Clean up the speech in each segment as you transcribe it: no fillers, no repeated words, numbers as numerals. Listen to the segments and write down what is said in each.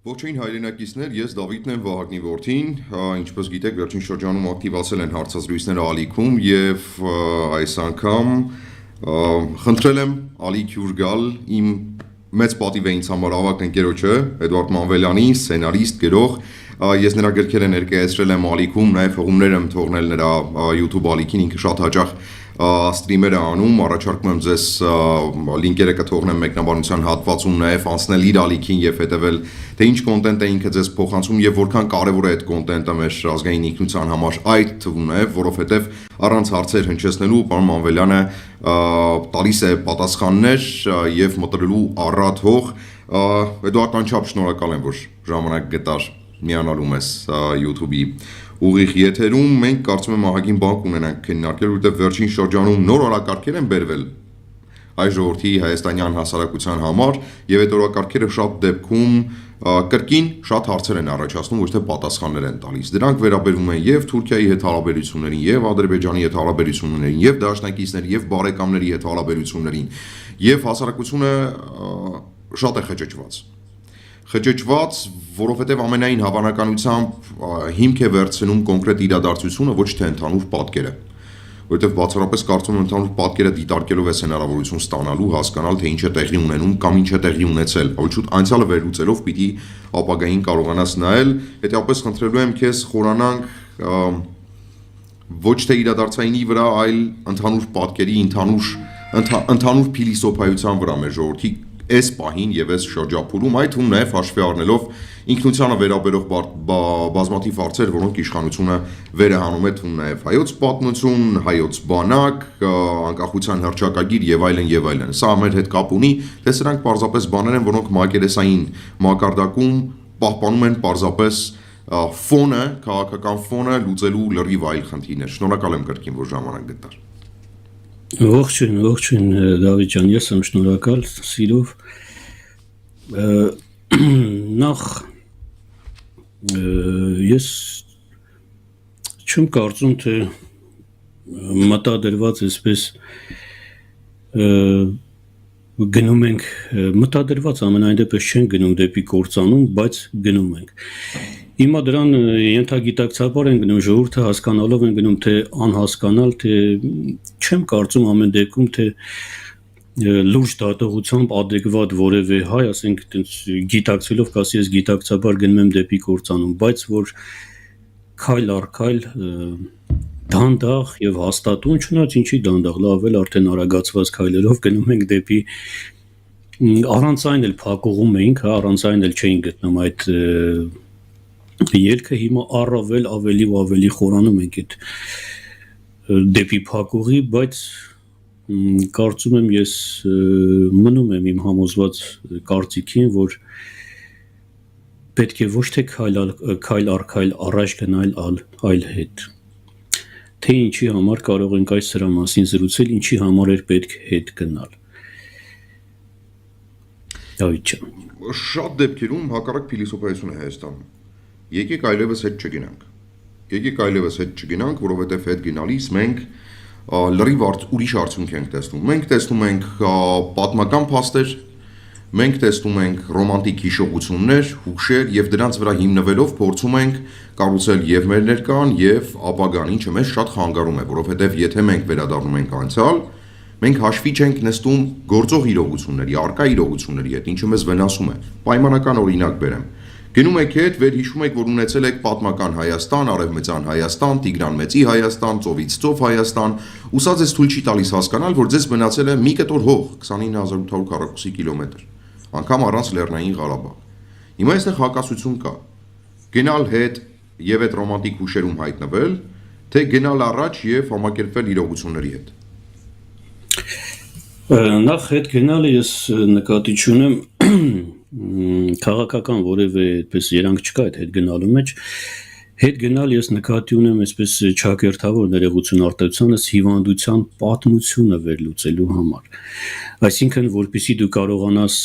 Ողջույն հայրենակիցներ, ես Դավիթն եմ, Վահագնի որդին, ինչպես գիտեք, վերջին շրջանում ակտիվացել են հարցազրույցները ալիքում եւ այս անգամ խնդրել եմ ալիք հյուր գալ իմ մեծ պատիվ է ինձ համար ավագ ընկերոջը Էդվարդ Մանվելյանի, սցենարիստ, գրող, ես նրա գրքերը ներկայացրել եմ ալիքում, նաև հողումներ եմ թողնել նրա YouTube ալիքին, ինքը շատ հաճախ ստրիմեր է անում, առաջարկում եմ ձեզ լինկերը կթողնեմ մեկնաբանության հատվածում, նաև անցնել իր ալիքին եւ հետեւել թե ինչ կոնտենտ է ինքը ձեզ փոխանցում եւ որքան կարեւոր է այդ կոնտենտը մեր ազգային ինքնության համար, այդ թվում է, որովհետեւ առանց հարցեր հնչեցնելու պարոն Մանվելյանը տալիս է պատասխաններ եւ մտրելու առատ հող։ Էդուարդ անչափ շնորհակալ եմ, որ ժամանակ գտար միանալու մեզ YouTube-ի ուղիղ եթերում։ Մենք կարծում եմ ահագին բան կունենանք քննարկել, որովհետև վերջին շրջանում նոր օրակարգեր են բերվել այ ժողովրդի հայաստանյան հասարակության համար եւ այդ օրակարգերը շատ դեպքում կրկին շատ հարցեր են առաջացնում, ոչ թե պատասխաններ են տալիս։ Դրանք վերաբերում են եւ Թուրքիայի հետ հարաբերություններին, եւ Ադրբեջանի հետ հարաբերություններին, եւ դաշնակիցների, եւ բարեկամների հետ հարաբերություններին, եւ հասարակությունը շատ է խճճված, որովհետև ամենայն հավանականությամբ հիմք է վերցնում կոնկրետ իրադարձությունը, ոչ թե ընդհանուր պատկերը, որովհետև բացառապես կարծում եմ ընդհանուր պատկերը դիտարկելով ես հնարավորություն ստանալու, հասկանալ, թե ինչ է տեղի ունենում կամ ինչ է տեղի ունեցել, ավելի շուտ անցյալը վերլուծելով պիտի ապագային կարողանաս նայել, հետեւապես խնդրելու եմ քեզ խորանանք ոչ թե իրադարձայինի վրա, այլ ընդհանուր պատկերի, ընդհանուր փիլիսոփայության վրա մեր ժողովրդի այս պահին եւ այս շրջափուլում, այդ թվում նաեւ հաշվի առնելով ինքնությանը վերաբերող բազմաթիվ հարցեր, որոնք իշխանությունը վերահանում է, թվում նաեւ հայոց պատմություն, հայոց բանակ, անկախության հռչակագիր եւ այլն եւ այլն։ Սա մեր հետ կապ ունի, թե սրանք պարզապես բաներ են, որոնք մակերեսային մակարդակում պահպանում են պարզապես ֆոնը, քաղաքական ֆոնը լուծելու լրիվ այլ խնդիրներ։ Շնորհակալ եմ կրկին, որ ժամանակ գտար։ Ողջույն Դավիթ ջան, ես եմ շնորհակալ սիրով։ Նախ ես չեմ կարծում, թե մտադրված այսպես գնում ենք, մտադրված ամենայն դեպս չեն գնում դեպի կործանում, բայց գնում ենք։ Հիմա դրան ենթագիտակցաբար են գնում, ժողովուրդը հասկանալով են գնում, թե անհասկանալ, թե չեմ կարծում ամեն դեպքում, թե լուրջ դատողությամբ adekvat որևէ հայ, ասենք գիտակցելով, կասի ես գիտակցաբար գնում եմ դեպի կործանում, բայց որ քայլ առ քայլ դանդաղ եւ հաստատուն, չնայած ինչի դանդաղ, լավ էլ արդեն արագացված քայլերով գնում ենք դեպի առանց այն էլ փակուղում էինք, առանց այն էլ չէին գտնում այդ ելքը, հիմա առավել ավելի ու ավելի խորանում ենք այդ դեպի փակուղի, բայց կարծում եմ ես մնում եմ իմ համոզված կարծիքին, որ պետք է ոչ թե քայլ առ քայլ առաջ գնալ, այլ հետ։ Թե ինչի համար կարող ենք այս սրա մասին զրուցել, ինչի համար էր պետք հետ գնալ։ Դավիթ ջան։ Շատ դեպքերում հակառակ փիլիսոփայություն է Հայաստանում։ Եկեք այլևս հետ չգնանք, որովհետև հետ գնալիս մենք լրիվ ուրիշ արդյունք ենք տեսնում։ Մենք տեսնում ենք պատմական փաստեր, մենք տեսնում ենք ռոմանտիկ հիշողություններ, հուշեր եւ դրանց վրա հիմնվելով փորձում ենք կառուցել եւ մեր ներկան եւ ապագան, ինչը մեզ շատ խանգարում է, որովհետեւ եթե մենք վերադառնում ենք անցյալ, մենք հաշվի չենք նստում գործող իրողությունների, առկա իրողությունների հետ, ինչը մեզ վնասում է։ Պայմանական օրինակ բերեմ։ Գնում եք հետ, վերհիշում եք, որ ունեցել եք պատմական Հայաստան, Արևմտյան Հայաստան, Տիգրան Մեծի Հայաստան, ծովից ծով Հայաստան, ու սա ձեզ թույլ չի տալիս հասկանալ, որ ձեզ մնացել է մի կտոր հող, 29840 կիլոմետր, անգամ առանց Լեռնային Ղարաբաղ։ Հիմա այստեղ հակասություն կա։ Գնալ հետ եւ այդ ռոմանտիկ հուշերում հայտնվել, թե գնալ առաջ եւ համակերպվել իրողությունների հետ։ Նախ հետ գնալը ես նկատի չունեմ քաղաքական որևէ այդպես երանգ չկա այդ հետ գնալու մեջ։ Հետ գնալ ես նկատի ունեմ այսպես ճակերտավոր ներողություն արտահայտությանս հիվանդության պատմությունը վերլուծելու համար։ Այսինքն, որպեսզի դու կարողանաս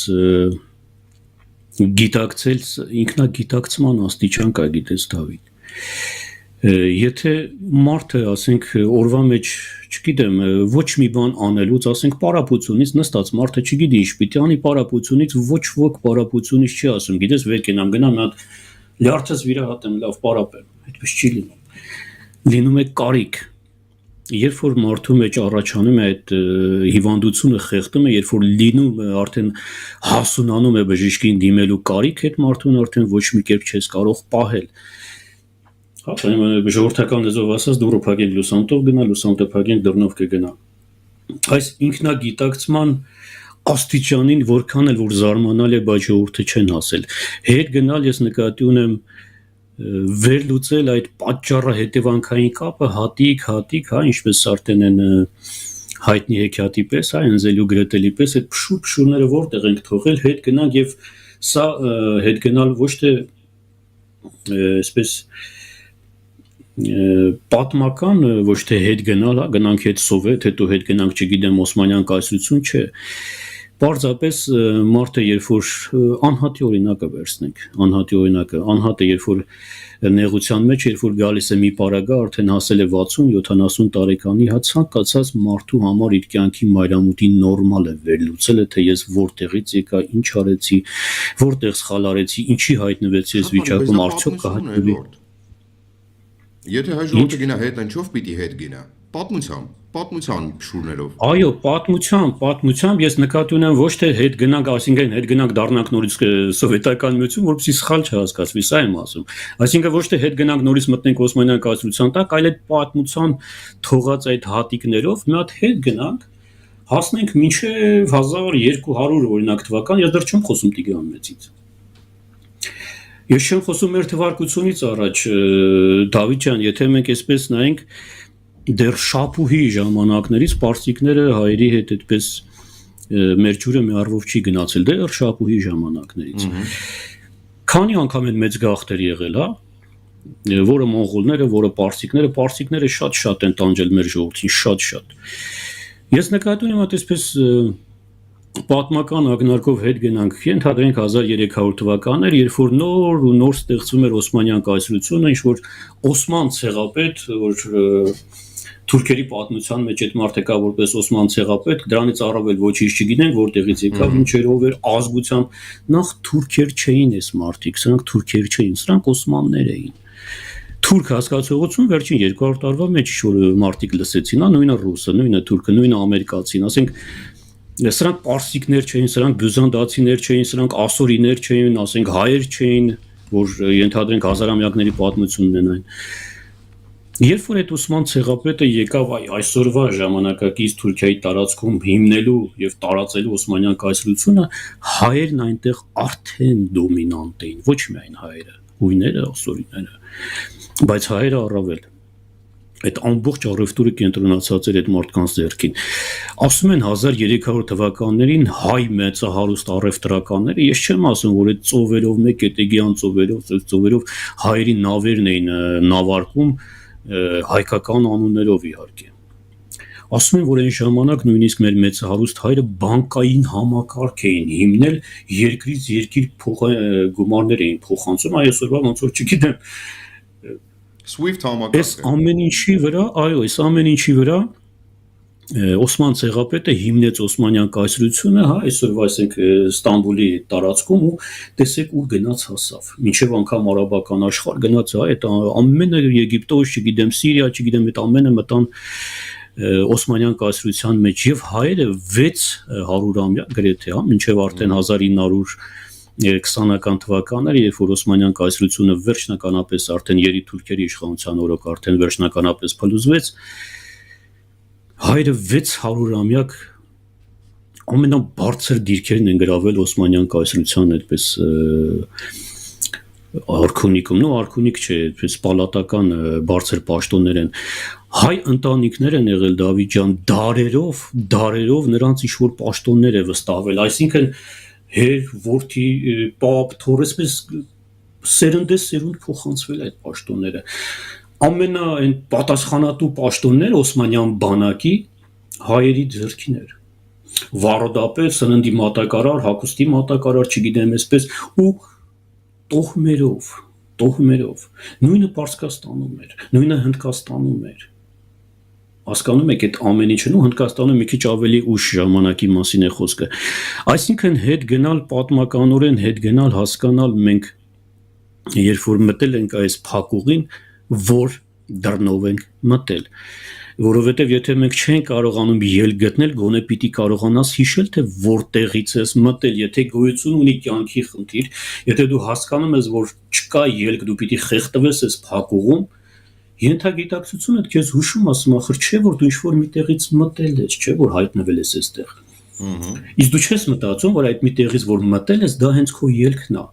գիտակցել ինքնագիտակցման աստիճան կա, գիտես Դավիթ։ Եթե մարդը, ասենք, օրվա մեջ, չգիտեմ, ոչ մի բան անելուց, ասենք, պարապությունից նստած մարդը չգիտի ինչ պիտի անի, պարապությունից ոչ ոք պարապությունից չի ասում, գիտես, վեր կենամ գնամ մի հատ լյարդս վիրահատեմ, լավ պարապեմ, այդպես չի լինում։ Լինում է կարիք։ Երբ որ մարդու մեջ առաջանում է այդ հիվանդությունը խեղդում է, երբ որ լինում է արդեն հասունանում է բժիշկին դիմելու կարիք, այդ մարդուն արդեն ոչ մի կերպ չես կարող պահել։ Հա, ժողովրդական լեզվով ասած դուռը փակենք լուսամուտով գնա, լուսամուտը փակենք դռնով կգնա։ Այս ինքնագիտակցման աստիճանին որքան էլ որ զարմանալ է, բայց ժողովուրդը չեն հասել։ Հետ գնալ ես նկատի ունեմ վերլուծել այդ պատճառը հետևանքային կապը հատիկ, հա, ինչպես արդեն են հայտնի հեքիաթի պես, հա, Հենզելի ու Գրետելի պես այդ փշուր-փշուրները որտեղ ենք թողել, հետ գնանք եւ սա հետ գնալ ոչ թե այսպես պատմական ոչ թե հետ գնալ, հա, գնանք հետ սովետ, հետո հետ գնանք, չգիտեմ, Օսմանյան կայսրություն չէ։ Պարզապես մարդը երբ որ անհատի օրինակը վերցնենք, անհատը երբ որ նեղության մեջ, երբ որ գալիս է մի պարագա, արդեն հասել է 60-70 տարեկանի, հա ցանկացած մարդու համար իր կյանքի մայրամուտի նորմալ է վերլուծելը, թե ես որտեղից եկա, ինչ արեցի, որտեղ սխալ արեցի, ինչի հայտնվեցի այս վիճակում, արդյոք կհայտնվի։ Եթե հայ ժողովուրդը գնա հետ ինչով պիտի հետ գնա։ Պատմության փշուրներով։ Այո, պատմությամբ ես նկատի ունեմ ոչ թե հետ գնանք, այսինքն հետ գնանք դառնանք նորից սովետական միություն, որպեսզի սխալ չհասկացվի, սա եմ ասում։ Այսինքն ոչ թե հետ գնանք նորից մտնենք Օսմանյան կայսրության տակ, այլ այդ պատմության թողած այդ հատիկներով մի հատ հետ գնանք, հասնենք մինչև 1200 օրինակ թվական, ես դեռ չեմ խոսում Տիգրան Մեծից։ Ես չեմ խոսում մեր թվարկությունից առաջ, Դավիթ ջան, եթե մենք այսպես նայենք դեռ շապուհի ժամանակներից պարսիկները հայերի հետ այդպես մեր ջուրը մի առվով չի գնացել, դեռ շապուհի ժամանակներից։ Քանի անգամ են մեծ գաղթեր եղել, հա, որը մոնղոլները, որը պարսիկները շատ են տանջել մեր ժողովրդին, շատ։ Ես նկատի ունեմ այդպես պատմական ակնարկով հետ գնանք, ենթադրենք 1300 թվականներ, երբ որ նոր ստեղծվում էր Օսմանյան կայսրությունը, ինչ որ Օսման ցեղապետ, որ թուրքերի պատմության մեջ այդ մարդը կա որպես Օսման ցեղապետ, դրանից առավել ոչինչ չգիտենք, որտեղից եկավ, ինչերով էր, ազգությամբ, նախ թուրքեր չէին այս մարդիկ, սրանք թուրքեր չէին, սրանք օսմաններ էին։ Թուրք հասկացողություն վերջին 200 տարվա մեջ ինչ-որ մարդիկ լսեցին, հա, նույնը ռուսը, նույնը թուրքը, նույնը ամերիկացին, ասենք սրանք պարսիկներ չէին, սրանք բյուզանդացիներ չէին, սրանք ասորիներ չէին, ասենք հայեր չէին, որ ենթադրենք հազարամյակների պատմություն ունենային։ Երբ որ այդ Օսման ցեղապետը եկավ այսօրվա ժամանակակից Թուրքիայի տարածքում հիմնելու եւ տարածելու Օսմանյան կայսրությունը, հայերն այնտեղ արդեն դոմինանտ էին, ոչ միայն հայերը, հույները, ասորիները, բայց հայերը առավել։ Այդ ամբողջ առևտուրը կենտրոնացած էր այդ մարդկանց ձեռքին։ Ասում են 1300 թվականներին հայ մեծահարուստ առևտրականները, ես չեմ ասում, որ այդ ծովերով մեկ էտեգյան ծովերով հայերի նավերն էին նավարկում հայկական անուններով իհարկե։ Ասում են, որ այն ժամանակ նույնիսկ մեր մեծահարուստ հայերը բանկային համակարգ էին հիմնել, երկրից երկիր գումարներ էին փոխանցում, այսօրվա ոնց որ չգիտեմ Swift համակարգը։ Այս ամեն ինչի վրա, այո, այս ամեն ինչի վրա Օսման ցեղապետը հիմնեց Օսմանյան կայսրությունը, հա, այսօրվա ասենք Ստամբուլի տարածքում ու տեսեք ուր գնաց հասավ։ Մինչև անգամ արաբական աշխարհ գնաց, հա, այդ ամենը Եգիպտոս, չգիտեմ, Սիրիա, չգիտեմ, այդ ամենը մտան Օսմանյան կայսրության մեջ եւ հայերը 600-ամյա գրեթե, հա, մինչև արդեն 1920-ական թվականները, երբ որ Օսմանյան կայսրությունը վերջնականապես արդեն երի թուրքերի իշխանության օրոք արդեն վերջնականապես փլուզվեց, հայերը 600-ամյակ ամենաբարձր դիրքերն են գրավել Օսմանյան կայսրության այդպես արքունիկում, արքունիկ չէ, այդպես պալատական բարձր պաշտոններ են։ Հայ ընտանիքներ են եղել Դավիթ ջան, դարերով նրանց ինչ-որ պաշտոններ է վստահվել, այսինքն հեր, որդի, պապ, թոռ, այսպես սերնդեսերունդ փոխանցվել այդ պաշտոնները։ Ամենայն պատասխանատու պաշտոնները Օսմանյան բանակի հայերի ձեռքին էր։ Վարորդապետ, սննդի մատակարար, հագուստի մատակարար, չգիտեմ, այսպես ու տոհմերով տոհմերով, նույնը Պարսկաստանում էր, նույնը Հնդկաստանում էր։ Հասկանում եք այդ ամեն ինչը, ու Հնդկաստանում մի քիչ ավելի ուշ ժամանակի մասին է խոսքը։ Այսինքն հետ գնալ պատմականորեն, հետ գնալ հասկանալ մենք երբ որ մտել ենք այս փակուղին, որ դռնով ենք մտել, որովհետև եթե մենք չենք կարողանում ելք գտնել, գոնե պիտի կարողանաս հիշել, թե որտեղից ես մտել, եթե գոյություն ունի կյանքի խնդիր, եթե դու հասկանում ես, որ չկա ելք, դու պիտի խեղդվես այս փակուղում, ենթագիտակցությունը քեզ հուշում ասում ախր չէ որ դու ինչ-որ միտեղից մտել ես, չէ որ հայտնվել ես այստեղ։ Իսկ դու չես մտածում, որ այդ միտեղից որ մտել ես, դա հենց քո ելքն է։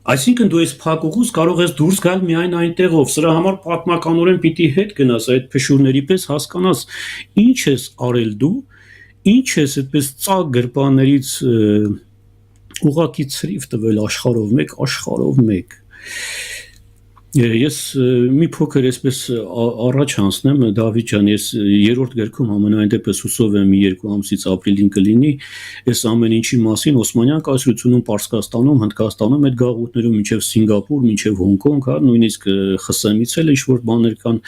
Այսինքն դու այս փակուղուց կարող ես դուրս գալ միայն այնտեղով, սրա համար պատմականորեն պիտի հետ գնաս այդ փշուրների պես հասկանաս ինչ ես արել դու, ինչ ես այդպես ծակ գրպաններից ուղակի ցրիվ տվել աշխարհով մեկ։ Ես մի փոքր այսպես առաջ անցնեմ Դավիթ ջան, ես երրորդ գրքում ամենայն դեպս հուսով եմ 2 ամսից ապրիլին կլինի այս ամեն ինչի մասին Օսմանյան կայսրությունում, Պարսկաստանում, Հնդկաստանում այդ գաղութներում մինչև Սինգապուր, մինչև Հոնկոնգ, հա, նույնիսկ ԽՍՀՄ-ից էլ ինչ-որ բաներ կան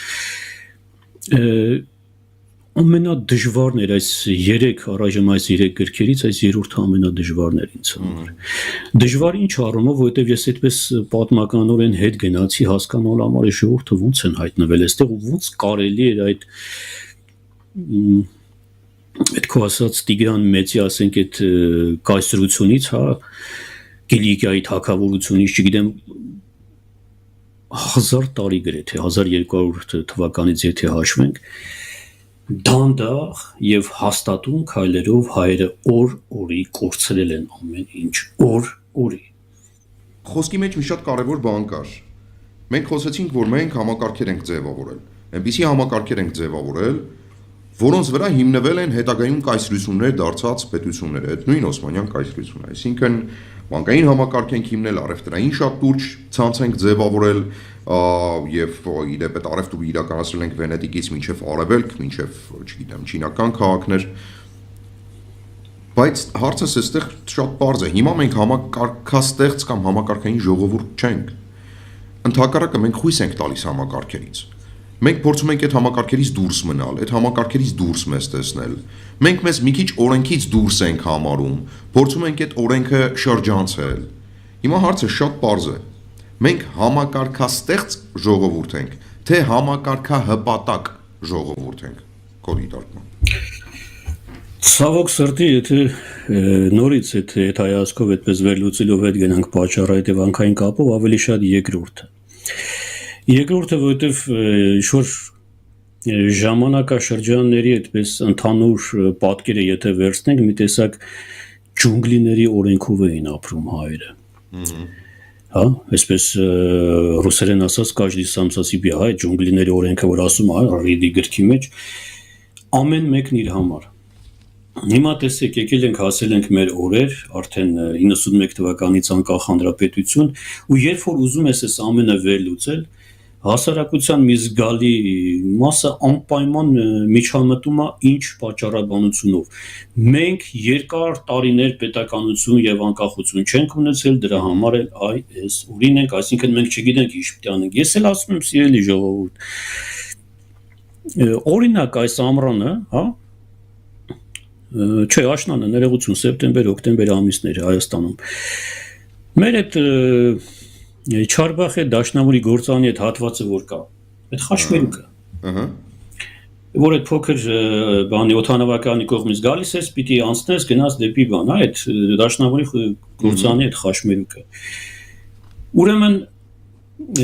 ամենադժվարն էր այս 3 գրքերից այս երրորդը ամենադժվարն էր ինձ համար։ Դժվար ինչ առումով, որովհետև ես այդպես պատմականորեն հետ գնացի հասկանալ համար ժողովուրդը ոնց են հայտնվել այստեղ ու ոնց կարելի էր այդ քո ասած Տիգրան Մեծի, ասենք այդ կայսրությունից, հա, Կիլիկիայի թագավորությունից, չգիտեմ 1000 տարի գրեթե 1200 թվականից եթե հաշվենք դանդաղ եւ հաստատուն քայլերով հայերը օր-օրի կորցրել են ամեն ինչ, օր-օրի։ Խոսքի մեջ մի շատ կարևոր բան կար։ Մենք խոսեցինք, որ մենք համակարգեր ենք ձևավորել։ Այնպիսի համակարգեր ենք ձևավորել, որոնց վրա հիմնվել են հետագայում կայսրություններ դարձած պետությունները, այդ նույն Օսմանյան կայսրությունը։ Այսինքն բանկային համակարգ ենք հիմնել, առևտրային շատ լուրջ ցանց ենք ձևավորել եւ իդեպ այդ առևտուրը իրականացրել ենք Վենետիկից մինչեւ Արևելք, մինչեւ, չգիտեմ, չինական քաղաքներ։ Բայց հարցը այստեղ շատ པարզ է։ Հիմա մենք համակարգաստեղծ կամ համակարգային ժողովուրդ չենք։ Ընդհակառակը մենք խույս ենք տալիս համակարգերից։ Մենք փորձում ենք այդ համակարգերից դուրս մնալ, այդ համակարգերից դուրս մեզ տեսնել։ Մենք մեզ մի քիչ օրենքից դուրս ենք համարում, փորձում ենք այդ օրենքը շրջանցել։ Հիմա հարցը շատ པարզ է։ Մենք համակարգաստեղծ ժողովուրդ ենք, թե համակարգահպատակ ժողովուրդ ենք։ Քո դիտարկմամբ։ Ցավոք սրտի, եթե նորից այդ հայացքով այդպես վերլուծելով հետ գնանք պատճառը հետևանքային կապով ավելի շատ երկրորդը, որովհետև ինչ-որ ժամանակաշրջանների այդպես ընդհանուր պատկերը եթե վերցնենք, մի տեսակ ջունգլիների օրենքով էին ապրում հայերը։ Հա, այսպես ռուսերեն ասած «Каждый сам за себя», հա, ջունգլիների օրենքը, որ ասում է Ռիդի գրքի մեջ, ամեն մեկն իր համար։ Հիմա տեսեք, եկել ենք հասել ենք մեր օրեր, արդեն 91 թվականից անկախ հանրապետություն, ու երբ որ ուզում ես այս ամենը վերլուծել, հասարակության մի զգալի մասը անպայման միջամտում է ինչ պատճառաբանությունով։ Մենք երկար տարիներ պետականություն եւ անկախություն չենք ունեցել, դրա համար էլ այս ուրին ենք, այսինքն մենք չգիտենք ինչ պետք է անենք։ Ես էլ ասում եմ, սիրելի ժողովուրդ, օրինակ այս ամռանը, հա, չէ, աշնանը, ներողություն, սեպտեմբեր, օկտեմբեր ամիսներ Հայաստանում։ Մեր այդ Չարբախի Դաշնամուրի գործանի այդ հատվածը որ կա, այդ խաչմերուկը։ Որ այդ փոքր բանի օթանավականի կողմից գալիս ես, պիտի անցնես, գնաս դեպի բան, հա, այդ Դաշնամուրի գործանի այդ խաչմերուկը։ Ուրեմն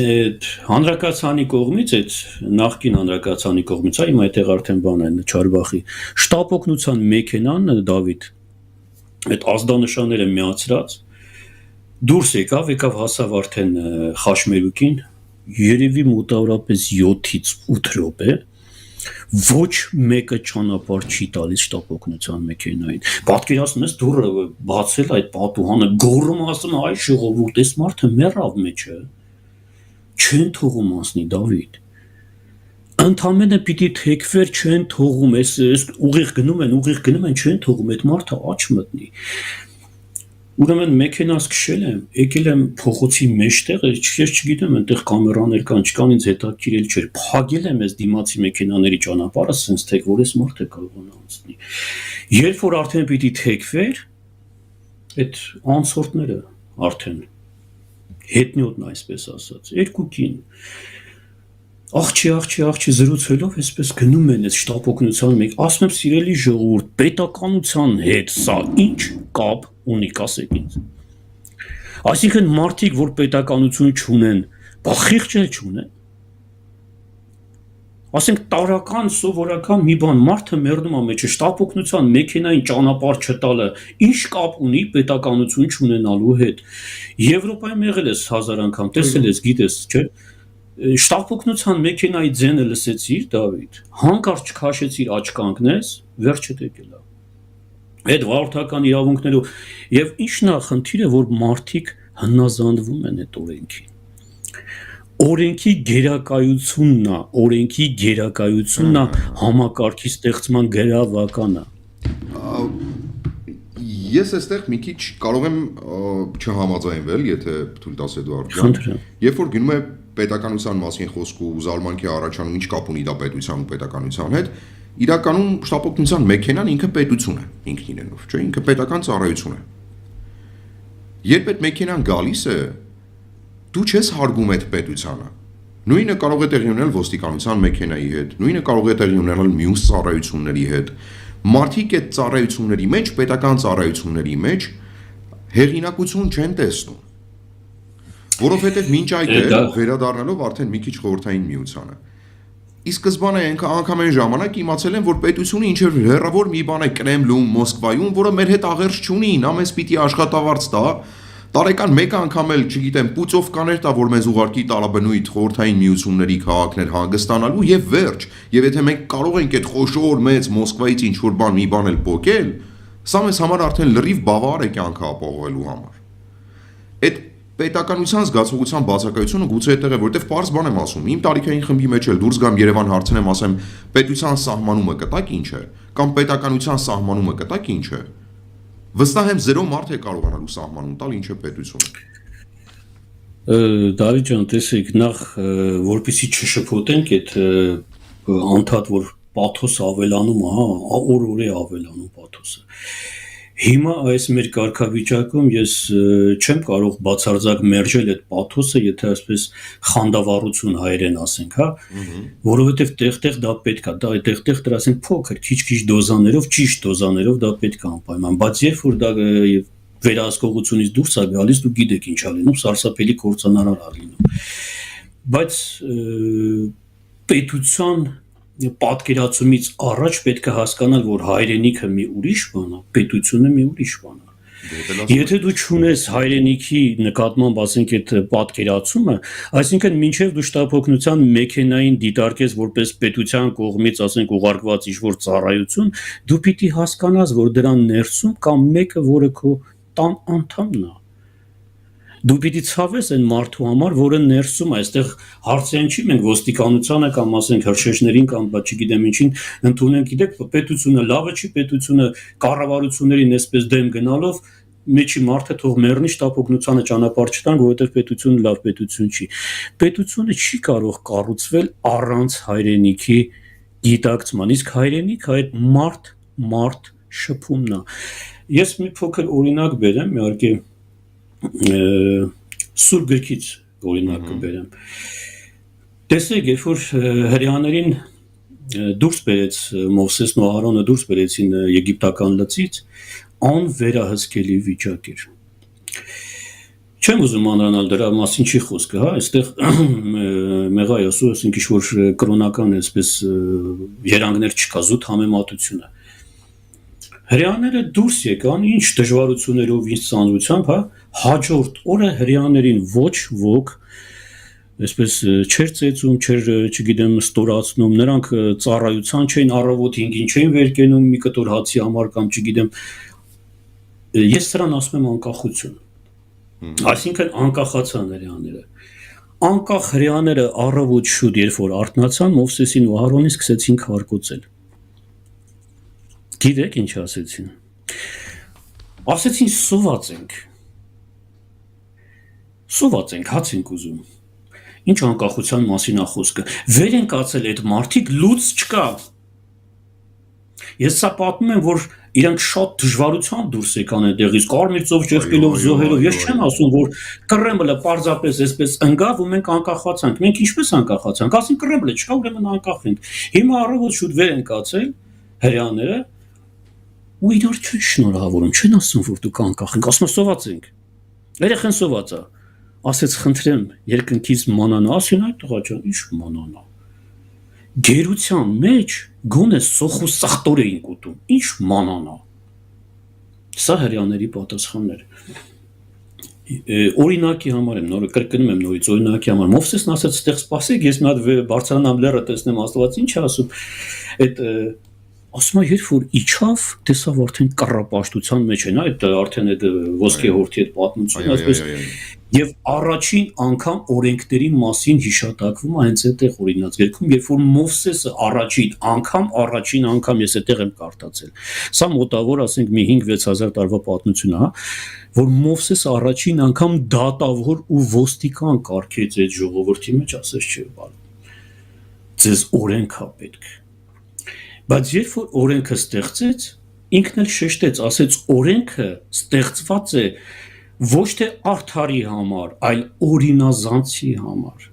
այդ հանրակացանի կողմից, այդ նախկին հանրակացանի կողմից, այ հիմա այդտեղ արդեն բան են Չարբախի շտապ օգնության մեքենան Դավիթ այդ ազդանշանները միացրած դուրս եկավ հասավ արդեն խաչմերուկին, երևի մոտավորապես 7-ից 8 րոպե, ոչ մեկը ճանապարհ չի տալիս շտապ օգնության մեքենային։ Պատկերացնում ես դուռը բացել այդ պատուհանը, գոռում ասում այ ժողովուրդ, այս մարդը մեռավ մեջը։ Չեն թողում անցնի Դավիթ։ Ընդամենը պիտի թեքվեր չեն թողում, այս ուղիղ գնում են, չեն թողում այդ մարդը աչ մտնի։ Ուրեմն մեքենաս քշել եմ, եկել եմ փողոցի մեջտեղը, ես չգիտեմ, այնտեղ կամերաներ կան, չկան, ինձ հետաքրքրել չէր։ Փակել եմ այս դիմացի մեքենաների ճանապարհը, ասենց թե որ էս մարդը կարողանա անցնի։ Երբ որ արդեն պիտի թեքվեր, այդ անցորդները արդեն հետնյոթն այսպես ասած, երկու կին աղջի զրուցելով այսպես գնում են այս շտապօգնության մեկ, ասում եմ սիրելի ժողովուրդ, պետականության հետ սա ինչ կապ ունի, ասեք ինձ։ Այսինքն մարդիկ, որ պետականություն չունեն, բա խիղճ էլ չունեն։ Ասենք տարական սովորական մի բան մարդը մեռնում է մեջը շտապօգնության մեքենային ճանապարհ չտալը, ինչ կապ ունի պետականություն չունենալու հետ։ Եվրոպայում եղել ես 1000 անգամ, տեսել ես, գիտես, չէ՞։ Շտապօգնության մեքենայի ձենը լսեցիր, Դավիթ, հանկարծ չքաշեցիր աչք կանգնես, վերջը եկել է։ Այդ վարորդական իրավունքներով եւ ինչն է խնդիրը, որ մարդիկ հնազանդվում են այդ օրենքին։ Օրենքի գերակայությունն է համակարգի ստեղծման գրավականը։ Ես այստեղ մի քիչ կարող եմ չհամաձայնվել, եթե թույլ տաս Էդուարդ։ Երբ որ գնում է պետականության մասին խոսք ու զարմանքի առաջանում ինչ կապ ունի դա պետության ու պետականության հետ, իրականում շտապօգնության մեքենան ինքը պետություն է, ինքն իրենով, չէ՞, ինքը պետական ծառայություն է։ Երբ այդ մեքենան գալիս է, դու չես հարգում այդ պետությանը։ Նույնը կարող է տեղի ունենալ ոստիկանության մեքենայի հետ, նույնը կարող է տեղի ունենալ մյուս ծառայությունների հետ։ Մարդիկ այդ ծառայությունների մեջ, պետական ծառայությունների մեջ հեղինակություն չեն տեսնում։ Որովհետև մինչ այդ է վերադառնալով արդեն մի քիչ խորհրդային միությանը։ Ի սկզբանե անգամ այն ժամանակ իմացել եմ, որ պետությունը ինչ որ հեռավոր մի բան է Կրեմլում, Մոսկվայում, որը մեր հետ աղերս չունի, նա մեզ պիտի աշխատավարձ տա։ Տարեկան մեկ անգամ էլ, չգիտեմ, պուծովկաներ տա, որ մեզ ուղարկի տարաբնույթ խորհրդային միությունների քաղաքներ հանգստանալու եւ վերջ։ Եվ եթե մենք կարող ենք այդ խոշոր մեծ Մոսկվայից ինչ որ բան մի բան էլ փոկել, սա մեզ համար արդեն լրիվ բավարար է կյանքը ապահովելու համար։ Այդ պետականության զգացողության բացակայությունը գուցե այդտեղ է, որտեղ պարզ բան եմ ասում։ Իմ տարիքային խմբի մեջ էլ դուրս գամ Երևան հարցնեմ, ասեմ, պետության սահմանումը կտակ ինչ է, կամ պետականության սահմանումը կտակ ինչ է։ Վստահ եմ 0 մարդ է կարողանալու սահմանում տալ ինչ է պետությունը։ Դավիթ ջան, տեսեք, նախ որպեսզի չշփոթենք այդ անդադ որ պաթոս ավելանում, օր-օր է ավելանում պաթոսը։ Հիմա այս մեր կարգավիճակում ես չեմ կարող բացարձակ մերժել այդ պաթոսը, եթե այսպես խանդավառություն հայերեն ասենք, հա, որովհետև տեղ-տեղ դա պետք է, դա տեղ-տեղ դրա ասենք փոքր, քիչ-քիչ դոզաներով, ճիշտ դոզաներով դա պետք է անպայման, բայց երբ որ դա վերահսկողությունից դուրս է գալիս, դու գիտեք ինչ ա լինում, սարսափելի կործանարար ա լինում։ Բայց պետության պատկերացումից առաջ պետք է հասկանալ, որ հայրենիքը մի ուրիշ բան է, պետությունը մի ուրիշ բան է։ Եթե դու չունես հայրենիքի նկատմամբ, ասենք, այդ պատկերացումը, այսինքն մինչև դու շտապօգնության մեքենային դիտարկես որպես պետության կողմից, ասենք, ուղարկված ինչ-որ ծառայություն, դու պիտի հասկանաս, որ դրան ներսում կա մեկը, որը քո տան անդամն է։ Դու պիտի ցավես այն մարդու համար, որը ներսում է, այստեղ հարցը չի, մենք ոստիկանությանը կամ ասենք հրշեջներին կամ բա չգիտեմ ինչին ընդունենք, գիտեք, պետությունը լավը չի, պետությունը կառավարություններին այսպես դեմ գնալով մեջի մարդը թող մեռնի, շտապօգնությանը ճանապարհ չտանք, որովհետև պետությունը լավ պետություն չի։ Պետությունը չի կարող կառուցվել առանց հայրենիքի գիտակցման, իսկ հայրենիքը այդ մարդ շփումն է։ Ես մի փոքր օրինակ բերեմ, իհարկե Սուրբ գրքից օրինակ կբերեմ։ Տեսեք, երբ որ հրեաներին դուրս բերեց Մովսեսն ու Ահարոնը դուրս բերեցին եգիպտական լծից, անվերահսկելի վիճակ էր։ Չեմ ուզում անդրանալ դրա մասին չի խոսքը, հա, այստեղ մեղայ ասու, ասենք ինչ-որ կրոնական այսպես երանգներ չկա, զուտ համեմատություն է։ Հրեաները դուրս եկան, ինչ դժվարություններով, ինչ ծանրությամբ, հա, հաջորդ օրը հրեաներին ոչ ոք այսպես չեր ծեծում, չգիտեմ, ստորացնում, նրանք ծառայության չէին, առավոտ 5-ին չէին վեր կենում մի կտոր հացի համար կամ չգիտեմ։ Ես սրան ասում եմ անկախություն։ Այսինքն անկախացան հրեաները։ Անկախ հրեաները առավոտ շուտ, երբ որ արթնացան, Մովսեսին ու Ահարոնին սկսեցին քարկոծել։ Գիտեք ինչ ասեցին։ Ասեցին սոված ենք, հաց ենք ուզում։ Ինչ անկախության մասին է խոսքը։ Վեր են կացել այդ մարդիկ, լուծ չկա։ Ես սա պատմում եմ, որ իրանք շատ դժվարությամբ դուրս եկան այդտեղից, կարմիր ծով ճեղքելով, զոհելով։ Ես չեմ ասում, որ Կռեմլը պարզապես այսպես ընկավ ու մենք անկախացանք։ Մենք ինչպես անկախացանք։ Ասին Կռեմլը չկա, ուրեմն անկախ ենք։ Հիմա առավոտ շուտ վեր են կացել հрьяաները ու իրար չեն շնորհավորում, չեն ասում, որ դուք անկախ եք, ասում սոված ենք։ Երեխան սոված է։ Ասեց խնդրեմ, երկնքից մանանա, ասին այդ տղա ջան, ինչ մանանա։ Գերության մեջ գոնե սոխ ու սախտոր էին ուտում, ինչ մանանա։ Սա հрьяաների պատասխանն էր։ Օրինակի համար եմ նորը կրկնում եմ նորից օրինակի համար Մովսեսն ասաց ստեղ սպասեք ես մի հատ բարձրանամ լեռը տեսնեմ Աստված ինչ է ասում այդ ասում է երբ որ իջավ տեսավ արդեն կռապաշտության մեջ են այդ արդեն այդ ոսկե հորթի այդ պատմությունը այսպես եւ առաջին անգամ օրենքների մասին հիշատակվում է հենց այդտեղ օրինաց գրքում երբ որ Մովսեսը առաջին անգամ ես այդտեղ եմ կարդացել սա մոտավոր ասենք մի 5-6000 տարվա պատմություն է որ Մովսեսը առաջին անգամ դատավոր ու ոստիկան կարգեց այդ ժողովրդի մեջ ասես չէ բան ձեզ օրենք է պետք բայց երբ որ օրենքը ստեղծեց ինքն էլ շեշտեց ասեց օրենքը ստեղծված է ոչ թե արդարի համար, այլ օրինազանցի համար։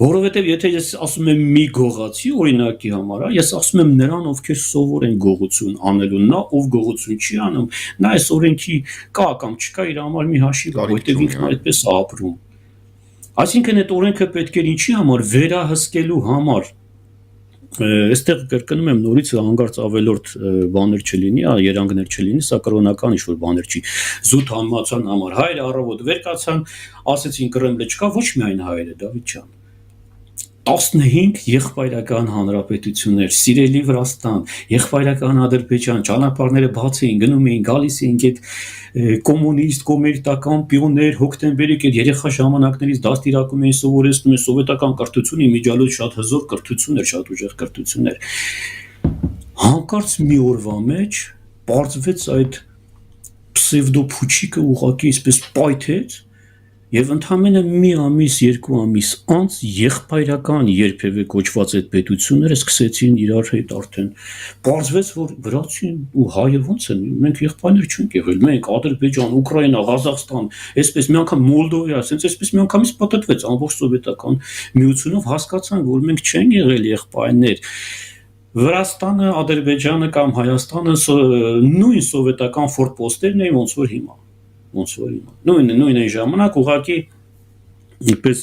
Որովհետև եթե ես ասում եմ մի գողացի օրինակի համար, ես ասում եմ նրան, ովքեր սովոր են գողություն անելու, նա ով գողություն չի անում, նա այս օրենքի կա կամ չկա իր համար մի հաշիվ, որովհետև ինքն այդպես է ապրում։ Այսինքն այդ օրենքը պետք է ինչի համար վերահսկելու համար Այստեղ կրկնում եմ նորից հանգարց ավելորդ բաներ չլինի, երանգներ չլինի, սա կրոնական ինչ-որ բաներ չի։ Զուտ համացան համար հայրը առավոտ վեր կացան, ասեցին Կռեմլը չկա, ոչ միայն հայրը, Դավիթ ջան։ 15 եղբայրական հանրապետություններ, Սիրելի Վրաստան, եղբայրական Ադրբեջան, ճանապարհները բաց էին, գնում էին, գալիս էին այդ կոմունիստ, կոմերտական պիոներ, հոկտեմբերի այդ երեխա ժամանակներից դաստիարակում էին սովորեցնում են սովետական կրթությունը, իմիջիալոց շատ հզոր կրթություն էր, շատ ուժեղ կրթություն էր։ Հանկարծ մի օրվա մեջ բարձվեց այդ պսևդո փուչիկը ուղղակի այսպես պայթեց Եվ ընդամենը մի ամիս, երկու ամիս անց եղբայրական երբևէ կոչված այդ պետությունները սկսեցին իրար հետ արդեն բարձվեց, որ վրացին ու հայը ոնց են, մենք եղբայրներ չենք եղել, մենք Ադրբեջան, Ուկրաինա, Ղազախստան, այսպես մի անգամ Մոլդովա, ասենց այսպես մի անգամից պատտվեց ամբողջ սովետական միությունով հասկացան, որ մենք չենք եղել եղբայրներ։ Վրաստանը, Ադրբեջանը կամ Հայաստանը նույն սովետական ֆորտպոստերն էին ոնց որ հիմա ոնց որ հիմա նույն այն ժամանակ ուղղակի ինչպես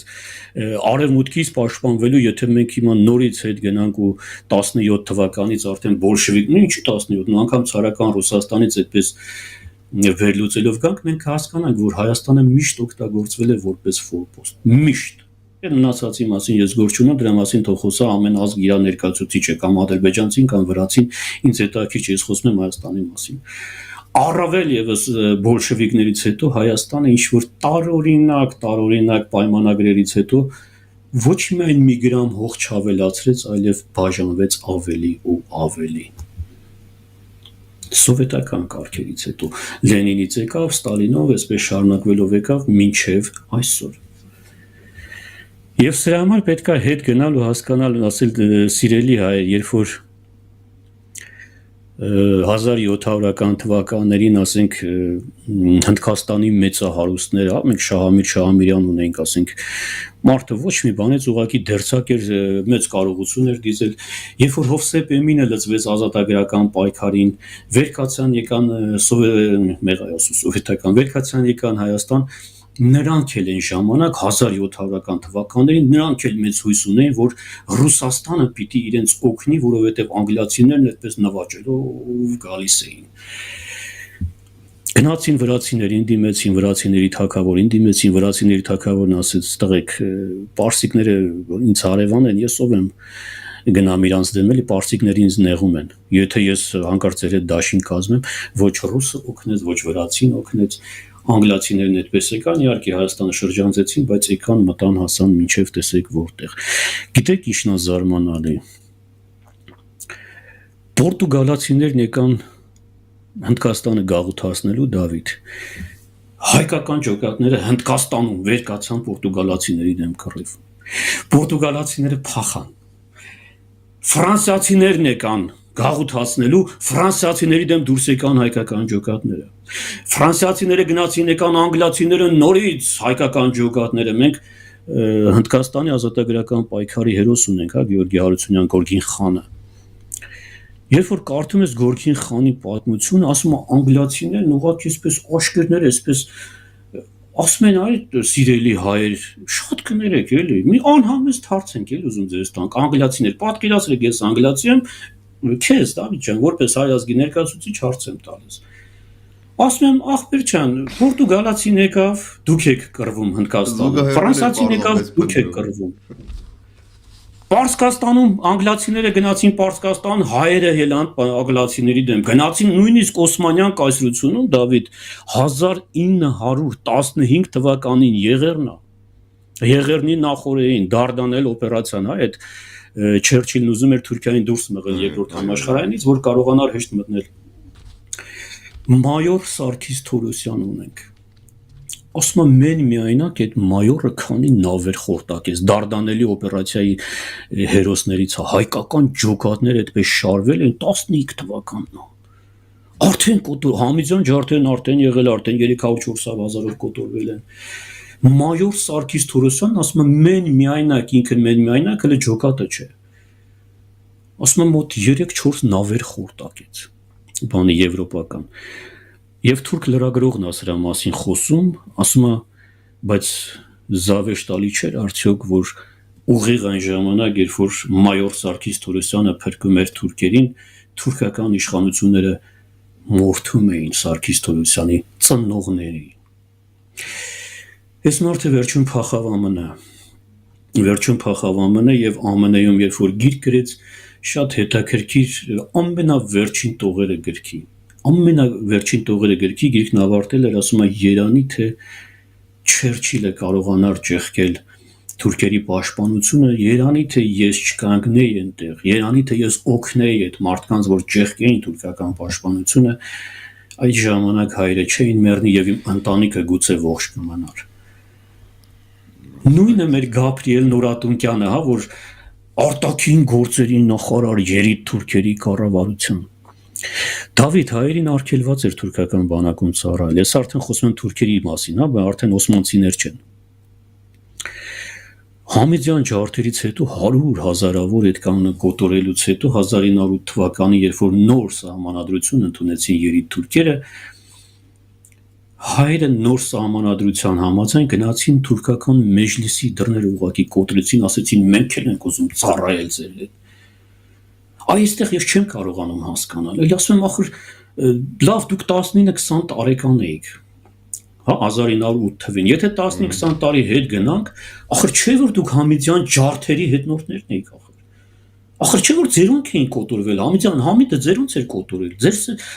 արևմուտքից պաշտպանվելու եթե մենք հիմա նորից հետ գնանք ու 17 թվականից արդեն բոլշևիկն ինչի 17 անգամ ցարական Ռուսաստանից այդպես վերլուծելով գանք մենք հասկանանք որ Հայաստանը միշտ օգտագործվել է որպես ֆորպոստ միշտ Այդ մնացածի մասին ես գործ չունեմ դրա մասին թող խոսա ամեն ազգ իր ներկայացուցիչը կամ ադրբեջանցին կամ վրացին ինձ հետաքրքիր չի ես խոսում եմ Հայաստանի մասին Առավել եւս բոլշևիկներից հետո Հայաստանը ինչ որ տարօրինակ պայմանագրերից հետո ոչ միայն մի գրամ հող չավելացրեց, այլև բաժանվեց ավելի ու ավելի։ Սովետական կարգերից հետո Լենինից եկավ, Ստալինով, այսպես շարունակվելով եկավ մինչև այսօր։ Եվ սրա համար պետք է հետ գնալ ու հասկանալ ու ասել սիրելի հայեր, երբ որ 1700-ական թվականներին, ասենք, Հնդկաստանի մեծահարուստները, մենք Շահամիր Շահամիրյան ունենք, ասենք, մարդը ոչ մի բանից ուղղակի դերձակ էր, մեծ կարողություն էր դիզել, երբ որ Հովսեփ Էմինը լծվեց ազատագրական պայքարին, վեր կացան եկան սովետական, վեր կացան եկան Հայաստան, նրանք էլ են ժամանակ 1700-ական թվականներին նրանք էլ մեծ հույս ունեին, որ Ռուսաստանը պիտի իրենց օգնի, որովհետև անգլիացիներն այդպես նվաճելով գալիս էին։ Գնացին վրացիներին, դիմեցին վրացիների թագավորին, դիմեցին վրացիների թագավորն ասեց՝ «Տղեկ, պարսիկները ինձ հարևան են, ես ով եմ գնամ իրանց դեմ, էլի պարսիկները ինձ նեղում են։ Եթե ես հանկարծ այդ դաշին կազմեմ, ոչ ռուսը օգնեց, ոչ վրացին օգնեց»։ Անգլիացիներն այդպես եկան, իհարկե Հայաստանը շրջանցեցին, բայց եկան մտան հասան մինչև տեսեք որտեղ։ Գիտեք ինչն է զարմանալի։ Պորտուգալացիներն եկան Հնդկաստանը գաղութացնելու Դավիթ հայկական ջոկատները Հնդկաստանում վեր կացան պորտուգալացիների դեմ կռիվ։ Պորտուգալացիները փախան։ Ֆրանսիացիներն եկան գաղութացնելու, ֆրանսիացիների դեմ դուրս եկան հայկական ջոկատները։ Ֆրանսիացիները գնացին եկան անգլիացիները նորից հայկական ջոկատները։ Մենք Հնդկաստանի ազատագրական պայքարի հերոս ունենք, հա, Գեորգի Հարությունյան Գորգին խանը։ Երբ որ կարդում ես Գորգին խանի պատմությունը, ասում է անգլիացիներն ուղղակի այսպես աշկերտներ, այսպես ասում են այդ սիրելի հայեր, շատ կներեք էլի, մի անհամեստ հարց ենք էլ ուզում ձեզ տանք, անգլիացիներ, պատկերացրեք ես անգլիացի եմ, քեզ Դավիթ ջան, որպես հայ ազգի ներկայացուցիչ հարց եմ տալիս։ Ասում եմ, ախպեր ջան, պորտուգալացին եկավ, դուք եք կռվում Հնդկաստանում, ֆրանսիացին եկավ, դուք եք կռվում։ Պարսկաստանում անգլիացիները գնացին Պարսկաստան, հայերը ելան անգլիացիների դեմ, գնացին նույնիսկ Օսմանյան կայսրությունում, Դավիթ 1915 թվականին Եղեռնի նախօրեին Դարդանել օպերացիան, հա, այդ Չերչիլն ուզում էր Թուրքիային դուրս մղել երկրորդ համաշխարհայինից, որ կարողանար հեշտ մտնել։ Մայոր Սարգիս Թորոսյան ունենք։ Ասում եմ մեն միայնակ այդ մայորը քանի նավեր խորտակեց Դարդանելի օպերացիայի հերոսներից հայկական ջոկատներ այդպես շարվել են 15 թվականն արդեն կոտոր Համիձյան ջարդերն արդեն եղել արդեն 300-400 հազարով կոտորվել են մայոր Սարգիս Թորոսյանն ասում եմ մեն միայնակ ինքը մեն միայնակ հələ ջոկատը չէ ասում եմ մոտ 3-4 նավեր խորտակեց բանի եվրոպական Եվ թուրք լրագրողն է սրա մասին խոսում, ասում է, բայց զավեշտալի չէր արդյոք, որ ուղիղ այն ժամանակ, երբ որ մայոր Սարգիս Թորոսյանը փրկում էր թուրքերին, թուրքական իշխանությունները մորթում էին Սարգիս Թորոսյանի ծնողներին։ Այս մարդը վերջում փախավ ԱՄՆ եւ ԱՄՆ-ում երբ որ գիրք գրեց, շատ հետաքրքիր ամենավերջին տողերը գրքի ամենավերջին տողերը գրքի գիրքն ավարտել էր ասում է Երանի թե Չերչիլը կարողանար ճեղքել թուրքերի պաշտպանությունը Երանի թե ես չկանգնեի այնտեղ Երանի թե ես օգնեի այդ մարդկանց որ ճեղքեին թուրքական պաշտպանությունը այդ ժամանակ հայրը չէին մեռնի եւ իմ ընտանիքը գուցե ողջ կմնար նույնը մեր Գաբրիել Նորատունկյանը հա որ արտաքին գործերի նախարար երիտ թուրքերի կառավարության Դավիթ հայերին արգելված էր թուրքական բանակում ծառայել։ Ես արդեն խոսում եմ թուրքերի մասին, հա, արդեն օսմանցիներ չեն։ Համիձյան ջարդերից հետո 100 հազարավոր այդքան կոտորելուց հետո 1908 թվականին, երբ որ նոր սահմանադրություն ընդունեցին երիտ թուրքերը, հայերը նոր սահմանադրության համաձայն գնացին թուրքական մեջլիսի դռները ուղղակի կոտրեցին, ասեցին մենք էլ ենք ուզում ծառայել ձեր հետ։ Այստեղ ես չեմ կարողանում հասկանալ։ Էլ ասում եմ, ախր լավ դուք 19-20 տարեկան էիք։ Հա 1908 թվին։ Եթե 15-20 տարի հետ գնանք, ախր չէ որ դուք Համիձյան ջարդերի հետնորդներն էիք ախր։ Ախր չէ որ ձերոնք էին կոտորվել, Համիձյան Համիդը ձերոնց էր կոտորել։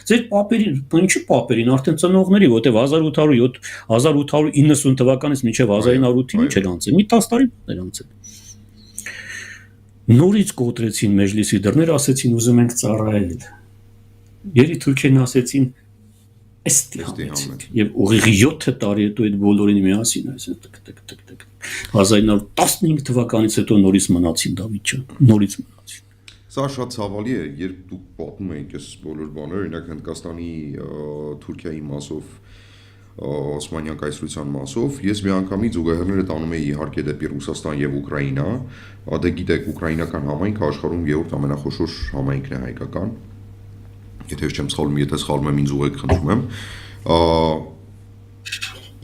Ձեր պապերին, ինչի պապերին, արդեն ծնողների, որտեվ 1890 թվականից մինչև 1908-ին ինչ էր անցել։ Մի 10 տարի էր անցել։ Նորից կոտրեցին մեջլիսի դռները, ասեցին ուզում ենք ծառայել։ Երի թուրքերն ասեցին էստի համեցեք։ Եվ ուղիղ 7 տարի հետո այդ բոլորին միասին այսպես տկ 1915 թվականից հետո նորից մնացին Դավիթ ջան, նորից մնացին։ Սա շատ ցավալի է, երբ դուք պատմում եք այս բոլոր բաները, օրինակ Հնդկաստանի Թուրքիայի մասով Օսմանյան կայսրության մասով ես միանգամից զուգահեռները տանում էի իհարկե դեպի Ռուսաստան եւ Ուկրաինա, դե գիտեք ուկրաինական համայնքը աշխարհում երրորդ ամենախոշոր համայնքն է հայկական։ Եթե չեմ սխալվում, եթե սխալվում եմ, ինձ ուղղեք խնդրում եմ։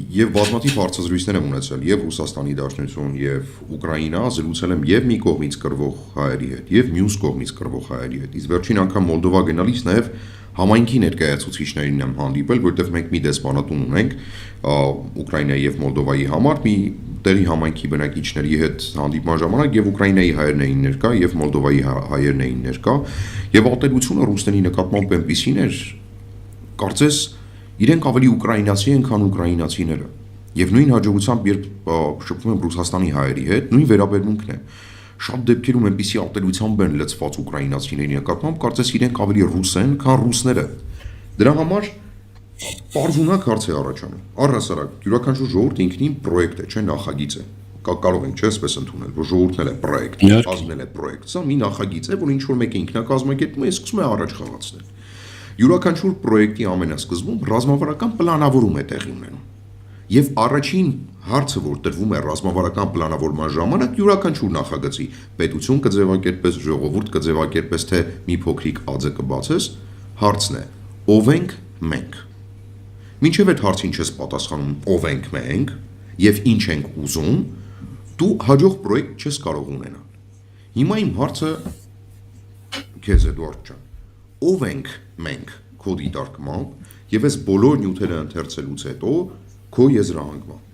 Եվ բազմաթիվ հարցազրույցներ եմ ունեցել եւ Ռուսաստանի Դաշնություն եւ Ուկրաինա, զրուցել եմ եւ մի կողմից կռվող հայերի հետ եւ մյուս կողմից կռվող հայերի հետ։ Իսկ վերջին անգամ Մոլդովա գնալիս նաեւ համայնքի ներկայացուցիչներին եմ հանդիպել, որտեղ մենք մի դեսպանատուն ունենք Ուկրաինայի եւ Մոլդովայի համար, մի տեղի համայնքի բնակիչների հետ հանդիպման ժամանակ եւ Ուկրաինայի հայերն էին ներկա եւ Մոլդովայի հայերն էին ներկա եւ ատելությունը ռուսների նկատմամբ այնպեսին էր, կարծես իրենք ավելի ուկրաինացի են, քան ուկրաինացիները եւ նույն հաջողությամբ երբ շփվում եմ Ռուսաստանի հայերի հետ, նույն վերաբերմունքն է շատ դեպքերում այնպիսի ատելությամբ են լցված ուկրաինացիների նկատմամբ, կարծես իրենք ավելի ռուս են, քան ռուսները։ Դրա համար պարզունակ հարց է առաջանում։ Առհասարակ յուրաքանչյուր ժողովուրդ ինքնին պրոյեկտ է, չէ, նախագիծ է։ Կարող ենք, չէ, այսպես ընդունել, որ ժողովուրդն էլ է պրոյեկտ, կազմել է պրոյեկտ։ Սա մի նախագիծ է, որ ինչ որ մեկը ինքնակազմակերպում է, սկսում է առաջ խաղացնել։ Յուրաքանչյուր պրոյեկտի ամենասկզբում ռազմավարական պլանավորում է տեղի ունենում։ Եվ առաջին հարցը, որ տրվում է ռազմավարական պլանավորման ժամանակ, յուրաքանչյուր նախագծի պետություն կձևակերպես, ժողովուրդ կձևակերպես, թե մի փոքրիկ ածը կբացես, հարցն է. ով ենք մենք։ Մինչև այդ հարցին չես պատասխանում ով ենք մենք եւ ինչ ենք ուզում, դու հաջող պրոյեկտ չես կարող ունենալ։ Հիմա իմ հարցը քեզ Էդուարդ ջան, ով ենք մենք քո դիտարկմամբ եւ այս բոլոր նյութերը ընթերցելուց հետո քո եզրահանգմամբ։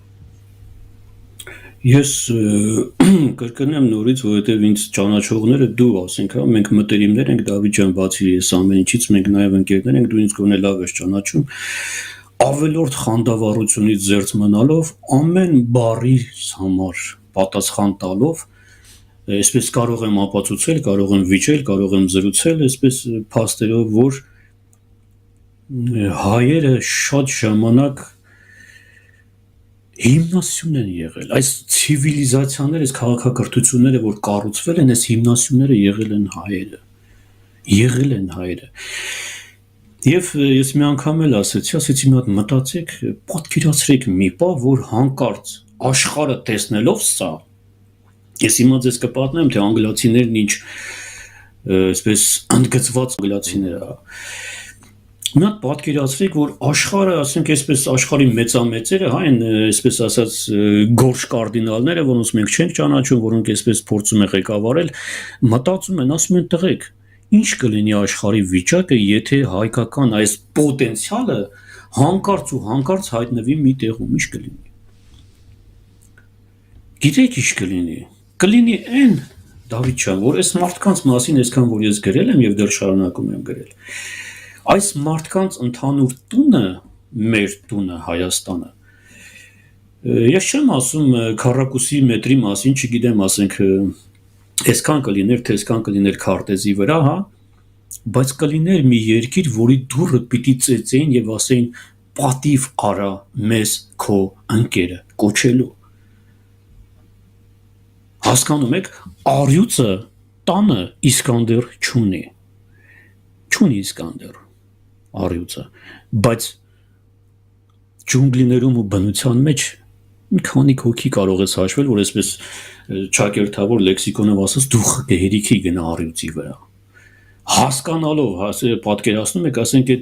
Ես կրկնեմ նորից, որովհետև ինձ ճանաչողները դու ասենք, հա, մենք մտերիմներ ենք, Դավիթ ջան, բացի այս ամեն ինչից մենք նաև ընկերներ ենք, դու ինձ գոնե լավ ես ճանաչում, ավելորդ խանդավառությունից զերծ մնալով, ամեն բառի համար պատասխան տալով, այսպես կարող եմ ապացուցել, կարող եմ վիճել, կարող եմ զրուցել, այսպես փաստերով, որ հայերը շատ ժամանակ հիմնասյուն են եղել, այս ցիվիլիզացիաները, այս քաղաքակրթությունները, որ կառուցվել են, այս հիմնասյունները եղել են հայերը։ Եվ ես մի անգամ էլ ասեցի մի հատ մտածեք, պատկերացրեք մի պահ, որ հանկարծ աշխարհը տեսնելով սա, ես հիմա ձեզ կպատմեմ, թե անգլիացիներն ինչ, այսպես ընդգծված անգլիացիներ, մի հատ պատկերացրեք, որ աշխարհը, ասենք, այսպես աշխարհի մեծամեծերը, հա, են, այսպես ասած, գորշ կարդինալները, որոնց մենք չենք ճանաչում, որոնք այսպես փորձում են ղեկավարել, մտածում են, ասում են, տղեկ, ինչ կլինի աշխարհի վիճակը, եթե հայկական այս պոտենցիալը հանկարծ ու հանկարծ հայտնվի մի տեղում, ինչ կլինի։ Գիտեք ինչ կլինի։ Կլինի այն, Դավիթ ջան, որ այս մարդկանց մասին այսքան որ ես գրել եմ եւ դեռ շարունակում եմ գրել։ Այս մարդկանց ընդհանուր տունը, մեր տունը Հայաստանը, ես չեմ ասում քառակուսի մետրի մասին, չգիտեմ, ասենք, այսքան կլիներ, թե այսքան կլիներ քարտեզի վրա, հա, բայց կլիներ մի երկիր, որի դուռը պիտի ծեծեին եւ ասեին պատիվ արա մեզ քո ընկերը կոչելու։ Հասկանում եք, առյուծը տանը Իսկանդեր չունի Իսկանդեր առյուծը, բայց ջունգլիներում ու բնության մեջ մի քանի հոգի կարող ես հաշվել, որ այսպես ճակերտավոր լեքսիկոնով ասած դու հերիքի գնա առյուծի վրա։ Հասկանալով, պատկերացնում եք, ասենք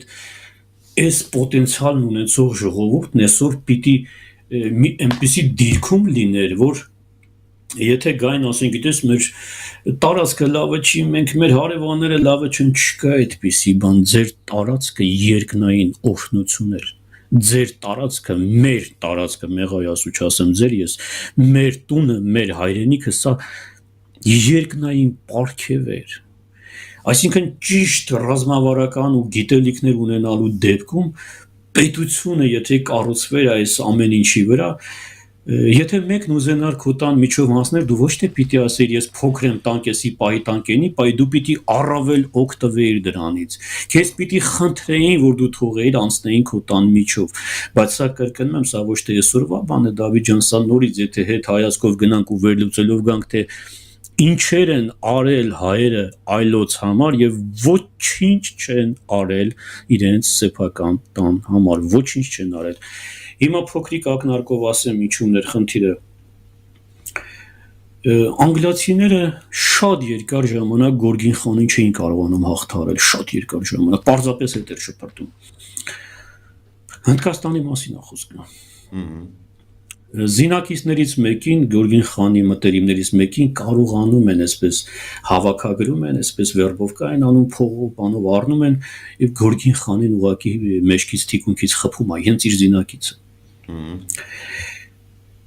այս պոտենցիալն ունեցող ժողովուրդն այսօր պիտի մի այնպիսի դիրքում լիներ, որ եթե գային, ասենք, գիտես, մեր տարածքը լավը չի, մենք մեր հարևանները լավը չեն, չկա այդպիսի բան, ձեր տարածքը երկնային օրհնություն էր, ձեր տարածքը, մեր տարածքը, մեղայասու չասեմ ձեր ես, մեր տունը, մեր հայրենիքը, սա երկնային պարգև էր։ Այսինքն ճիշտ ռազմավարական ու գիտելիքներ ունենալու դեպքում պետությունը, եթե կառուցվեր այս ամեն ինչի վրա, եթե մեկն ուզենար քո տան միջով հասնել, դու ոչ թե պիտի ասեիր ես փոքր եմ տանկեսի պայի տանկենի, պայ դու պիտի առավել օգտվեիր դրանից։ Քեզ պիտի խնդրեին, որ դու թողեիր անցնեին քո տան միջով։ Բայց սա կրկնում եմ, սա ոչ թե այսօրվա բան է, Դավիթ ջան, սա նորից եթե հետ հայացքով գնանք ու վերլուծելով գանք, թե ինչեր են արել հայերը այլոց համար եւ ոչինչ չեն արել իրենց սեփական տան համար, ոչինչ չեն արել։ Հիմա փոքրիկ ակնարկով ասեմ ինչումներ խնդիրը։ Անգլիացիները շատ երկար ժամանակ Գորգին խանին չէին կարողանում հաղթահարել, շատ երկար ժամանակ, պարզապես հետ էր շփրտում։ Հնդկաստանի մասին է խոսքը։ Զինակիցներից մեկին, Գորգին խանի մտերիմներից մեկին կարողանում են այսպես հավաքագրում են, այսպես վերբովկա են անում, փողով, բանով առնում են եւ Գորգին խանին ուղակի մեջքից թիկունքից խփում է, հենց իր զինակիցը։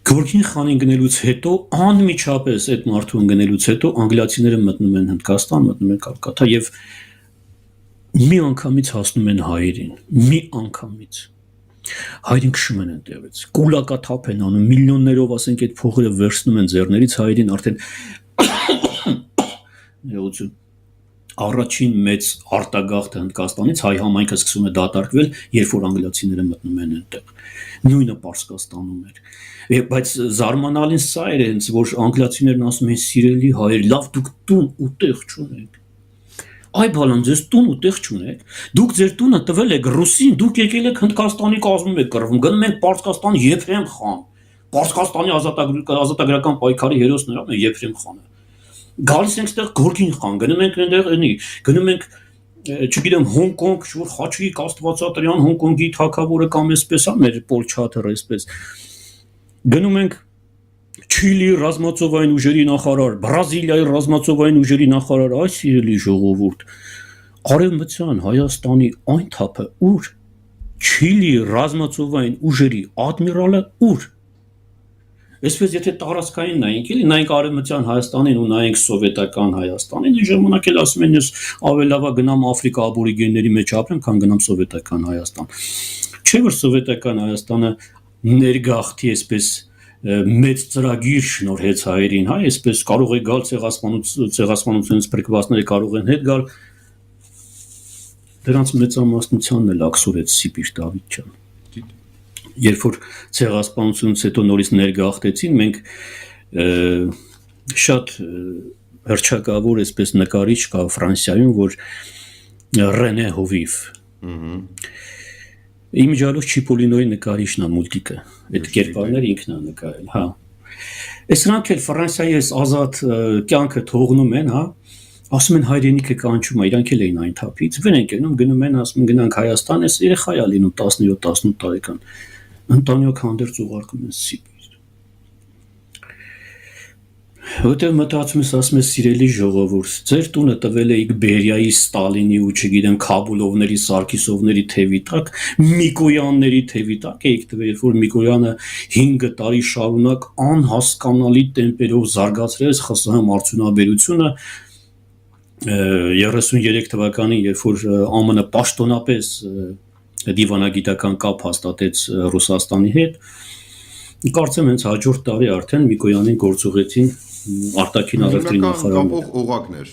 Գորգին խանին գնելուց հետո, անմիջապես այդ մարդուն գնելուց հետո անգլիացիները մտնում են Հնդկաստան, մտնում են Կալկաթա եւ մի անգամից հասնում են հայերին, մի անգամից։ Հայերին քշում են այնտեղից, կուլակաթափ են անում, միլիոններով, ասենք, այդ փողերը վերցնում են ձեռներից հայերին, արդեն առաջին մեծ արտագաղթը Հնդկաստանից հայ համայնքը սկսում է դատարկվել, երբ որ անգլիացիները մտնում են այնտեղ։ Նույնը Պարսկաստանում էր։ Բայց զարմանալին սա էր, հենց որ անգլիացիներն ասում են սիրելի հայեր, լավ դուք տուն ու տեղ չունեք։ Այ բալան, ձեզ տուն ու տեղ չունեք։ Դուք ձեր տունը տվել եք ռուսին, դուք եկել եք Հնդկաստանի կազմում եք կռվում, գնում եք Պարսկաստան Եփրեմ խան։ Պարսկաստանի ազատագրական պայքարի հերոսներն են Եփրեմ խանը։ Գալիս ենք այդտեղ Գորգին խան, գնում ենք այնտեղ էնի, գնում ենք չգիտեմ Հոնկոնգ, որ Խաչիկ Աստվածատրյան Հոնկոնգի թագավորը կամ էսպես է մեր Պոլ Չաթերը էսպես։ Գնում ենք Չիլի ռազմածովային ուժերի նախարար, Բրազիլիայի ռազմածովային ուժերի նախարար, այս սիրելի ժողովուրդ, Արևմտյան Հայաստանի այն թափը ուր, Չիլի ռազմածովային ուժերի ադմիրալը ուր։ Այսպես եթե տարածքային նայենք, էլի նայենք Արևմտյան Հայաստանին ու նայենք սովետական Հայաստանին, այն ժամանակ էլ ասում են ես ավելի լավ գնամ Աֆրիկա աբորիգենների մեջ ապրեմ, քան գնամ սովետական Հայաստան։ Չէ՞ որ սովետական Հայաստանը ներգաղթի այսպես մեծ ծրագիր շնորհեց հայերին, հա, այսպես կարող է գալ ցեղասպանությունից փրկվածները կարող են հետ գալ, դրանց մեծամասնությանն էլ աքսորեց Սիպիր Դավիթ ջան։ Երբ որ ցեղասպանությունից հետո նորից ներգաղթեցին, մենք շատ հռչակավոր այսպես նկարիչ կա Ֆրանսիայում, որ Ռենե Հովիվ։ Իմիջիալոս Չիպոլինոյի նկարիչն է մուլտիկը, այդ կերպարները ինքն է նկարել, հա։ Այսրանք էլ Ֆրանսիայի այս ազատ կյանքը թողնում են, հա, ասում են հայրենիքը կանչում է, իրանք էլ էին այն թափից, վեր են կենում, գնում են, ասում են գնանք Հայաստան, այս երեխա է լինում 17-18 տարեկան, ընտանիք հանդերձ ուղարկում են Սիբիր։ Որտեղ մտածում ես, ասում ես սիրելի ժողովուրդ, ձեր տունը տվել էիք Բերիայի, Ստալինի ու չգիտեմ Քաբուլովների, Սարգիսովների թևի տակ, Միկոյանների թևի տակ էիք տվել, երբ որ Միկոյանը 5 տարի շարունակ անհասկանալի տեմպերով զարգացրեց ԽՍՀՄ արդյունաբերությունը 33 թվականին, երբ որ ԱՄՆ պաշտոնապես դիվանագիտական կապ հաստատեց Ռուսաստանի հետ, կարծեմ հենց հաջորդ տարի արդեն Միկոյանին գործուղեցին արտաքին առևտրի նախարարը։ Կապող օղակներ։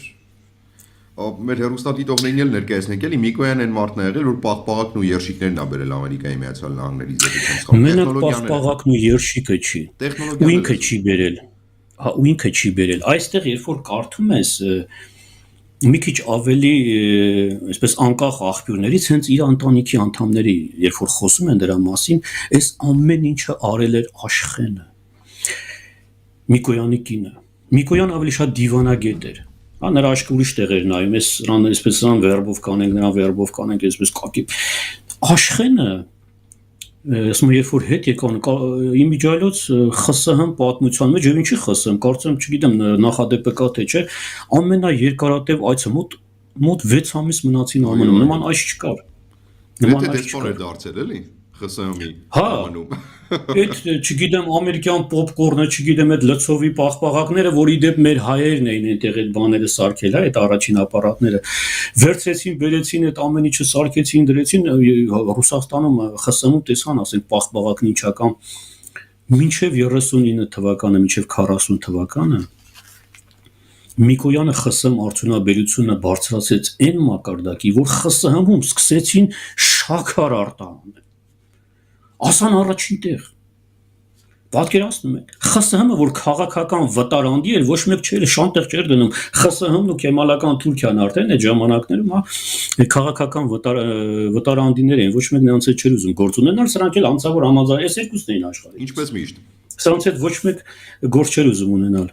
Մեր հեռուստադիտողներին էլ ներկայացնենք, էլի Միկոյան այն մարդն է եղել, որ պաղպաղակն ու երշիկներն ա բերել Ամերիկայի Միացյալ Նահանգներից դեպի մենակ պաղպաղակն ու երշիկը չի։ Ու ինքը չի բերել։ Հա, ու ինքը չի բերել։ Այստեղ երբ որ կարդում ես մի քիչ ավելի այսպես անկախ աղբյուրներից հենց իր ընտանիքի անդամների, երբ որ խոսում են դրա մասին, այս ամեն ինչը արել էր Աշխենը։ Միկոյանի կինը։ Միկոյան ավելի շատ դիվանագետ էր։ Հա, նրա աչքը ուրիշ տեղեր նայում, այսպես նրան վերբով կանենք, նրան վերբով կանենք, այսպես կակի։ Աշխենը, ասում երբ որ հետ եկան իմիջիալոց ԽՍՀՄ պատմության մեջ, եւ ինչի ԽՍՀՄ, կարծեմ, չգիտեմ, նախադեպը կա թե չէ, ամենաերկարատև այցը մոտ 6 ամիս մնացին ԱՄՆ-ում, նման այց չկար։ Նման այց չկար դարձել էլի ԽՍՀՄ-ի ԱՄՆ-ում։ Այդ չգիտեմ ամերիկյան պոպկորնը, չգիտեմ այդ լցովի պաղպաղակները, որի դեպ մեր հայերն էին այնտեղ այդ բաները սարքել, հա, այդ առաջին ապարատները, վերցրեցին, բերեցին այդ ամեն ինչը սարքեցին, դրեցին Ռուսաստանում ԽՍՀՄ-ում տեսան, ասենք պաղպաղակն ինչական մինչև 39 թվականը, մինչև 40 թվականը Միկոյանը ԽՍՀՄ արդյունաբերությունը բարձրացեց այն մակարդակի, որ ԽՍՀՄ-ում սկսեցին շաքար արտահանել։ Ասան առաջին տեղ։ Պատկերացնում եք, ԽՍՀՄ-ը, որ քաղաքական վտարանդի էր, ոչ մեկ չէր շանտեղ չէր դնում, ԽՍՀՄ-ն ու Կեմալական Թուրքիան արդեն այդ ժամանակներում, հա, քաղաքական վտարանդիներ էին, ոչ մեկ նրանց հետ չէր ուզում գործ ունենալ, սրանք էլ անձավոր համաձայն, այս երկուսն էին աշխարհի։ Ինչպես միշտ։ Սրանց հետ ոչ մեկ գործ չէր ուզում ունենալ։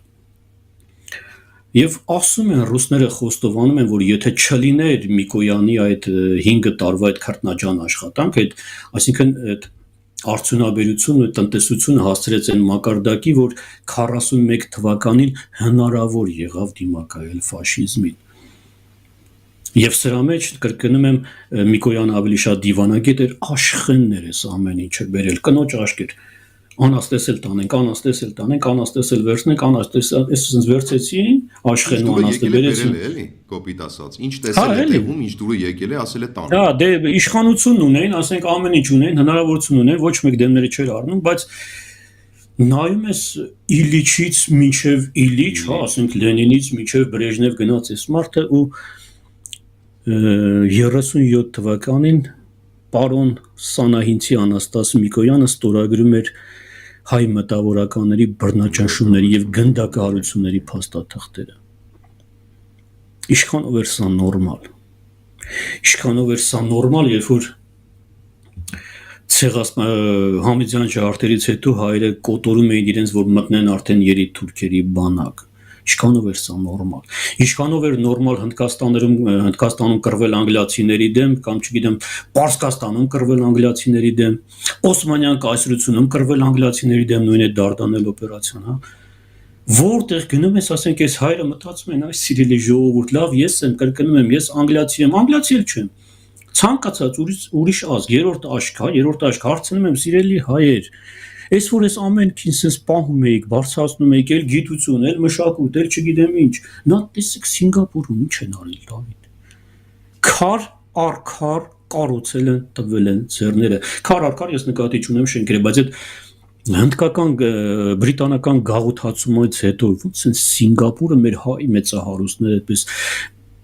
Եվ ասում են ռուսները խոստովանում են, որ եթե չլիներ Միկոյանի այդ 5 տարվա այդ քրտնաջան աշխատանք, այդ, այսինքն այդ արդյունաբերությունը, տնտեսությունը հասցրեց այն մակարդակի, որ 41 թվականին հնարավոր եղավ դիմակայել ֆաշիզմին։ Եվ սրա մեջ կրկնում եմ Միկոյանը ավելի շատ դիվանագետ էր, Աշխեններ էս ամեն ինչը բերել, կնոջ աշկեր, անաստեսել տանենք, անաստեսել տանենք, անաստեսել վերցնենք, անաստեսել, այսպես վերցեցին, Աշխեն ու անաստը բերեցին։ Էլի, կոպիտ ասած, ինչ տեսել է տեղում, ինչ դուրը եկել է, ասել է տանը։ Հա, դե իշխանություն ունեն, ասենք ամեն ինչ ունեն, հնարավորություն ունեն, ոչ մեկ դեմները չէր առնում, բայց նայում ես Իլիչից մինչև Իլիչ, հա, ասենք Լենինից մինչև Բրեժնև գնաց էս մարդը ու 37 թվականին պարոն Սանահինցի Անաստաս Միկոյանը ստորագրում էր հայ մտավորականների բռնաճնշումների եւ գնդակահարությունների փաստաթղթերը։ Իշխանով էր սա նորմալ։ Իշխանով էր սա նորմալ, երբ որ Համիդյան ջարդերից հետո հայերը կոտորում էին իրենց, որ մտնեն արդեն երիտ թուրքերի բանակ։ Ինչքանով էր սա նորմալ։ Ինչքանով էր նորմալ Հնդկաստանում կռվել անգլիացիների դեմ, կամ չգիտեմ, Պարսկաստանում կռվել անգլիացիների դեմ, Օսմանյան կայսրությունում կռվել անգլիացիների դեմ, նույն է Դարդանել օպերացիան, հա։ Որտեղ գնում ես, ասենք, այս հայրը մտածում են, այս սիրելի ժողովուրդ, լավ, ես եմ կրկնում եմ, ես անգլիացի եմ, անգլիացի էլ չեմ։ Ցանկացած ուրիշ ազգ, երրորդ աշխ, հարցնում եմ, սիրելի հայեր, այս որ այս ամենքին sense պահում էիք, բարձրացնում էիք, էլ գիտություն, էլ մշակույթ, էլ չգիտեմ ինչ։ Նա տեսեք Սինգապուրում ինչ են արել, Դավիթ։ Քար առ քար կառուցել են, տվել են ձեռները։ Քար առ քար ես նկատի չունեմ շենքերը, բայց այդ հնդկական բրիտանական գաղութացումից հետո ոնց են Սինգապուրը մեր հայ մեծահարուստները այդպես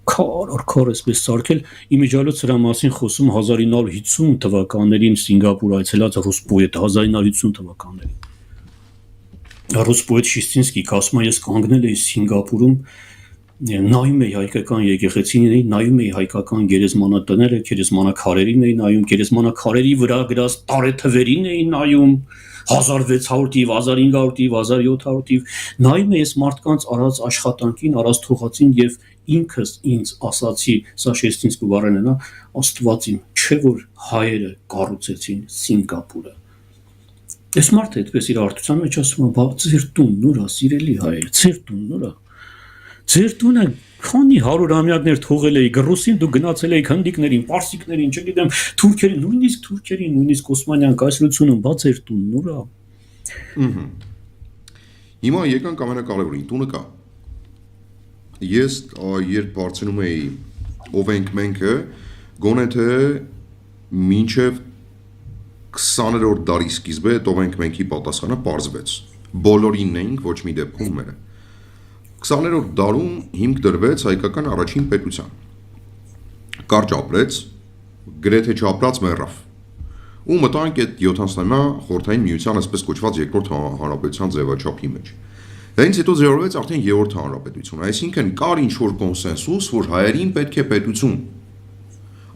քար առ քար էսպես սարքել։ Իմիջիալոց սրա մասին խոսում 1950 թվականներին Սինգապուր այցելած ռուս պոետ 1950 թվականներին։ Ռուս պոետ Շիստինսկի ասում է, ես կանգնել էի Սինգապուրում, նայում էի հայկական եկեղեցիներին, նայում էի հայկական գերեզմանատները, գերեզմանակարերին էի նայում, գերեզմանակարերի վրա գրած տարեթվերին էի նայում, 1600 տիվ, 1500 տիվ, 1700 տիվ, նայում էի այս մարդկանց արած աշխատանքին, արած թողածին եւ ինքս ինձ ասացի, սա Շեստինսկու բառերն են, Աստված իմ, չէ որ հայերը կառուցեցին Սինգապուրը։ Այս մարդը այդպես իր արտության մեջ ասում է, բա ձեր տունն ուր է, սիրելի հայեր, ձեր տունն ուր է։ Ձեր տունը քանի 100-ամյակներ թողել էիք, ռուսին դու գնացել էիք հնդիկներին, պարսիկներին, չգիտեմ, թուրքերին, նույնիսկ Օսմանյան կայսրությունում, բա ձեր տունն ուր է։ Հիմա եկանք ամենակարևորին, տունը կա։ Ես երբ բարձրանում էի ով ենք մենքը, գոնե թե մինչև 20-րդ դարի սկիզբը ով ենք մենքի պատասխանը պարզվեց։ Բոլորինն էինք, ոչ մի դեպքում մերը։ 20-րդ դարում հիմք դրվեց հայկական առաջին պետության։ Կարճ ապրեց, գրեթե չապրած մեռավ։ Ու մտանք այդ 70-ամյա խորհրդային միության այսպես կոչված երկրորդ հանրապետության ձևաչափի մեջ։ Դրանից հետո ձևավորվեց արդեն երրորդ հանրապետություն, այսինքն կար ինչ-որ կոնսենսուս, որ հայերին պետք է պետություն։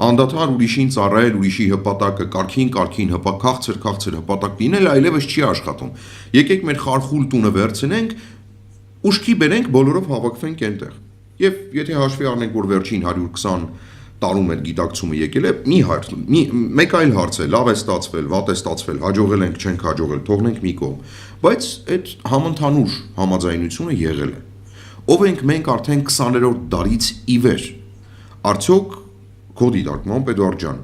Անդադար ուրիշին ծառայել, ուրիշի հպատակը, կարգին քաղցր հպատակ լինել, այլևս չի աշխատում։ Եկեք մեր խարխուլ տունը վերցնենք, ուշքի բերենք, բոլորով հավաքվենք այնտեղ։ Եվ եթե հաշվի առնենք, որ վերջին 120 տարում այդ գիտակցումը եկել է, մեկ այլ հարց է, լավ է ստացվել, վատ է ստացվել, հաջողել ենք, չենք հաջողել, թողնենք մի կողմ, բայց այդ համընդհանուր համաձայնությունը եղել է։ Ով ենք մենք արդեն 20-րդ դարից ի վեր։ Արդյոք քո դիտարկմամբ Էդուարդ ջան,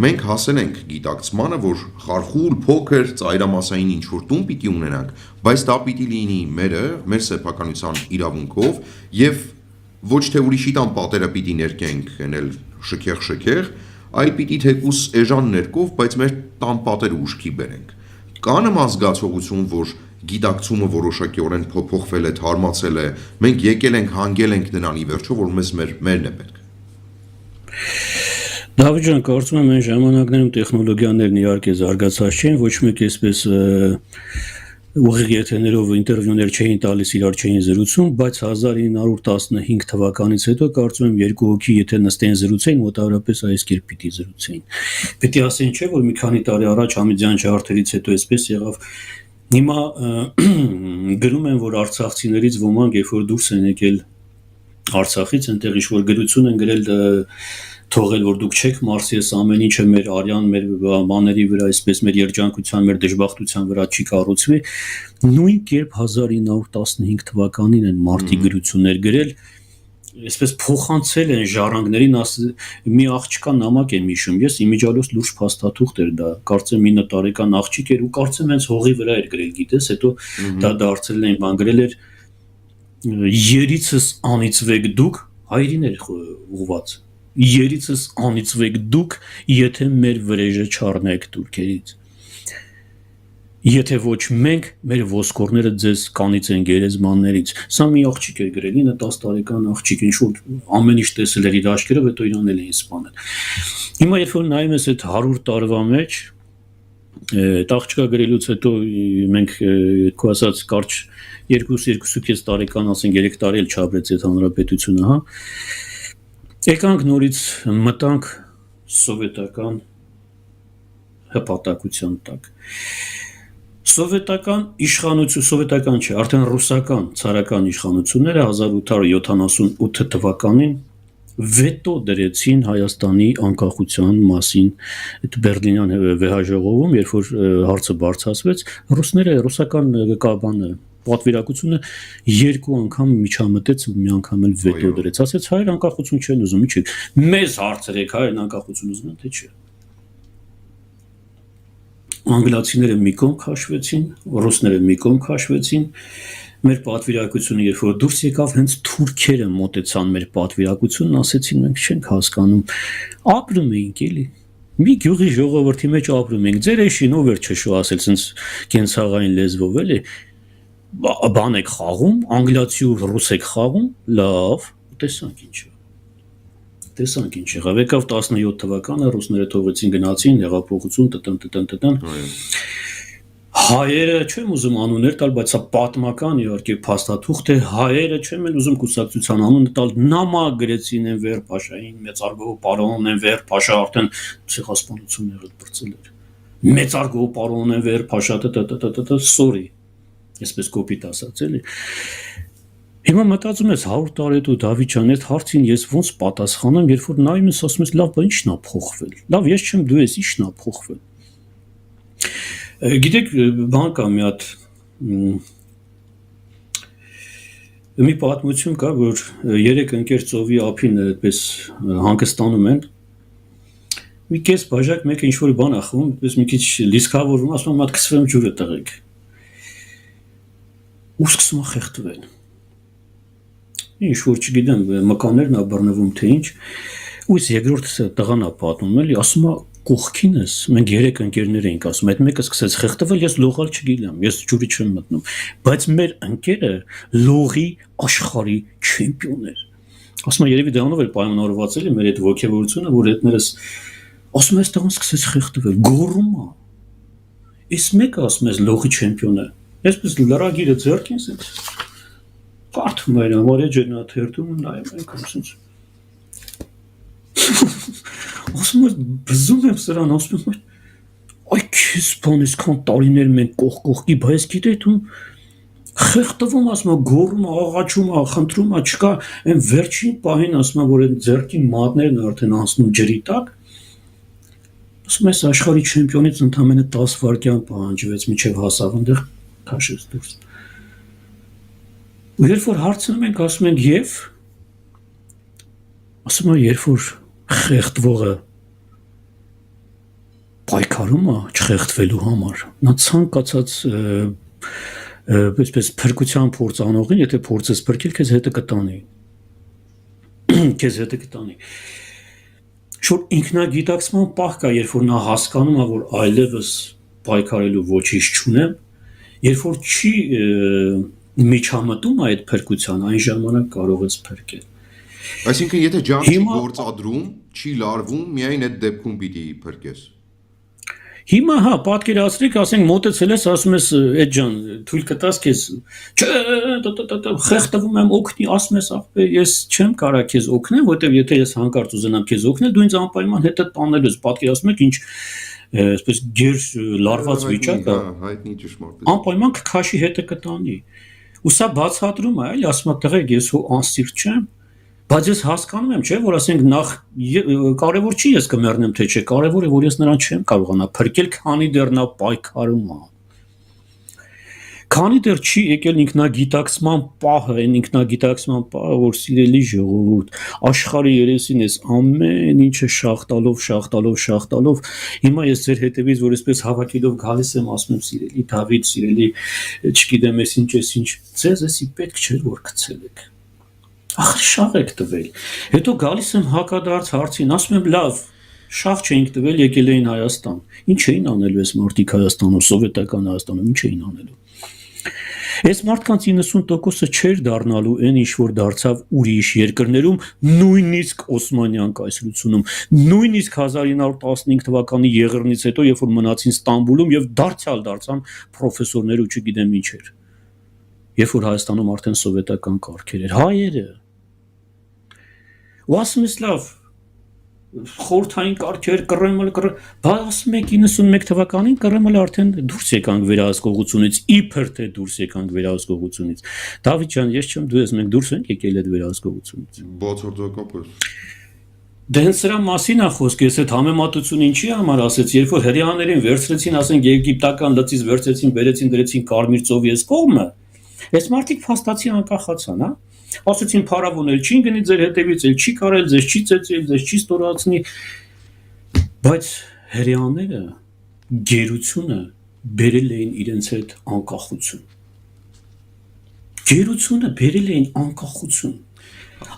մենք հասել ենք գիտակցմանը, որ խարխուլ, փոքր, ծայրամասային ինչ-որ տուն պիտի ունենանք, բայց դա պիտի լինի մեր սեփականության իրավունքով եւ ոչ թե ուրիշի տան պատերը պիտի ներկենք գնել շքեղ, այլ պիտի թեկուս էժան ներկով, բայց մեր տան պատերը ուշքի բերենք։ Կա նման զգացողություն, որ գիտակցումը որոշակիորեն փոփոխվել է, թարմացել է, մենք եկել ենք, հանգել ենք նրան ի վերջո, որ մերն է պետք։ Դավիթ ջան, կարծում եմ այն ժամանակներում տեխնոլոգիաներն իհարկե զարգացած չէին, ոչ մեկ այսպես ուղիղ եթերներով ինտերվյուներ չէին տալիս, իրար չէին զրուցում, բայց 1915 թվականից հետո կարծում եմ երկու հոգի եթե նստեն զրուցեին, մոտավորապես այս կերպ պիտի զրուցեին։ Պետք է ասեն, չէ, որ մի քանի տարի առաջ Համիդյան ջարդերից հետո այսպես եղավ։ Հիմա գրում են, որ արցախցիներից ոմանք երբ որ դուրս են եկել Արցախից, այնտեղ ինչ-որ գրություն են գրել թողել, որ դուք չեք մարսի, այս ամեն ինչը մեր արյան, մեր բաների վրա, այսպես մեր երջանկության, մեր դժբախտության վրա չի կառուցվի։ Նույն կերպ 1915 թվականին են մարտի գրություններ գրել, այսպես փոխանցել են ժառանգներին, մի աղջկա նամակ եմ հիշում, ես իմիջիալոց լուրջ փաստաթուղթ էր դա, կարծեմ 9 տարեկան աղջիկ էր ու կարծեմ հենց հողի վրա էր գրել, գիտես, հետո դա դարձել են բան գրել էր երիցս անիծվեք դուք, հայրին էր ուղված, երիցս անիծվեք դուք, եթե մեր վրեժը չառնեք թուրքերից։ Եթե ոչ մենք, մեր ոսկորները ձեզ կանից են գերեզմաններից։ Սա մի աղջիկ էր գրել, 9-10 տարեկան աղջիկ, ինչ որ ամեն ինչ տեսել էր իր աչքերով, հետո իրան էլ էին սպանել։ Հիմա երբ որ նայում ես այդ 100 տարվա մեջ, այդ աղջիկա գրելուց հետո մենք քո ասած կարճ 2.5 տարեկան, ասենք 3 տարի էլ չապրեց այդ հանրապետությունը, հա։ Եկանք նորից մտանք սովետական հպատակության տակ։ Սովետական իշխանություն, սովետական չէ, արդեն ռուսական ցարական իշխանությունները 1878 թվականին վետո դրեցին Հայաստանի անկախության մասին այդ Բերլինյան վեհաժողովում, երբ որ հարցը բարձրացվեց, ռուսական կաբանը պատվիրակությունը 2 անգամ միջամտեց ու մի անգամ էլ վետո դրեց, ասեց հայր անկախություն չեն ուզում, ինչի՞ մեզ հարցրեք, հայրն անկախություն ուզում են, թե չէ։ Անգլիացիները մի կողմ քաշվեցին, ռուսները մի կողմ քաշվեցին, մեր պատվիրակությունը երբ որ դուրս եկավ, հենց թուրքերը մոտեցան մեր պատվիրակությունն, ասեցին մենք չենք հասկանում, ապրում էինք էլի։ Մի գյուղի ժողովրդի մեջ ապրում ենք, ձեր էշին ով էր չշու ասել, sense կենցաղային լեզվով էլի, բան եք խաղում, անգլիացի ու ռուս եք խաղում, լավ, տեսանք ինչ է։ Տեսանք ինչ եղավ, եկավ 17 թվականը, ռուսները թողեցին գնացին, հեղափոխություն, տտն։ Հայերը, չեմ ուզում անուններ տալ, բայց սա պատմական իհարկե փաստաթուղթ է, հայերը չեմ էլ ուզում կուսակցության անունը տալ, նամակ գրեցին Էնվեր Փաշային, մեծարգո պարոն Էնվեր Փաշա արդեն ցեղասպանություն եղել բրծել էր։ Մեծարգո պարոն Էնվեր Փաշա, sorry, այսպես կոպիտ ասած էլի։ Հիմա մտածում ես 100 տարի հետո Դավիթ ջան, այդ հարցին ես ոնց պատասխանեմ, երբ որ նայում ես ասում ես, լավ, բա ի՞նչն է փոխվել։ Լավ, ես չեմ դու ես, ի՞նչն է փոխվել։ Գիտեք, բան կա մի հատ մի պատմություն կա, որ 3 ընկեր ծովի ափին այդպես հանգստանում են։ Մի կես բաժակ մեկը ինչ որ բան է խմում, այդպես մի քիչ լիսկավորվում, ասում եմ, «Մատ կսվեմ ջուրը տղեկ»։ Ու սկսում է խեղդվել։ Ինչ որ չգիտեմ, մկաններն ա բռնվում թե ինչ, ու ես երկրորդ տղան ա պատմում էլի, ասում է կողքին ես, մենք 3 ընկերներ էինք ասում, այդ մեկը սկսեց խեղդվել, ես լողալ չգիտեմ, ես ջուրի չեմ մտնում, բայց մեր ընկերը լողի աշխարհի չեմպիոն էր։ Ասում է երևի դրանով էր պայմանավորված էլի մեր այդ ոգևորությունը, որ հետներս ասում է, այս տղան սկսեց խեղդվել, գոռում է։ Այս մեկը ասում է, լողի չեմպիոն է։ Այսպես լրագիրը ձեռքին սենց կարդում էր, ամորեջն է թերթում ու նայում ենք ասում։ Ասում եմ, բզում եմ սրան, ասում եմ, այ քեզ բան այսքան տարիներ մենք կողքի, բայց գիտեք դու խեղդվում, ասում եմ, գոռում, աղաչում, խնդրում, չկա, այն վերջին պահին ասում եմ, որ այն ձեռքի մատներն արդեն անցնում ջրի տակ։ Ասում ես աշխարհի չեմպիոնից ընդամենը 10 վայրկյան պահանջվեց, մինչև հասավ այնտեղ քաշեց դուրս։ Ու երբ որ հարցնում ենք, ասում ենք եւ ասում եմ, երբ որ խեղդվողը պայքարում է չխեղդվելու համար, նա ցանկացած այսպես փրկության փորձ անողին, եթե փորձես փրկել, քեզ հետը կտանի։ Քեզ հետը կտանի։ Շուտ ինքնագիտակցման պահ կա, երբ որ նա հասկանում է, որ այլևս պայքարելու ոչինչ չունեմ, երբ որ չի միջամտում այդ փրկության, այն ժամանակ կարող ես փրկել։ Այսինքն, եթե ջանք չի գործադրում, չի լարվում, միայն այդ դեպքում պիտի փրկես։ Հիմա հա, պատկերացրեք, ասենք մոտեցել ես, ասում ես, այդ ջան, թույլ կտաս քեզ, խեղդվում եմ, օգնի, ասում ես, ախպեր, ես չեմ կարա քեզ օգնեմ, որտեվ եթե ես հանկարծ ուզենամ քեզ օգնել, դու ինձ անպայման հետը տանելու ես, պատկերացնում եք ինչ, այսպես գեր լարված վիճակ է, հայտնի ճշմարտ։ անպայման քաշի հետը կտանի։ Ու սա բացատրում է, այլ ասում է, տղեկ, ես հո անսիրտ չեմ, բայց ես հասկանում եմ, չէ, որ ասենք նախ կարևոր չի ես կմեռնեմ թե չէ, կարևոր է որ ես նրան չեմ կարողանա փրկել, քանի դեռ նա պայքարում է։ Քանի դեռ չի եկել ինքնագիտակցման պահը, այն ինքնագիտակցման պահը, որ սիրելի ժողովուրդ, աշխարհի երեսին ես ամեն ինչը շախտալով, հիմա ես ձեր հետևից որ այսպես հավաքելով գալիս եմ, ասում եմ սիրելի Դավիթ, սիրելի, չգիտեմ ես ինչ, ձեզ էսի պետք չէր որ գցել եք։ Ախր շաղ եք տվել։ Հետո գալիս եմ հակադարձ հարցին, ասում եմ լավ, Շահ չէինք տվել, եկել էին Հայաստան։ Ինչ էին անելու այս մարդիկ Հայաստանում, սովետական Հայաստանում, ինչ էին անելու։ Այս մարդկանց 90%-ը չէր դառնալու այն ինչ որ դարձավ ուրիշ երկրներում, նույնիսկ Օսմանյան կայսրությունում, նույնիսկ 1915 թվականի Եղեռնից հետո, երբ որ մնացին Ստամբուլում եւ դարձյալ դարձան պրոֆեսորներ ու չգիտեմ ինչեր։ Երբ որ Հայաստանում արդեն սովետական կարգեր էր, հայերը։ Ու ասում ես լավ, խորթային կարգեր, Կրեմլը, բա ասում եք 91 թվականին Կրեմլը արդեն դուրս եկանք վերահսկողությունից, իբր թե դուրս եկանք վերահսկողությունից։ Դավիթ ջան, ես չեմ, դու ես մենք դուրս ենք եկել այդ վերահսկողությունից։ Բացարձակապես։ Դե հենց սրա մասին է խոսքը, ես այդ համեմատությունը ինչի համար ասեց, երբ որ հрьяաներին վերցրեցին, ասենք եգիպտական լծից վերցրեցին, բերեցին դրեցին Կարմիր ծովի այս կողմը, այս մարդիկ փաստացի անկախացան, հա։ Ասեցին փարավոնել չի գնի ձեր հետևից, էլ չի կարել, ձեզ չի ծեծել, ձեզ չի ստորացնի, բայց հрьяաները գերությունը բերել էին իրենց հետ անկախություն։ Գերությունը բերել էին անկախություն։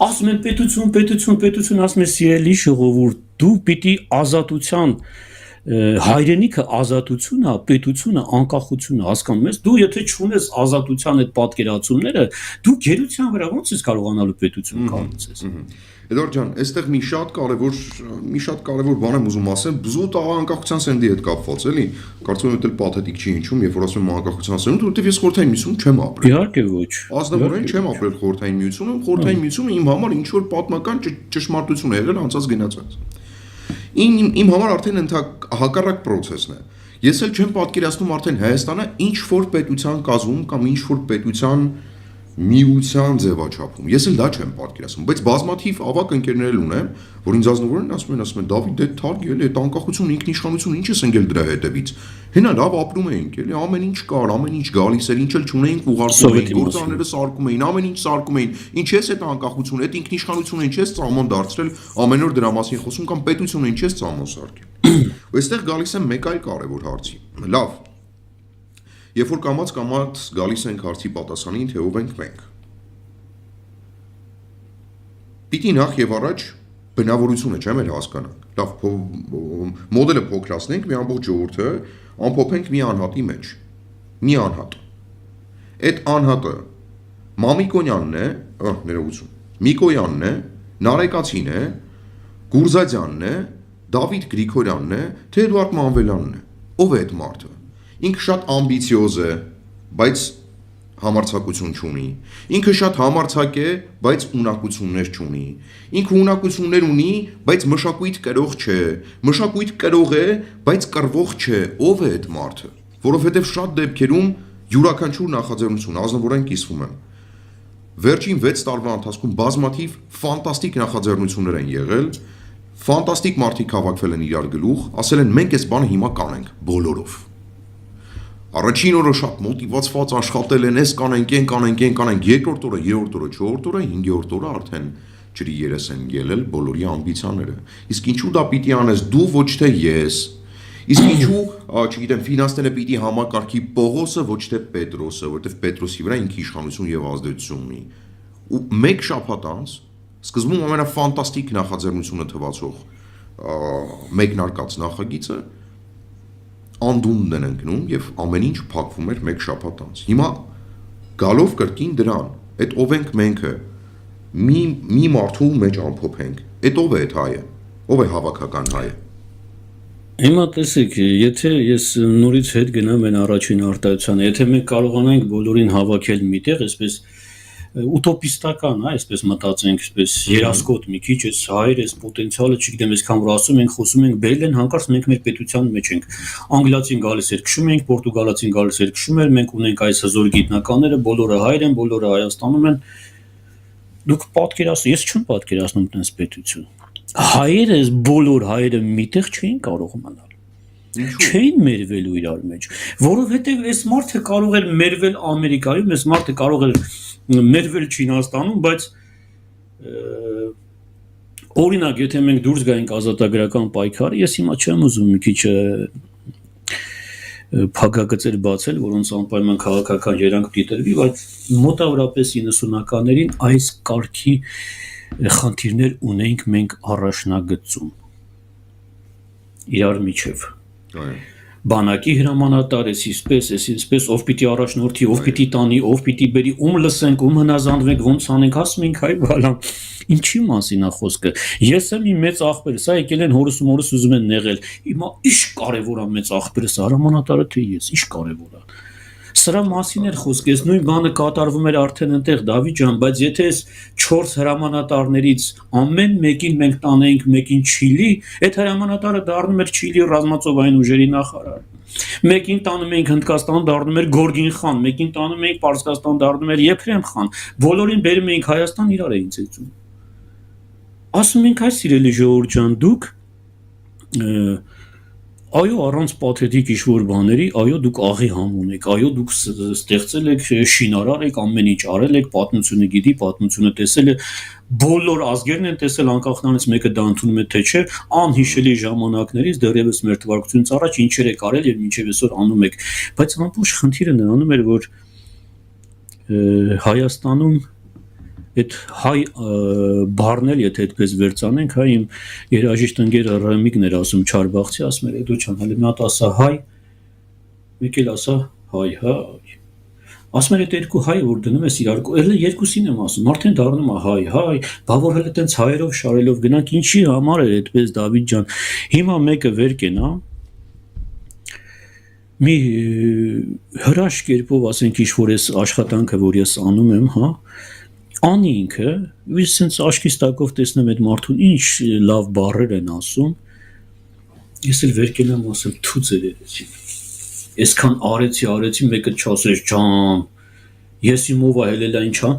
Ասում են պետություն, ասում են սիրելի ժողովուրդ, դու պիտի ազատության հայրենիքը ազատությունը, պետությունը, անկախությունը հասկանում ես, դու եթե չունես ազատության այդ պատկերացումները, դու գերության վրա ոնց ես կարողանալու պետություն կառուցես։ Էդվարդ ջան, այստեղ մի շատ կարևոր բան եմ ուզում ասել, զուտ անկախության սենդի հետ կապված, էլի, կարծում եմ դա պաթետիկ չի ինչում, երբ որ ասում եմ անկախության սենդ, որովհետև ես խորհրդային միություն չեմ ապրել։ Իհարկե ոչ։ Ազնվորեն չեմ ապրել խորհրդային միությունում, խորհրդային միությունը իմ համար ինչ որ պատմական ճշմարտություն է եղել անցած գնացած։ Իմ համար արդեն հակառակ process-ն է։ Ես էլ չեմ պատկերացնում արդեն Հայաստանը ինչ որ պետության կազմում կամ ինչ որ պետության միության ձևաչափում։ Ես էլ դա չեմ պատկերացնում, բայց բազմաթիվ ավակ ընկերներ ունեմ, որ ինձ ազնվորեն ասում են Դավիթ, դե թարգ էլի այդ անկախություն, ինքնիշխանություն ինչ ես ընկել դրա հետևից։ Հենա լավ ապրում էինք, էլի ամեն ինչ կար, ամեն ինչ գալիս էր, ինչ էլ չունեինք ուղարկում էինք, գործաները սարքում էին, ամեն ինչ սարքում էին։ Ինչ ես այդ անկախությունը, այդ ինքնիշխանությունը ինչ ես ծամոն դարձրել, ամեն օր դրա մասին խոսում կամ պետությունը ինչ ես ծամոն սարքել։ Ու այստեղ գալիս է մեկ այլ կարևոր հարցի։ Լավ, երբ որ կամաց գալիս ենք հարցի պատասխանին, թե ով ենք մենք։ Պիտի նախ եւ առաջ բնավորությունը չէ՞ մեր հասկանանք։ Լավ, մոդելը փոքրացնենք, մի ամբողջ ժողովուրդը ամփոփենք մի անհատի մեջ։ Մի անհատ։ Այդ անհատը Մամիկոնյանն է, ներողություն, Միկոյանն է, Նարեկացին է, Գուրզադյանն է, Դավիթ Գրիգորյանն է, թե Էդուարդ Մանվելյանն է։ Ով է այդ մարդը։ Ինքը շատ ամբիցիոզ է, բայց համարձակություն չունի։ Ինքը շատ համարձակ է, բայց ունակություններ չունի։ Ինքը ունակություններ ունի, բայց մշակույթ կրող չէ։ Մշակույթ կրող է, բայց կռվող չէ։ Ով է այդ մարդը։ Որովհետև շատ դեպքերում յուրաքանչյուր նախաձեռնություն ազնվորեն կիսվում եմ։ Վերջին 6 տարվա ընթացքում բազմաթիվ ֆանտաստիկ նախաձեռնություններ են եղել, ֆանտաստիկ մարդիկ հավաքվել են իրար գլուխ, ասել են մենք այս բանը հիմա կանենք բոլորով։ Առաջին օրը շատ մոտիվացված աշխատել են, այս կանենք, այն կանենք, այն կանենք, երկրորդ օրը, երրորդ օրը, չորրորդ օրը, հինգերորդ օրը արդեն ջրի երես են ելել բոլորի ամբիցիաները։ Իսկ ինչու դա պիտի անես դու, ոչ թե ես։ Իսկ ինչու, չգիտեմ, ֆինանսները պիտի համակարգի Պողոսը, ոչ թե Պետրոսը, որովհետև Պետրոսի վրա ինքը իշխանություն եւ ազդեցություն ունի։ Ու մեկ շաբաթ անց սկզբում ամենաֆանտաստիկ նախաձեռնությունը թվացող մեկնարկած նախագիծը անդունդն են ընկնում եւ ամեն ինչ փակվում էր մեկ շաբաթ անց։ Հիմա գալով կրկին դրան, այդ ով ենք մենք մի մարդու մեջ ամփոփենք։ Այդ ով է այդ հայը։ Ով է հավաքական հայը։ Հիմա տեսեք, եթե ես նորից հետ գնամ այն առաջին արտահայտությանը, եթե մենք կարողանանք բոլորին հավաքել միտեղ, այսպես ուտոպիստական, հա, այսպես մտածենք, այսպես երասկոտ մի քիչ, այս հայր, այս պոտենցիալը, չգիտեմ, այսքան որ ասում ենք, խոսում ենք, բերել են հանկարծ մենք մեր պետության մեջ ենք։ Անգլիացին գալիս էր քշում ենք, պորտուգալացին գալիս էր քշում էր, մենք ունենք այս հզոր գիտնականները, բոլորը հայր են, բոլորը Հայաստանում են։ Դուք պատկերացնում, ես չեմ պատկերացնում տես պետություն։ Հայերը, բոլոր հայերը միտեղ չէին կարող մնալ։ Չէին մերվելու իրար մեջ, որովհետև այս մարդը կարող էր մերվել Ամերիկայում, այս մարդը կարող էր մերվել Չինաստանում, բայց օրինակ, եթե մենք դուրս գայինք ազատագրական պայքարը, ես հիմա չեմ ուզում մի քիչ փակագծեր բացել, որոնց անպայման քաղաքական երանգ դիտերվի, բայց մոտավորապես 90-ականներին այս կարգի խնդիրներ ունենք մենք առաջնագծում։ իրար միջև։ Այո։ Բանակի հրամանատար էսպես, ով պիտի առաջնորդի, ով պիտի տանի, ով պիտի բերի, ում լսենք, ում հնազանդվենք, ոնց անենք, ասում ենք, հայ բալամ, ինչի մասին է խոսքը։ Ես եմ իմ մեծ աղբերը, սա եկել են հորս ու մորս ուզում են նեղել։ Հիմա ի՞նչ կարևոր է մեծ աղբերս, հրամանատարը թե ես, ի՞նչ կարևոր է։ Սրա մասին էր խոսքը, այս նույն բանը կատարվում էր արդեն այնտեղ Դավիթ ջան, բայց եթե այս 4 հրամանատարներից ամեն մեկին մենք տանեինք, մեկին Չիլի, այդ հրամանատարը դառնում էր Չիլի ռազմածովային ուժերի նախարար։ Մեկին տանում էինք Հնդկաստան, դառնում էր Գորգին խան, մեկին տանում էինք Պարսկաստան, դառնում էր Եփրեմ խան, բոլորին բերում էինք Հայաստան, իրար էին ծեծում։ Ասում ենք, այ սիրելի ժողովուրդ ջան, դուք այո, առանց պաթետիկ ինչ-որ բաների, այո, դուք աղի համ ունեք, այո, դուք ստեղծել եք, շինարար եք, ամեն ինչ արել եք, պատմությունը գիտի, պատմությունը տեսել է, բոլոր ազգերն են տեսել, անկախ նրանից մեկը դա ընդունում է թե չէ, անհիշելի ժամանակներից դեռևս մեր թվարկությունից առաջ ինչեր եք արել եւ մինչեւ այսօր անում եք, բայց ամբողջ խնդիրը նրանում էր, որ Հայաստանում այդ հայ բառնել, եթե այդպես վերցանենք, հայ իմ երաժիշտ ընկերը Ռեմիկն էր ասում Չարբախցի, ասում էր, դու չան, հələ մի հատ ասա հայ, մեկ էլ ասա հայ, հայ։ Ասում էր այդ երկու հայը որ դնում ես իրար, elə երկուսին եմ ասում, արդեն դառնում է հայ, հայ, բա որ հələ տենց հայերով շարելով գնանք, ինչի համար էր այդպես Դավիթ ջան։ Հիմա մեկը վեր կենա մի հրաշ կերպով ասենք ինչ-որ այս աշխատանքը, որ ես անում եմ, հա, անի ինքը, ես սենց աշկիս տակով տեսնեմ այդ մարդուն, ինչ լավ բառեր են ասում, ես էլ վեր կենամ ասեմ, թու ձեր երեցին, այսքան արեցի, մեկը չասես ջան, ես իմ ով այլելա ինչ ան,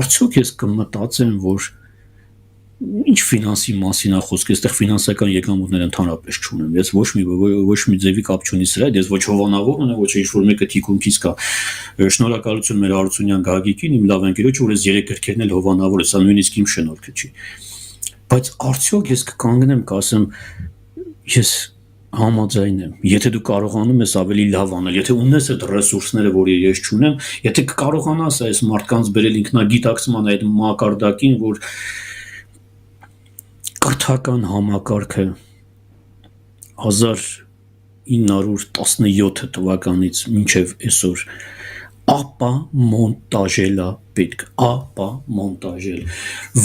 արդյոք ես կմտածեմ, որ ինչ ֆինանսի մասին է խոսքը, այստեղ ֆինանսական եկամուտներ ընդհանրապես չունեմ, ես ոչ մի ձևի կապ չունի սրա, ես ոչ հովանավոր ունեմ, ոչ ինչ-որ մեկը թիկունքից կա, շնորհակալություն մեր Արությունյան Գագիկին, իմ լավ ընկերոջ, որ ես 3 գրքերն էլ հովանավոր է, սա նույնիսկ իմ շնորհքը չի, բայց արդյոք ես կկանգնեմ, կասեմ, ես համաձայն եմ, եթե դու կարողանում ես ավելի լավ անել, եթե ունես այդ ռեսուրսները, որ ես չունեմ, եթե կարողանաս այս մարդկանց բերել ինքնագիտակցման այդ մակարդակին, որ կրթական համակարգը 1917 թվականից մինչև այսօր ապա մոնտաժելա պետք, ապա մոնտաժել,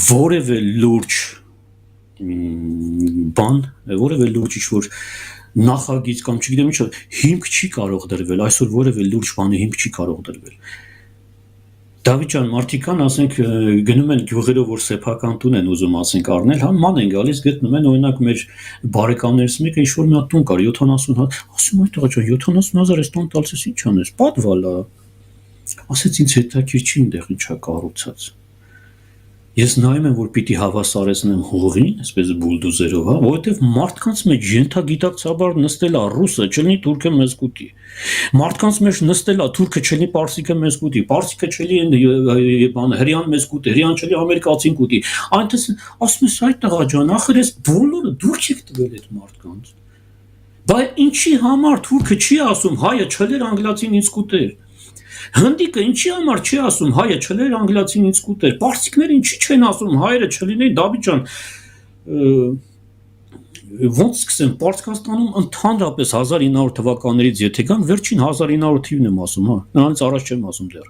որևէ լուրջ բան, որևէ լուրջ ինչ-որ նախագիծ կամ չգիտեմ ինչ, հիմք չի կարող դրվել, այսօր որևէ լուրջ բանի հիմք չի կարող դրվել։ Դավիթ ջան, մարդիկան ասենք գնում են գյուղերով, որ սեփական տուն են ուզում ասենք առնել, հա ման են գալիս գտնում են օրինակ մեր բարեկամներից մեկը ինչ-որ մի հատ տուն կար 70 հատ, ասում այդ տղա ջան 70,000 էս տուն տալիս ինչ անես, պատվալա։ Ասեց ինձ հետաքրքիր չի այնտեղ ինչա կառուցած։ Ես նայում եմ, որ պիտի հավասարեցնեմ հողին, այսպես բուլդոզերով, հա, որովհետև մարդկանց մեջ ենթագիտակցաբար նստել է ռուսը, չլինի թուրքը մեզ կուտի։ Մարդկանց մեջ նստել է թուրքը, չլինի պարսիկը մեզ կուտի, պարսիկը չլինի հրեան մեզ կուտի, հրեան չլինի ամերիկացին կուտի։ Այնտես ասում ես այդ տղա ջան, ախր ես բոլորը դուք եք տվել այդ մարդկանց։ Բայց ինչի համար թուրքը չի ասում հայը չլեր անգլիացին ինձ կուտեր։ Հնդիկը ինչի համար չի ասում հայը չլեր անգլիացին ինձ կուտեր, պարսիկները ինչի չեն ասում հայերը չլինեին, Դավիթ ջան, ոնց սկսեմ, Պարսկաստանում ընդհանրապես 1900 թվականներից եթե կան, վերջին 1900 թիվն եմ ասում, հա, նրանից առաջ չեմ ասում դեռ։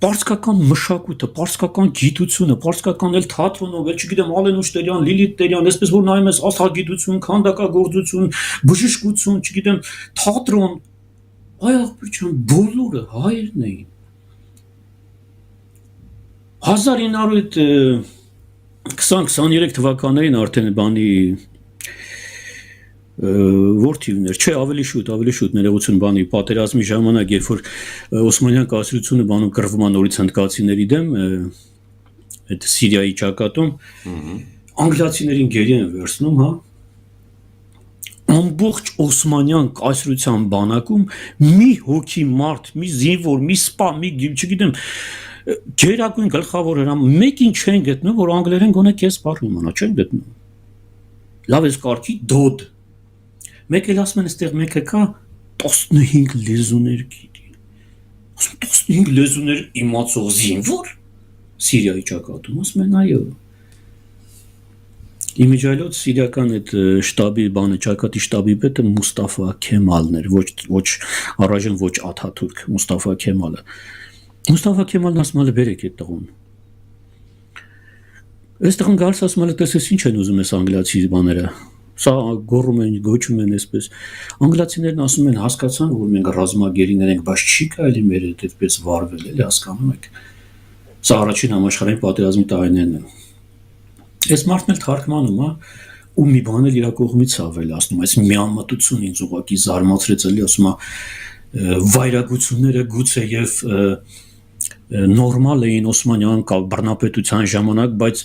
Պարսկական մշակույթը, պարսկական գիտությունը, պարսկական էլ թատրոնով, էլ չգիտեմ Ալենուշ Տերյան, Լիլիթ Տերյան, այսպես որ նայում ես աստղագիտություն, քանդակագործություն, բժշկություն, չգիտեմ, թատրոն, այ ախպեր ջան, բոլորը հայերն էին։ 1920-23 թվականներին արդեն բանի որ թիվներ, չէ, ավելի շուտ ներողություն բանի պատերազմի ժամանակ, երբ որ Օսմանյան կայսրությունը բանում կռվում է նորից հնդկացիների դեմ, այդ Սիրիայի ճակատում, անգլիացիներին գերի են վերցնում, հա, ամբողջ Օսմանյան կայսրության բանակում մի հոգի մարդ, մի զինվոր, մի սպա, մի չգիտեմ, գերագույն գլխավոր հրամ, մեկին չեն գտնում, որ անգլերեն գոնե կես բառ իմանա, չեն գտնում։ Լավ էս կարգի դոդ։ Մեկ էլ ասում են այստեղ մեկը կա 15 լեզուներ գիտի։ Ասում 15 լեզուներ իմացող զինվոր Սիրիայի ճակատում, ասում են այո։ Իմիջիայլոց իրական այդ շտաբի բանը ճակատի շտաբի պետը Մուստաֆա Քեմալն էր, ոչ առայժմ ոչ Աթաթուրք, Մուստաֆա Քեմալը։ Մուստաֆա Քեմալն ասում է բերեք այդ տղուն։ Այստեղ գալիս ասում է տեսես ինչ են ուզում այս անգլիացի բաները։ Սա գոռում են, գոչում են այսպես։ Անգլիացիներն ասում են հասկացան, որ մենք ռազմագերիներ ենք, բայց չի կարելի մեր հետ այդպես վարվել, էլի հասկանում եք։ Սա առաջին համաշխարհային պատերազմի տարիներն են։ Այս մարդն էլ թարգմանում է ու մի բան էլ իր կողմից ավելացնում, այս միամտություն ինձ ուղղակի զարմացրեց, էլի ասում է վայրագությունները գուցե եւ նորմալ էին Օսմանյան բռնապետության ժամանակ, բայց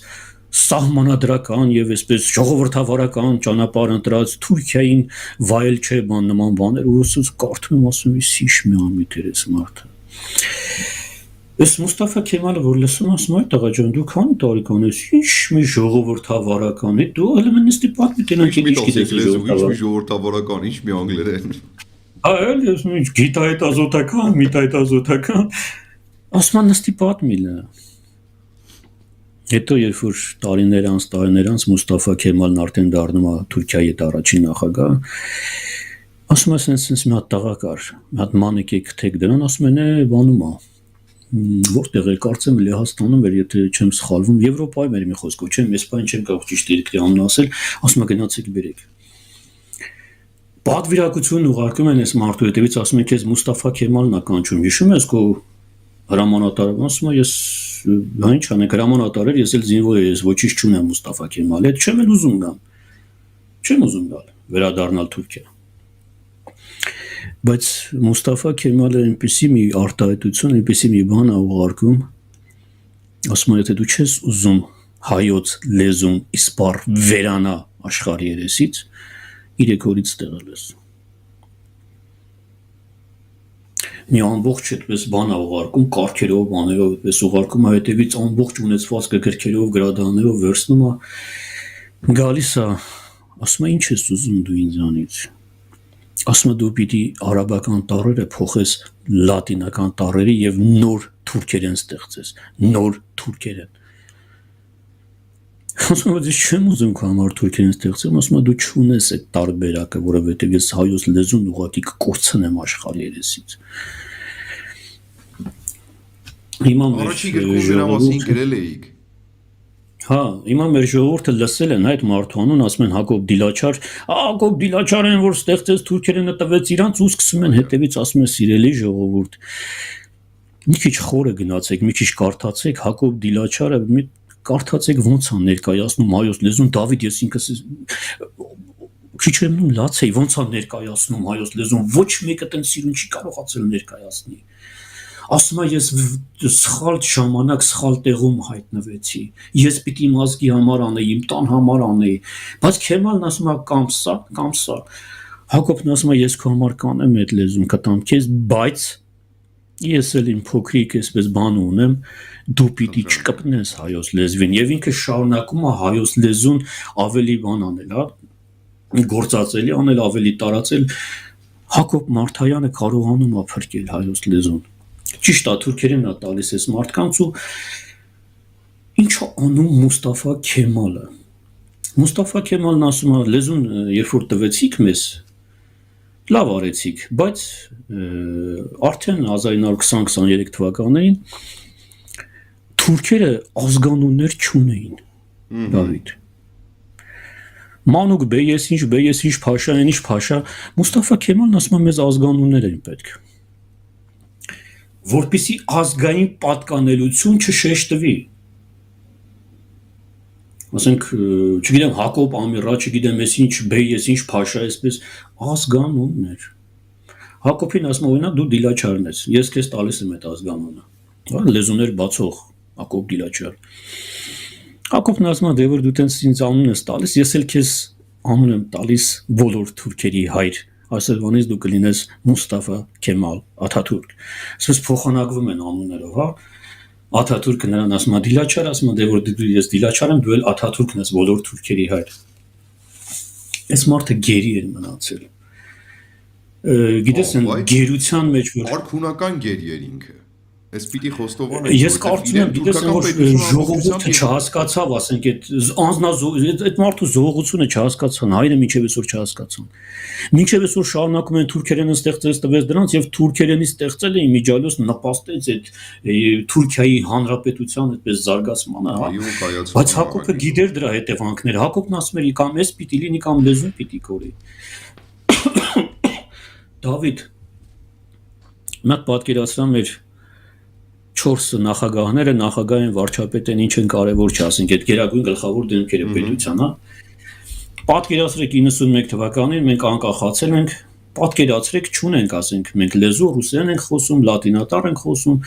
սահմանադրական եւ այսպես ժողովրդավարական ճանապարհ ընտրած Թուրքիային վայել չէ բան նման բաներ, ու ուսուց կարդում եմ ասում եմ սիշ մի ամիթ էր այս մարդը։ Այս Մուստաֆա Քեմալը որ լսում ասում է տղա ջան դու քանի տարեկան ես ինչ մի ժողովրդավարական է դու հələ մնստի պատմի տենանք ինչ գիտես ժողովրդավարական ինչ մի անգլերեն այլ ես ինչ գիտահետազոտական միտահետազոտական ասման նստի պատմիլը հետո երբ որ տարիներ անց Մուստաֆա Քեմալն արդեն դառնում է Թուրքիայի հետ առաջին նախագահ ասում է sense մի հատ տղա կար մի հատ մանեկ է քթեք դրան ասում են բանում է որտեղ է կարծեմ Լեհաստանում էր եթե չեմ սխալվում Եվրոպայում էր մի խոսք չեմ ես բան չեմ կարող ճիշտ երկրի անուն ասել ասում է գնացեք բերեք պատվիրակություն ուղարկում են այս մարդու հետևից ասում են քեզ Մուստաֆա Քեմալն է կանչում հիշում ես քո հրամանատարը ասում է ես ինչ անեք հրամանատար էր ես էլ զինվոր եմ ես ոչինչ չունեմ Մուստաֆա Քեմալի հետ չեմ էլ ուզում գալ վերադառնալ Թուրքիա բայց Մուստաֆա Քեմալը այնպեսի մի արտահայտություն, այնպեսի մի բան է ուղարկում, ասում է, եթե դու չես ուզում հայոց լեզուն իսպառ վերանա աշխարհի երեսից, 3 օրից տեղել ես։ Մի ամբողջ այդպես բան է ուղարկում, կարգերով, բաներով այդպես ուղարկում է հետևից ամբողջ ունեցվածքը գրքերով, գրադաներով վերցնում է, գալիս է, ասում է, ինչ ես ուզում դու ինձանից։ Ասում է դու պիտի արաբական տառերը փոխես լատինական տառերի եւ նոր թուրքերեն ստեղծես նոր թուրքերեն ասում եմ ես չեմ ուզում քո համար թուրքերեն ստեղծեմ ասում եմ դու չունես այդ տարբերակը որովհետեւ ես հայոց լեզուն ուղղակի կկորցնեմ աշխարհի երեսից հիմա առաջի գրքում դրա մասին գրել էիք Հա, հիմա մեր ժողովուրդը լսել են այդ մարդու անուն, ասում են Հակոբ Դիլաչարն որ ստեղծեց թուրքերենը տվեց իրանց ու սկսում են հետևից ասում են սիրելի ժողովուրդ։ Մի քիչ խորը գնացեք, մի քիչ կարդացեք Հակոբ Դիլաչարը, մի կարդացեք ոնց է ներկայացնում հայոց լեզուն Դավիթ ես ինքս քիչ եմ լաց էի ոնց է ներկայացնում հայոց լեզուն ոչ մեկը տեն սիրուն չի կարողացել ներկայացնել ասում եմ ես սխալ ժամանակ սխալ տեղում հայտնվեցի ես պիտի իմ ազգի համար անեի իմ տան համար անեի բայց Քեմալն ասում է կամ սա Հակոբն ասում է ես քո համար կանեմ այդ լեզուն կտամ քեզ բայց ես էլ իմ փոքրիկ այսպես բան ունեմ դու պիտի չկպնես հայոց լեզվին եւ ինքը շարունակում է հայոց լեզուն ավելի բան անել հա գործածելի անել ավելի տարածել Հակոբ Մարթայանը կարողանում է փրկել հայոց լեզուն Ճիշտ է թուրքերեն է տալիս այս մարդկանց ու ինչ է անում Մուստաֆա Քեմալը Մուստաֆա Քեմալն ասում է լեզուն երբ որ տվեցիք մեզ լավ արեցիք բայց արդեն 1920-23 թվականներին թուրքերը ազգանուններ չունեին Դավիթ Մանուկ բեյես ինչ փաշա Մուստաֆա Քեմալն ասում է մեզ ազգանուններ են պետք որպեսի ազգային պատկանելություն չշեշտվի ասենք չգիտեմ Հակոբ Ամիրա չգիտեմ ես ինչ բեյես ինչ փաշա այսպես ազգանուններ Հակոբին ասում օրինակ դու Դիլաչարն ես ես քեզ տալիս եմ այդ ազգանունը լեզուներ բացող Հակոբ Դիլաչար Հակոբն ասում է դե որ դու տենց ինձ անուն ես տալիս ես էլ քեզ անուն եմ տալիս բոլոր թուրքերի հայր Այսօրվանից դու կլինես Մուստաֆա Քեմալ Աթաթուրք Սոց փոխանակվում են անուններով հա Աթաթուրքը նրան ասում է Դիլաչար ասում է դե որ դու ես Դիլաչար եմ դու էլ Աթաթուրքն ես բոլոր թուրքերի հայր Այս մարդը գերի էր մնացել Գիտես են գերության մեջ որ արքունական գերի էր ինքը Էս պիտի խոստովանեմ, Ես կարծում եմ, գիտես, որ ժողովուրդը չհասկացավ, ասենք այդ մարդու զողողությունը չհասկացան, հայերը մինչև այսօր չհասկացան։ Մինչև այսօր շարունակում են թուրքերենը ստեղծել տվեց դրանց եւ թուրքերենի ստեղծել է իմիջիալոս նպաստեց այդ Թուրքիայի հանրապետության այդպես զարգացմանը, հա։ Բայց Հակոբը գիտեր դրա հետևանքները։ Հակոբն ասում էր՝ կամ էս պիտի լինի, կամ լեզուն պիտի կորի։ Դավիթ մատ պատկերացրամ մեր 4 նախագահները, նախագահային վարչապետեն ինչ են կարևոր չի, ասենք այդ գերագույն գլխավոր դեմքերը պետության, հա։ Պատկերացրեք 91 թվականին մենք անկախացել ենք, պատկերացրեք չունենք, ասենք մենք լեզու ռուսերեն ենք խոսում, լատինատար ենք խոսում,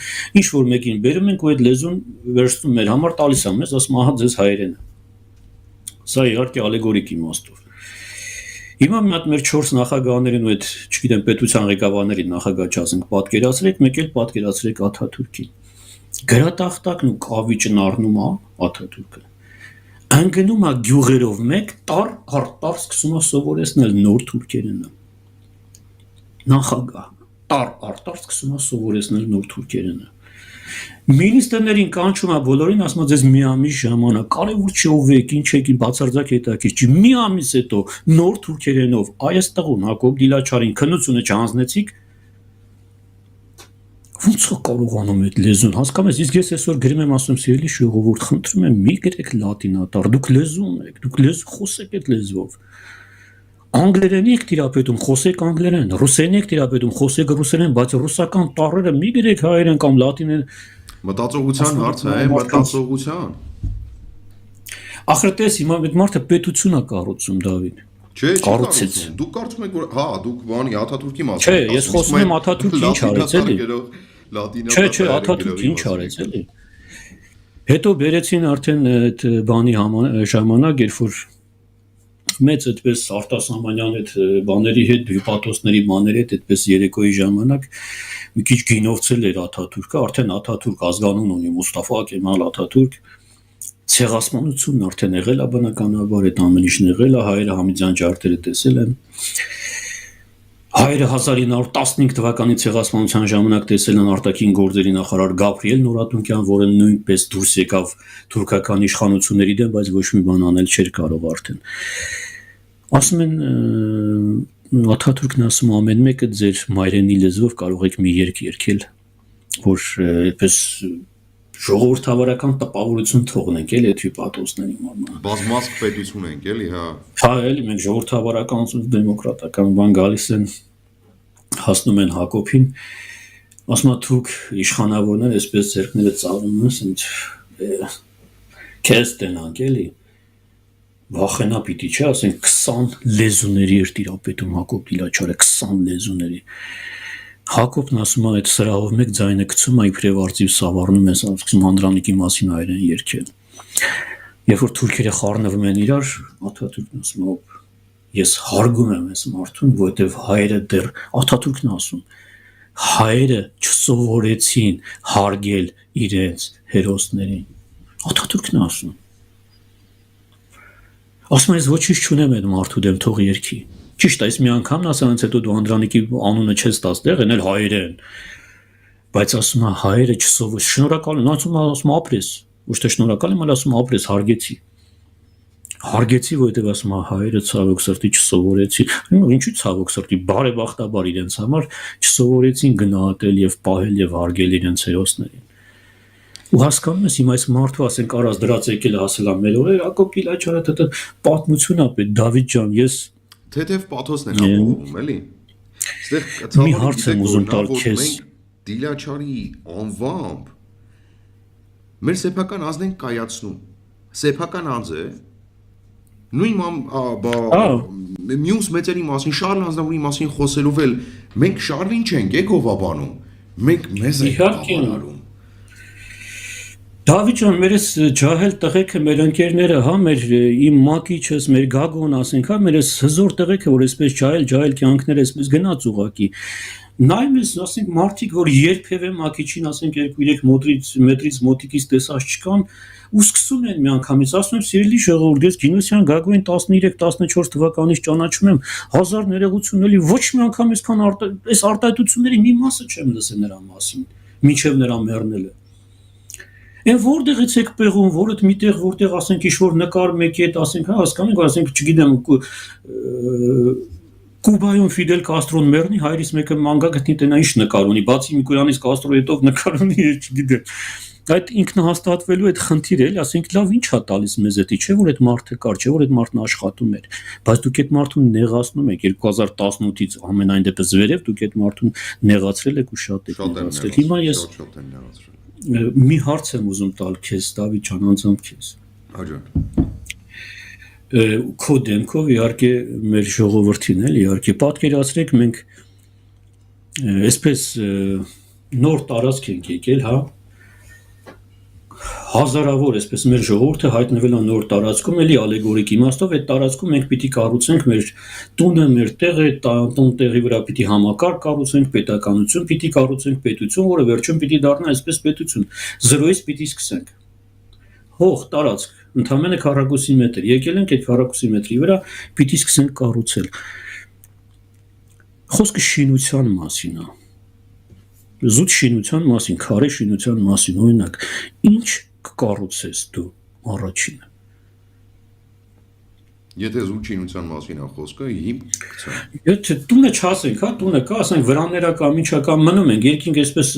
ինչ որ մեկին բերում ենք ու այդ լեզուն վերցնում մեր համար տալիս է մեզ, ասում ահա ձեզ հայերենը։ Սա իհարկե ալեգորիկ իմաստով։ Հիմա մի հատ մեր 4 նախագահներին ու այդ, չգիտեմ, պետության ղեկավարների նախագահ չասենք, պատկերացրեք, մեկ էլ պատկերացրեք Աթաթուրքին։ Գրատախտակն ու կավիճն առնում է Աթաթուրքը։ Անգնում է գյուղերով մեկ տար արտար սկսում է սովորեցնել նոր թուրքերենը։ Նախագահ տար արտար սկսում է սովորեցնել նոր թուրքերենը։ Մինիստրներին կանչում է բոլորին, ասում է ձեզ մի ամիս ժամանակ, կարևոր չի ով եք, ինչ եք, բացարձակ հետաքրքիր չի, մի ամիս հետո նոր թուրքերենով այս տղուն Հակոբ Դիլաչարին քննությունը չանձնեցիք, ոնց է կարողանում այդ լեզուն, հասկանում ես, իսկ ես այսօր գրում եմ ասում սիրելի ժողովուրդ, խնդրում եմ մի գրեք լատինատար, դուք լեզու ունեք, դուք լեզու խոսեք այդ լեզվով։ Անգլերենի եք տիրապետում, խոսեք անգլերեն, ռուսերենի եք տիրապետում, խոսեք ռուսերեն, բայց ռուսական տառերը մի գրեք հայերեն կամ լատիներեն։ Մտածողության հարց է, մտածողության։ Ախր տես հիմա այդ մարդը պետություն է կառուցում, Դավիթ։ Չէ, կառուցեց։ Դուք կարծում եք, որ հա, դուք բանի Աթաթուրքի մասին։ Չէ, ես խոսում եմ Աթաթուրքը ինչ արեց էլի։ Չէ, Աթաթուրքը ինչ արեց էլի։ Հետո բերեցին արդեն այդ բանի ժամանակ, երբ որ մեծ այդպես արտասահմանյան այդ բաների հետ, հյուպատոսների բաների հետ այդպես երեկոյի ժամանակ մի քիչ գինովցել էր Աթաթուրքը, արդեն Աթաթուրք ազգանուն ունի Մուստաֆա Կեմալ Աթաթուրք, ցեղասպանությունն արդեն եղել է բնականաբար, այդ ամեն ինչն եղել է, հայերը Համիդյան ջարդերը տեսել են։ Հայերը 1915 թվականի ցեղասպանության ժամանակ տեսել են արտաքին գործերի նախարար Գաբրիել Նորատունկյան, որը նույնպես դուրս եկավ թուրքական իշխանությունների դեմ, բայց ոչ մի բան անել չէր կարող արդեն։ Ասում են Աթաթուրքն ասում ամեն մեկը ձեր մայրենի լեզվով կարող եք մի երգ երգել, որ այդպես ժողովրդավարական տպավորություն թողնենք էլի այդ հյուպատոսների համար։ Բազմազգ պետություն ենք էլի, հա։ Հա, էլի մենք ժողովրդավարական ու դեմոկրատական բան գալիս են հասնում են Հակոբին, ասում է թուրք իշխանավորները այսպես ձեռքները ծալում են, քեզ տենանք էլի։ Վախենա պիտի չէ, ասենք 20 լեզուների էր տիրապետում Հակոբ Դիլաչարը, 20 լեզուների։ Հակոբն ասում է այդ սրահով մեկ ձայնը գցում է իբրև արծիվ սավառնում է, սկսում Անդրանիկի մասին հայերեն երգել։ Երբ որ թուրքերը խառնվում են իրար, Աթաթուրքն ասում է ես հարգում եմ այս մարդուն, որովհետև հայերը դեռ Աթաթուրքն ասում հայերը չսովորեցին հարգել իրենց հերոսներին։ Աթաթուրքն ասում ասում ես ոչինչ չունեմ այդ մարդու դեմ թող երգի։ Ճիշտ է, այս մի անգամն ասանց հետո դու Անդրանիկի անունը չես տաս տեղ, ենել հայերեն։ Բայց ասում է հայերը չսովոր, շնորհակալ են, ասում ապրես, ոչ թե շնորհակալ եմ, այլ ասում ապրես, հարգեցի։ Հարգեցի, որովհետև ասում է հայերը ցավոք սրտի չսովորեցին։ Ինչու ցավոք սրտի, բարեբախտաբար իրենց համար չսովորեցին գնահատել եւ պահել եւ հարգել իրենց հերոսներին։ Ու հասկանում ես հիմա այս մարդու ասենք առած դրած եկել հասել է մեր օրեր, Հակոբ Դիլաչարը դա պատմություն է պետք, Դավիթ ջան, ես թեթև պաթոսն են ապահովում, էլի։ Այստեղ մի հարց եմ ուզում տալ քեզ։ Դիլաչարի անվամբ մեր սեփական անձն են կայացնում։ Սեփական անձը նույն մյուս մեծերի մասին, Շարլ Ազնավուրի մասին խոսելով էլ մենք Շարլին չենք եկովաբանում, մենք մեզ ենք բավարարում։ Դավիթ ջան, մեր էս ջահել տղեկը, մեր ընկերները, հա, մեր իմ մակիչս, մեր գագոն, ասենք, հա, մեր էս հզոր տղեկը, որ այսպես ջահել կյանքները այսպես գնաց ուղակի։ Նայում ես, ասենք, մարդիկ, որ երբևէ մակիչին, ասենք, 2-3 մետրից մոտիկից տեսած չկան, ու սկսում են միանգամից, ասում եմ, սիրելի ժողովուրդ, ես Գինոսյան Գագոին 13-14 թվականից ճանաչում եմ, 1000 ներողություն, էլի ոչ մի անգամ այսքան այս արտահայտությունների մի մասը չեմ լսել նրա մասին։ մինչև նրա մեռնելը։ Այն որտեղից եք պեղում, որ այդ միտեղ որտեղ ասենք ինչ-որ նկար մեկի հետ ասենք, հա, հասկանենք, որ ասենք, չգիտեմ, Կուբայում Ֆիդել Կաստրոն մեռնի, հայրից մեկը մանգա գտնի տենա ինչ նկար ունի, բացի Միկոյանից Կաստրոյի հետով նկար ունի, չգիտեմ։ Այդ ինքնահաստատվելու այդ խնդիրը էլ, ասենք, լավ ինչ է տալիս մեզ էդի, չէ՞ որ այդ մարդը կար, չէ՞ որ այդ մարդն աշխատում էր, բայց դուք այդ մարդուն նեղացնում եք 2018-ից ամենայն դեպս վերև դուք այդ մարդուն նեղացրել եք ու շատ եք նեղացրել։ Հիմա ես մի հարց եմ ուզում տալ քեզ, Դավիթ ջան, անձամբ քեզ։ Աջան։ Քո դեմքով իհարկե մեր ժողովրդին էլ իհարկե պատկերացրեք մենք այսպես նոր տարածք ենք եկել, հա, հազարավոր այսպես մեր ժողովուրդը հայտնվել է նոր տարածքում, էլի ալեգորիկ իմաստով այդ տարածքում մենք պիտի կառուցենք մեր տունը, մեր տեղը, տուն տեղի վրա պիտի համակարգ կառուցենք, պետականություն պիտի կառուցենք, պետություն, որը վերջում պիտի դառնա այսպես պետություն, 0-ից պիտի սկսենք։ Հող տարածք, ընդամենը քառակուսի մետր, եկել ենք այդ քառակուսի մետրի վրա պիտի սկսենք կառուցել։ Խոսքը շինության մասին է։ Զուտ շինության մասին, քարե շինության մասին, օրինակ, ինչ կկառուցես դու առաջինը։ Եթե զուտ շինության մասին է խոսքը, հիմք գցենք։ Եթե տունը չասենք, հա, տունը կա, ասենք վրաներա կա, միջա կա, մնում ենք, երկինք այսպես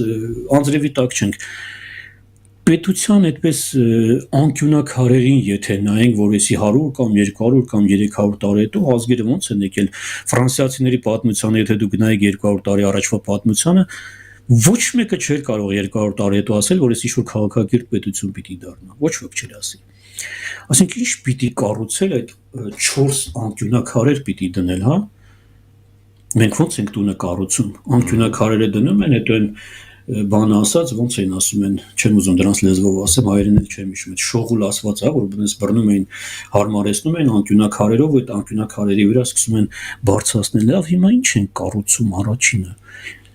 անձրևի տակ չենք։ Պետության այդպես անկյունակարերին եթե նայենք, որ էսի 100 կամ 200 կամ 300 տարի հետո ազգերը ոնց են եկել ֆրանսիացիների պատմությանը, եթե դու գնայիք 200 տարի առաջվա պատմությանը, ոչ մեկը չէր կարող 200 տարի հետո ասել, որ էս ինչ-որ քաղաքակիրթ պետություն պիտի դառնա, ոչ ոք չէր ասի։ Ասենք ինչ պիտի կառուցել այդ 4 անկյունակարեր պիտի դնել, հա։ Մենք ոնց ենք տունը կառուցում, անկյունակարերը դնում են, հետո են բանը ասած, ոնց էին ասում են, չեմ ուզում դրանց լեզվով ասեմ, հայերեն էլ չեմ հիշում, այդ շողուլ ասված է, որ բնես բռնում էին, հարմարեցնում էին անկյունակարերով, այդ անկյունակարերի վրա սկսում են բարձրացնել։ Լավ, հիմա ինչ են կառուցում առաջինը։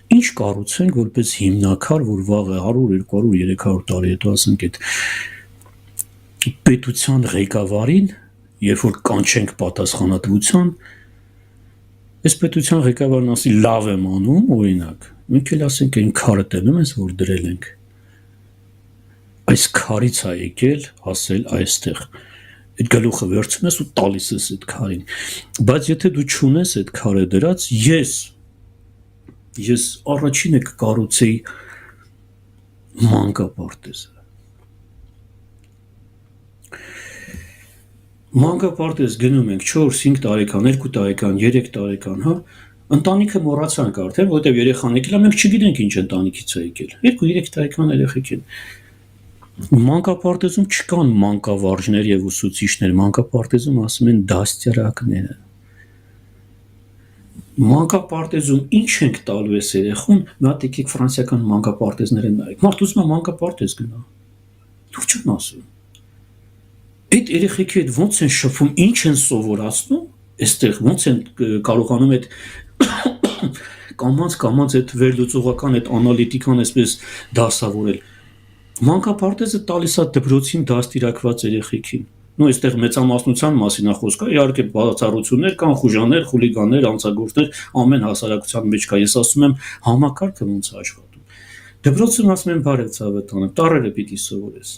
Ինչ կառուցենք որպես հիմնակար, որ վաղը 100, 200, 300 տարի հետո ասենք այդ պետության ղեկավարին, երբ որ կանչենք պատասխանատվության, այս պետության ղեկավարն ասի լավ եմ անում, օրինակ, մենք էլ ասենք այն քարը տենում ես, որ դրել ենք։ Այս քարից է եկել հասել այստեղ։ Այդ գլուխը վերցնում ես ու տալիս ես այդ քարին։ Բայց եթե դու չունես այդ քարը դրած, ես առաջինը կկառուցեի մանկապարտեզը։ Մանկապարտեզ գնում ենք 4-5 տարեկան, 2 տարեկան, 3 տարեկան, հա, ընտանիքը մոռացանք արդեն, որովհետև երեխան եկել է, մենք չգիտենք ինչ ընտանիքից է եկել։ 2-3 տարեկան երեխեք են։ Մանկապարտեզում չկան մանկավարժներ եւ ուսուցիչներ, մանկապարտեզում ասում են դաստիարակները։ Մանկապարտեզում ինչ ենք տալու այս երեխուն, մի հատ եկեք ֆրանսիական մանկապարտեզները նայեք։ Մարդ ուզում է մանկապարտեզ գնա։ Դուք չեմ ասում։ Այդ երեխեքի հետ ոնց են շփվում, ինչ են սովորացնում, այստեղ ոնց են կարողանում այդ կամած այդ վերլուծողական այդ անալիտիկան այսպես դասավորել։ Մանկապարտեզը տալիս է դպրոցին դաստիարակված երեխեքին։ Նո այստեղ մեծամասնության մասին է խոսքը, իհարկե բացառություններ կան, խուժաներ, խուլիգաններ, անցագործներ, ամեն հասարակության մեջ կա։ Ես ասում եմ համակարգը ոնց է աշխատում։ Դպրոցում ասում են բարև ցավետանը, տառերը պիտի սովորես։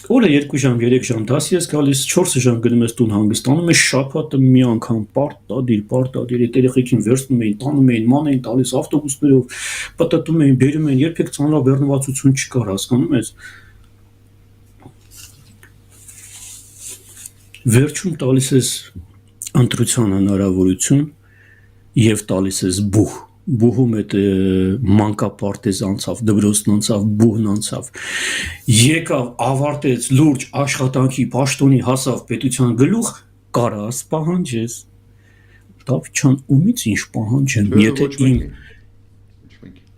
Օրը 2 ժամ, 3 ժամ դասի ես գալիս, 4 ժամ գնում ես տուն հանգստանում ես, շաբաթը մի անգամ պարտադիր, այդ երեխեքին վերցնում էին, տանում էին, ման էին տալիս ավտոբուսներով, պտտում էին, բերում էին, երբեք ծանրաբեռնվածություն չկար, հասկանում ես։ Վերջում տալիս ես ընտրության հնարավորություն եւ տալիս ես բուհում այդ մանկապարտեզ անցավ, դպրոցն անցավ, բուհն անցավ, եկավ, ավարտեց լուրջ աշխատանքի պաշտոնի, հասավ պետության գլուխ, կարաս պահանջես։ Դավիթ ջան, ումից ինչ պահանջեմ,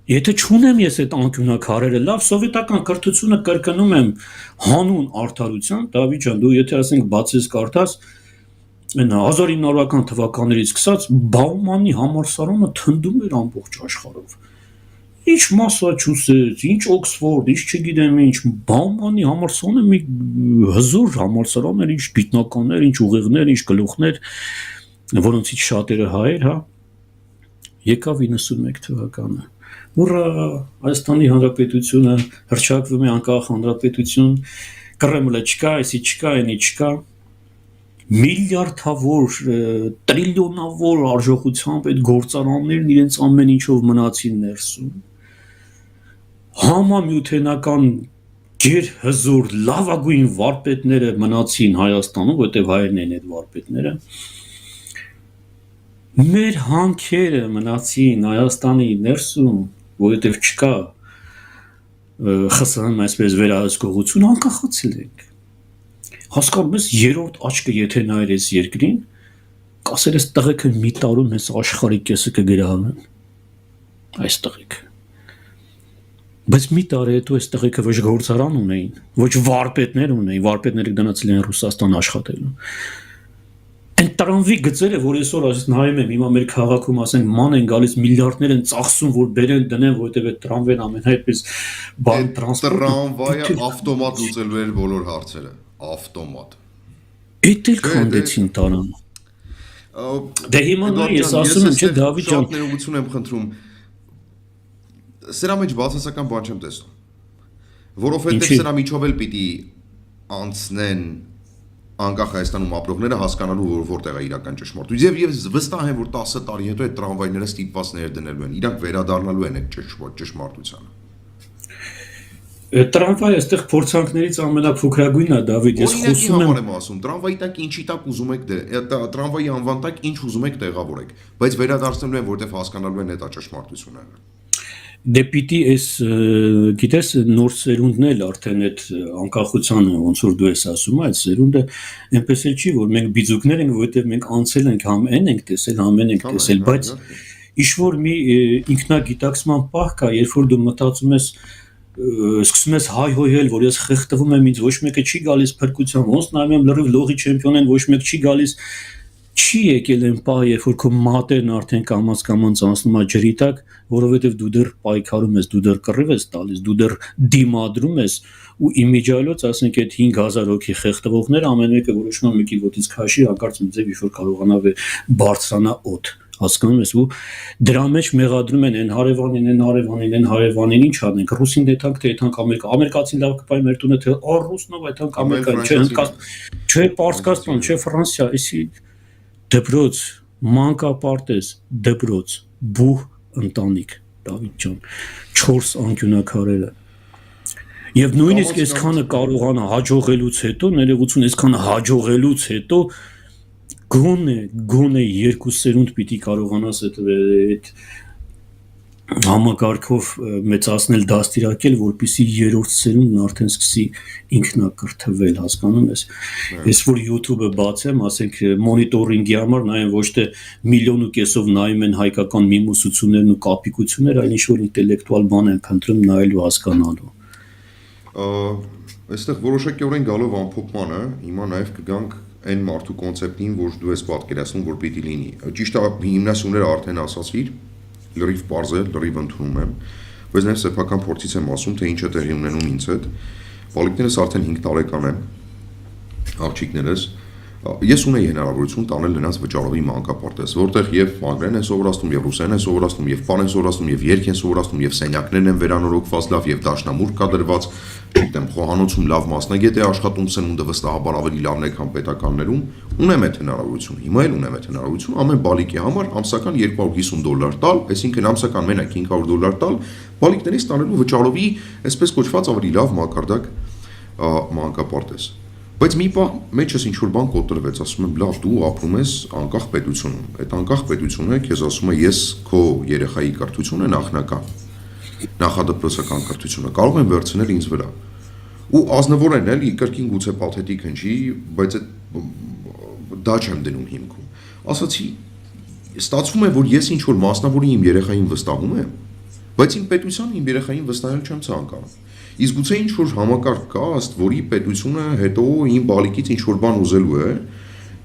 եթե չունեմ ես այդ անկյունակարերը, լավ, սովետական կրթությունը կրկնում եմ հանուն արդարության, Դավիթ ջան, դու եթե ասենք բացես կարդաս 1900-ական թվականներից սկսած Բաումանի համալսարանը թնդում էր ամբողջ աշխարհով։ Ինչ Մասաչուսեթս, ինչ Օքսֆորդ, ինչ չգիտեմ ինչ, Բաումանի համալսարանը մի հզոր համալսարան էր, ինչ գիտնականներ, ինչ ուղեղներ, ինչ գլուխներ, որոնցից շատերը հայեր, հա։ Եկավ 91 թվականը։ Ուրա Հայաստանի Հանրապետությունը հրճակվում է անկախ հանրապետություն, Կրեմլը չկա, այսի չկա, այնի չկա, միլիարդավոր, տրիլիոնավոր արժողությամբ այդ գործարաններն իրենց ամեն ինչով մնացին ներսում, համամյութենական ջերհզոր լավագույն վարպետները մնացին Հայաստանում, որտեղ հայերն են այդ վարպետները, մեր հանքերը մնացին Հայաստանի ներսում, որովհետև չկա ԽՍՀՄ այսպես վերահսկողություն, անկախացել ենք։ Հասկանում ես, երրորդ աչքը եթե նայեր այս երկրին, կասել ես տղեկը մի տարում ես աշխարհի կեսը կգրավեն։ Այս տղեկը։ Բայց մի տարի հետո այս տղեկը ոչ գործարան ունեին, ոչ վարպետներ ունեին, վարպետները գնացել են Ռուսաստան աշխատելու։ Այն տրամվի գծերը, որ այսօր նայում եմ, հիմա մեր քաղաքում ասենք ման են գալիս միլիարդներ են ծախսում, որ բերեն դնեն, որովհետև այդ տրամվեն ամենայդպես բան տրամվայը ավտոմատ լուծելու էր բոլոր հարցերը, ավտոմատ։ Էդ էլ քանդեցին տարան։ Դե հիմա նայ ես ասում եմ, չէ Դավիթ ջան, շատ ներողություն եմ խնդրում։ Սրա մեջ բացասական բան չեմ տեսնում։ Որովհետև սրա միջով էլ պիտի անցնեն անկախ Հայաստանում ապրողները հասկանալու որտեղ է իրական ճշմարտությունը եւ վստահ եմ որ 10 տարի հետո այդ տրամվայները ստիպված ներդնելու են իրանք վերադառնալու են այդ ճշմարտությանը տրամվայը այստեղ փորձանքներից ամենափոքրագույնն է Դավիթ ես խոսում եմ ասում տրամվայի տակ ինչի տակ ուզում եք տրամվայի անվան տակ ինչ ուզում եք տեղավորեք բայց վերադարձնելու են որտեղ հասկանալու են այդ ճշմարտությունը Դե պիտի այս գիտես նոր սերունդն էլ արդեն այդ անկախությանը ոնց որ դու ես ասում այդ սերունդը այնպես էլ չի որ մենք բիզուկներ ենք որովհետև մենք անցել ենք ամեն ենք տեսել ամեն ենք տեսել բայց ինչ որ մի ինքնագիտակցման պահ կա երբ որ դու մտածում ես սկսում ես հայհոյել որ ես խեղդվում եմ ինձ ոչ մեկը չի գալիս փրկության ոնց նայում եմ լրիվ լողի չեմպիոն են ոչ մեկ չի գալիս Չի եկել են պահ, երբ որ քո մատերն արդեն կամաց անցնում է ջրի տակ, որովհետև դու դեռ պայքարում ես, դու դեռ կռիվ ես տալիս, դու դեռ դիմադրում ես ու իմիջիայլոց, ասենք այդ 5000 հոգի խեղդվողները ամեն մեկը որոշում է մեկի ոտից քաշի, հանկարծ մի ձև ինչ որ կարողանա բարձրանա օդ, հասկանում ես ու դրա մեջ մեղադրում են այն հարևանին, ինչ անենք, ռուսին դեթանք թե դեթանք ամերիկացին լավ կպայի մեր տունը թե ռուսնով այդանք ամերիկան, չէ, Պարսկաստան, չէ, Ֆրանսիա, այսի Դպրոց, մանկապարտեզ, դպրոց, բուհ ընտանիք, Դավիթ ջան, 4 անկյունակարերը։ Եվ նույնիսկ այսքանը կարողանա հաջողելուց հետո, ներողություն, այսքանը հաջողելուց հետո գոնե 2 սերունդ պիտի կարողանաս այդ համակարգով մեծացնել դաստիարակել, որպեսզի երրորդ սերունդն արդեն սկսի ինքնակրթվել, հասկանում ես։ Ես որ YouTube-ը բացեմ, ասենք մոնիտորինգի համար նայեմ ոչ թե 1.5 միլիոնով նայում են հայկական միմուսություններն ու կապիկությունները, այլ ինչ-որ ինտելեկտուալ բան են փնտրում նայելու հասկանալու։ Այստեղ որոշակիորեն գալով ամփոփմանը, հիմա նաև կգանք այն մարդու կոնցեպտին, որ դու ես պատկերացնում, որ պիտի լինի։ Ճիշտ է, հիմնասյուները արդեն ասացիր լրիվ պարզ է, լրիվ ընդունում եմ, բայց նաև սեփական փորձից եմ ասում, թե ինչ է տեղի ունենում ինձ հետ։ Բալիկներս արդեն 5 տարեկան են, աղջիկներս, ես ունեի հնարավորություն տանել նրանց վճարովի մանկապարտեզ, որտեղ եւ անգլերեն են սովորացնում, եւ ռուսերեն են սովորացնում, եւ պարեն սովորացնում, եւ երգ են սովորացնում, եւ սենյակներն են վերանորոգված լավ, եւ դաշնամուրգ կա դրված, չգիտեմ, խոհանոցում լավ մասնագետ է աշխատում, սնունդը վստահաբար ավելի լավն է, քան պետականներում, ունեմ այդ հնարավորությունը, հիմա էլ ունեմ այդ հնարավորությունը, ամեն բալիկի համար ամսական $250 տալ, այսինքն ամսական մենակ $500 տալ, բալիկներից տանելու վճարովի, այսպես կոչված ավելի լավ մակարդակ մանկապարտեզ։ Բայց մի պահ մեջս ինչ-որ բան կոտրվեց, ասում եմ, լավ, դու ապրում ես անկախ պետությունում, այդ անկախ պետությունը քեզ ասում է, ես քո երեխայի կրթությունը նախնական, նախադպրոցական կրթությունը կարող եմ վերցնել ինձ վրա։ Ու ազնվորեն էլի կրկին գուցե պաթետիկ հնչի, բայց դա չեմ դնում հիմքում։ Ասացի, ստացվում է, որ ես ինչ-որ մասնավորի իմ երեխային վստահում եմ, բայց իմ պետությանը իմ երեխային վստահել չեմ ցանկանում։ Իսկ գուցե ինչ-որ համակարգ կա, ըստ որի պետությունը հետո իմ բալիկից ինչ-որ բան ուզելու է,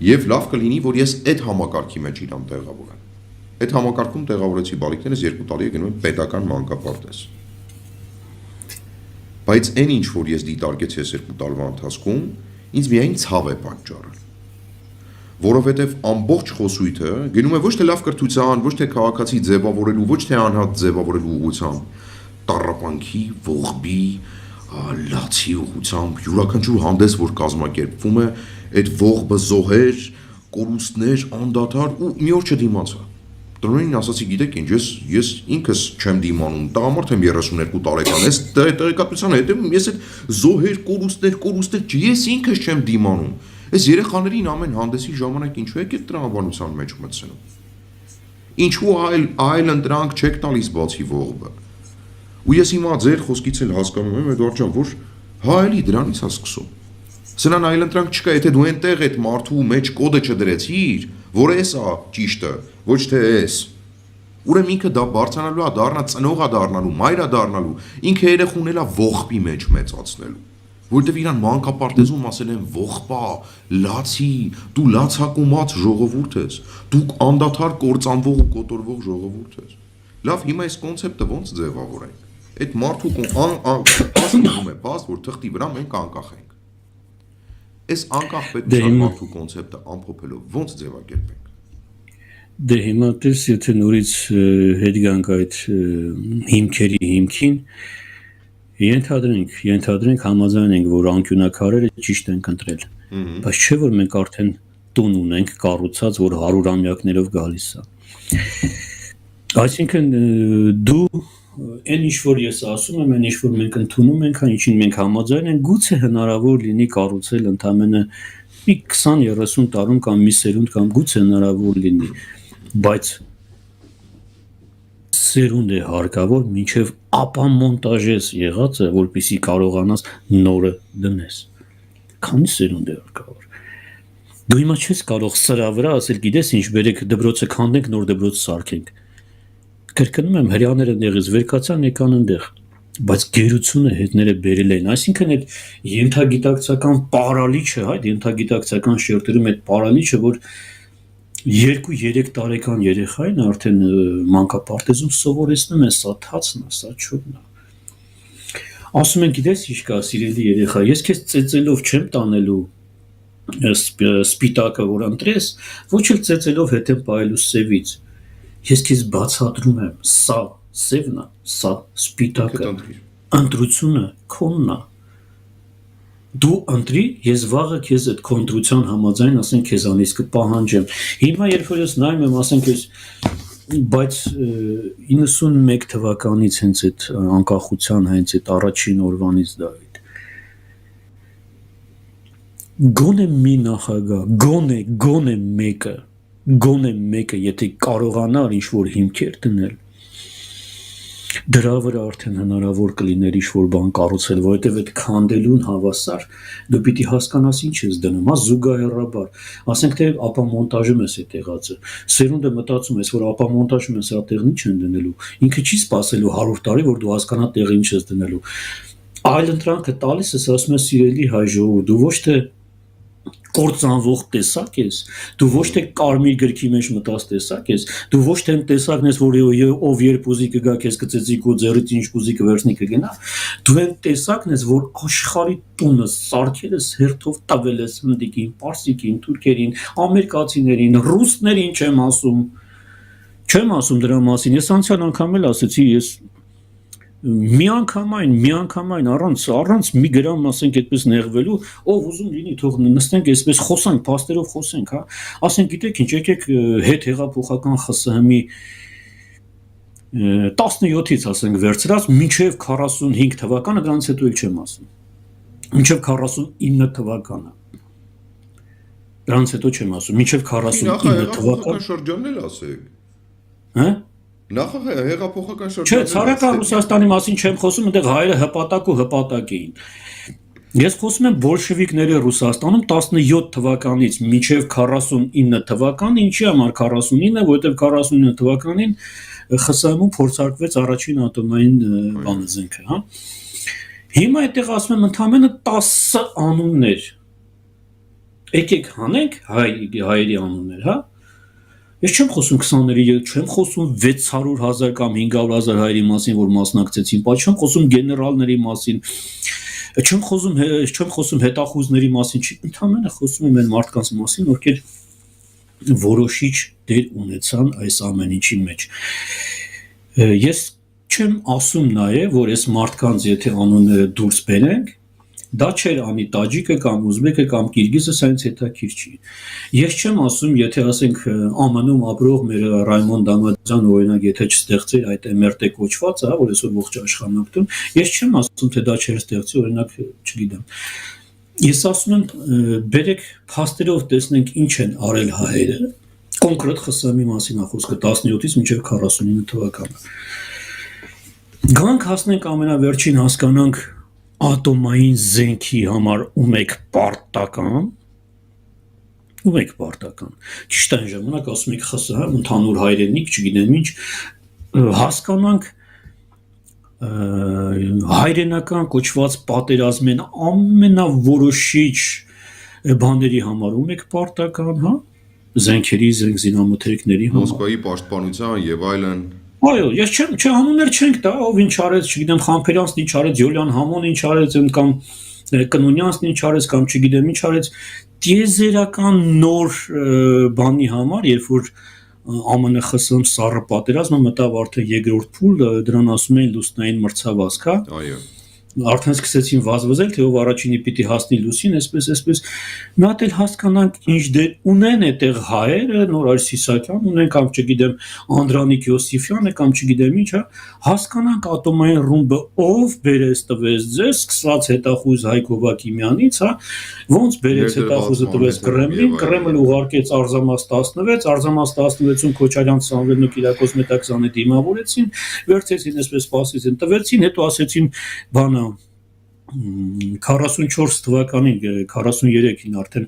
եւ լավ կլինի, որ ես այդ համակարգի մեջ իրան տեղավորեմ։ Այդ համակարգում տեղավորեցի բալիկներս 2 տարի գնում են պետական մանկապարտեզ։ Բայց այն ինչ որ ես դիտարկեցի այս 2 տարվա ընթացքում, ինձ միայն ցավ է պատճառել։ որովհետև ամբողջ խոսույթը գնում է ոչ թե լավ կրթության, ոչ թե քաղաքացի ձևավորելու, ոչ թե անհատ ձևավորելու ուղղությամբ, տառապանքի, ողբի, լացի ուղղությամբ, յուրաքանչյուր հանդես, որ կազմակերպվում է, այդ ողբը զոհեր, կորուստներ, անդադար ու մի օր չդիմացա։ Տնօրենին ասացի, գիտեք ինչ, ես ինքս չեմ դիմանում, տղամարդ եմ 32 տարեկան, ես տեղեկատվության հետ եմ, ես այդ զոհեր, կորուստներ, ես ինքս չեմ դիմանում։ Այս երեխաներին ամեն հանդեսի ժամանակ ինչու եք այդ տրամաբանության մեջ մտցնում։ Ինչու այլ ընտրանք չեք տալիս բացի ողբը։ Ու ես հիմա ձեր խոսքից էլ հասկանում եմ, Էդուարդ ջան, որ հայելի դրանից է սկսում։ Սրան այլ ընտրանք չկա, եթե դու այնտեղ այդ մարդու մեջ կոդը չդրեցիր, որ էսա ճիշտը, ոչ թե էս։ Ուրեմն ինքը դա բարձրանալու է, դառնա ծնող է դառնալու, մայր է դառնալու, ինքը երեխուն էլա ողբի մեջ մեծացնելու։ Որտեվ իրան մանկապարտեզում ասել են ողբա, լացի, դու լացակումած ժողովուրդ ես, դու անդադար կործանվող ու կոտորվող ժողովուրդ ես։ Լավ, հիմա այս կոնցեպտը ոնց ձևավորենք։ Այդ մարդու ասում է, բաց, որ թղթի վրա մենք անկախ ենք։ Այս անկախ պետության մարդու կոնցեպտը ամփոփելով ոնց ձևակերպենք։ Դե հիմա դες եթե նորից հետ գանք այդ հիմքերի հիմքին, ենթադրենք համաձայնենք, որ անկյունակարերը ճիշտ են ընտրել, բայց չէ որ մենք արդեն տուն ունենք կառուցած, որ 100-ամյակներով գալիս է։ Այսինքն դու այն ինչ որ ես ասում եմ, այն ինչ որ մենք ընդունում ենք, ինչին մենք համաձայն ենք, գուցե հնարավոր լինի կառուցել ընդամենը մի 20-30 տարում կամ մի սերունդ կամ գուցե հնարավոր լինի, բայց սերունդ է հարկավոր մինչև ապամոնտաժես եղածը, որպեսզի կարողանաս նորը դնես։ Քանի սերունդ է հարկավոր։ Դու հիմա չես կարող սրա վրա ասել, գիտես ինչ, բերեք դպրոցը քանդենք, նոր դպրոց սարքենք։ Կրկնում եմ, հрьяաները դեղից վեր կացան եկան այնտեղ, բայց գերությունը հետները բերել են, այսինքն այդ ենթագիտակցական պարալիչը, այդ ենթագիտակցական շերտերում այդ պարալիչը, որ 2-3 տարեկան երեխային արդեն մանկապարտեզում սովորեցնում են, սա թացն է, սա չորն է։ Ասում են, գիտես ինչ կա, սիրելի երեխա, ես քեզ ծեծելով չեմ տանելու սպիտակը, որ ընտրես, ոչ էլ ծեծելով հետ եմ պահելու սևից։ Ես քեզ բացատրում եմ, սա սևն է, սա սպիտակը, ընտրությունը քոնն է։ Դու ընտրի, ես վաղը քեզ այդ քո ընտրության համաձայն ասենք քեզանից կպահանջեմ։ Հիմա երբ որ ես նայում եմ, ասենք ես, բայց 91 թվականից հենց այդ անկախության հենց այդ առաջին օրվանից Դավիթ գոնե մի նախագահ, գոնե մեկը, եթե կարողանար ինչ-որ հիմքեր դնել, դրա վրա արդեն հնարավոր կլիներ ինչ-որ բան կառուցել, որովհետև այդ քանդելուն հավասար դու պիտի հասկանաս ինչ ես դնում, զուգահեռաբար, ասենք թե ապամոնտաժում ես այդ տեղածը, սերունդը մտածում ես, որ ապամոնտաժում ես այդ տեղն ինչ են դնելու, ինքը չի սպասելու 100 տարի, որ դու հասկանա տեղը ինչ ես դնելու, այլ ընտրանքը տալիս ես, ասում ես սիրելի հայ ժողովուրդ, դու ոչ թե կործանվող տեսակ ես, դու ոչ թե կարմիր գրքի մեջ մտած տեսակ ես, դու ոչ թե տեսակն ես, որ ով երբ ուզի կգա քեզ կծեծի քո ձեռից ինչ կուզի կվերցնի կգնա, դու այն տեսակն ես, որ աշխարհի տունը սարքել ես, հերթով տվել ես հնդիկին, պարսիկին, թուրքերին, ամերիկացիներին, ռուսներին չեմ ասում դրա մասին, ես անցյալ անգամ էլ ասեցի, ես միանգամայն առանց մի գրամ ասենք այդպես նեղվելու, ով ուզում լինի թող նստենք այսպես խոսանք, փաստերով խոսենք, հա, ասենք գիտեք ինչ, եկեք հետ հեղափոխական ԽՍՀՄ-ի 17-ից ասենք վերցրած մինչև 45 թվականը, դրանից հետո էլ չեմ ասում, մինչև 49 թվականը, դրանից հետո չեմ ասում, մինչև 49 թվականը շրջանն էլ ասեք, հա հեղափոխական շրջան։ Չէ, ցարական Ռուսաստանի մասին չեմ խոսում, այնտեղ հայերը հպատակ էին։ Ես խոսում եմ բոլշևիկների Ռուսաստանում 17 թվականից մինչև 49 թվական, ինչի համար 49, որովհետև 49 թվականին ԽՍՀՄ-ում փորձարկվեց առաջին ատոմային բանաձենքը, հա։ Հիմա այդտեղ ասում եմ ընդամենը 10 անուններ։ Եկեք հանենք հայերի անուններ, հա։ Ես չեմ խոսում 20-ների, չեմ խոսում 600,000 կամ 500,000 հայերի մասին, որ մասնակցեցին, բայց չեմ խոսում գեներալների մասին, չեմ խոսում հետախուզների մասին, ընդամենը խոսում եմ այն մարդկանց մասին, ովքեր որոշիչ դեր ունեցան այս ամեն ինչի մեջ։ Ես չեմ ասում նաև, որ այս մարդկանց եթե անունները դուրս բերենք, դա չէր անի տաջիկը կամ ուզբեկը կամ կիրգիզը, սա ինձ հետաքրքիր չի։ Ես չեմ ասում, եթե ասենք ԱՄՆ-ում ապրող մեր Ռայմոն Դամադյան օրինակ եթե չստեղծեր այդ MRT կոչվածը, որ այսօր ողջ աշխարհում, ես չեմ ասում, թե դա չէր ստեղծի, օրինակ, չգիտեմ։ Ես ասում եմ, բերեք փաստերով տեսնենք ինչ են արել հայերը, կոնկրետ ԽՍՀՄ-ի մասին է խոսքը 17-ից մինչև 49 թվականը։ Գանք հասնենք ամենավերջին հասկանանք ատոմային զենքի համար ում եք պարտական, ճիշտ այն ժամանակ ասում եք ԽՍՀՄ, ընդհանուր հայրենիք, չգիտեմ ինչ, հասկանանք հայրենական կոչված պատերազմեն ամենավորոշիչ բաների համար ում եք պարտական, հա, զենքերի, զինամթերքների համար, Մոսկվայի պաշտպանության եւ այլն։ Այո, ես չհանուներ չենք տա, ով ինչ արեց, չգիտեմ, Խամփերյանցն ինչ արեց, Յոլիան Համոն ինչ արեց, կամ Կնունյանցն ինչ արեց, կամ չգիտեմ ինչ արեց, տիեզերական նոր բանի համար, երբ որ ԱՄՆ ԽՍՀՄ սառը պատերազմը մտավ արդեն երկրորդ փուլ, դրան ասում էին լուսնային մրցավազք, հա։ Այո։ Արդեն սկսեցին վազվզել, թե ով առաջինի պիտի հասնի լուսին, այսպես։ Մի հատ էլ հասկանանք ինչ դեր ունեն այդտեղ հայերը, Նորայր Սիսակյան ունեն կամ չգիտեմ Անդրանիկ Յոսիֆյանը կամ չգիտեմ ինչ, հա, հասկանանք ատոմային ռումբը ով բերեց տվեց ձեզ, սկսած հետախույզ Հայկ Հովակիմյանից, հա, ոնց բերեց հետախույզը տվեց Կրեմլին, Կրեմլը ուղարկեց Արզամաս 16, Արզամաս 16-ում Քոչարյան Սամվելն ու Կիրակոս Մետաքսյանը դիմավորեցին, վերցեցին այսպես սպասեցին, տվեցին, հետո ասեցին բանը 44 թվականին 43-ին արդեն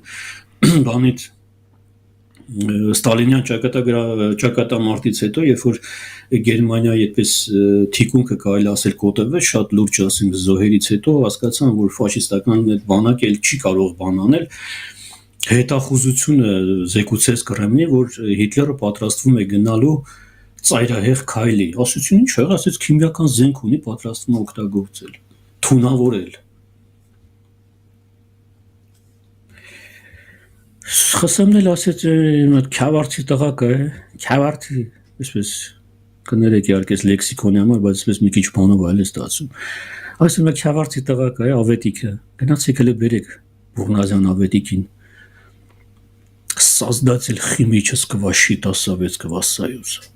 բանից Ստալինյան ճակատամարտից հետո, երբ որ Գերմանիայի այդպես թիկունքը կարելի ասել կոտրվեց, շատ լուրջ ասենք զոհերից հետո հասկացան, որ ֆաշիստական այդ բանակը էլ չի կարող բանանել, հետախուզությունը զեկուցեց Կրեմլին, որ Հիտլերը պատրաստվում է գնալու ծայրահեղ քայլի, ասեցին ինչ եղավ, ասեց քիմիական զենք ունի, պատրաստվում է օգտագործել, թունավորել։ ԽՍՀՄ-ն էլ ասեց քյավարցի տղակը է, քյավարցի, այսպես կներեք իհարկե լեքսիկոնի համար, բայց այսպես մի քիչ բանով այլ է ստացվում։ Ասում է քյավարցի տղակը է, ավետիքը, գնացեք հələ բերեք Բուռնազյան ավետիկին։ Создатель химического щита Советского Союза։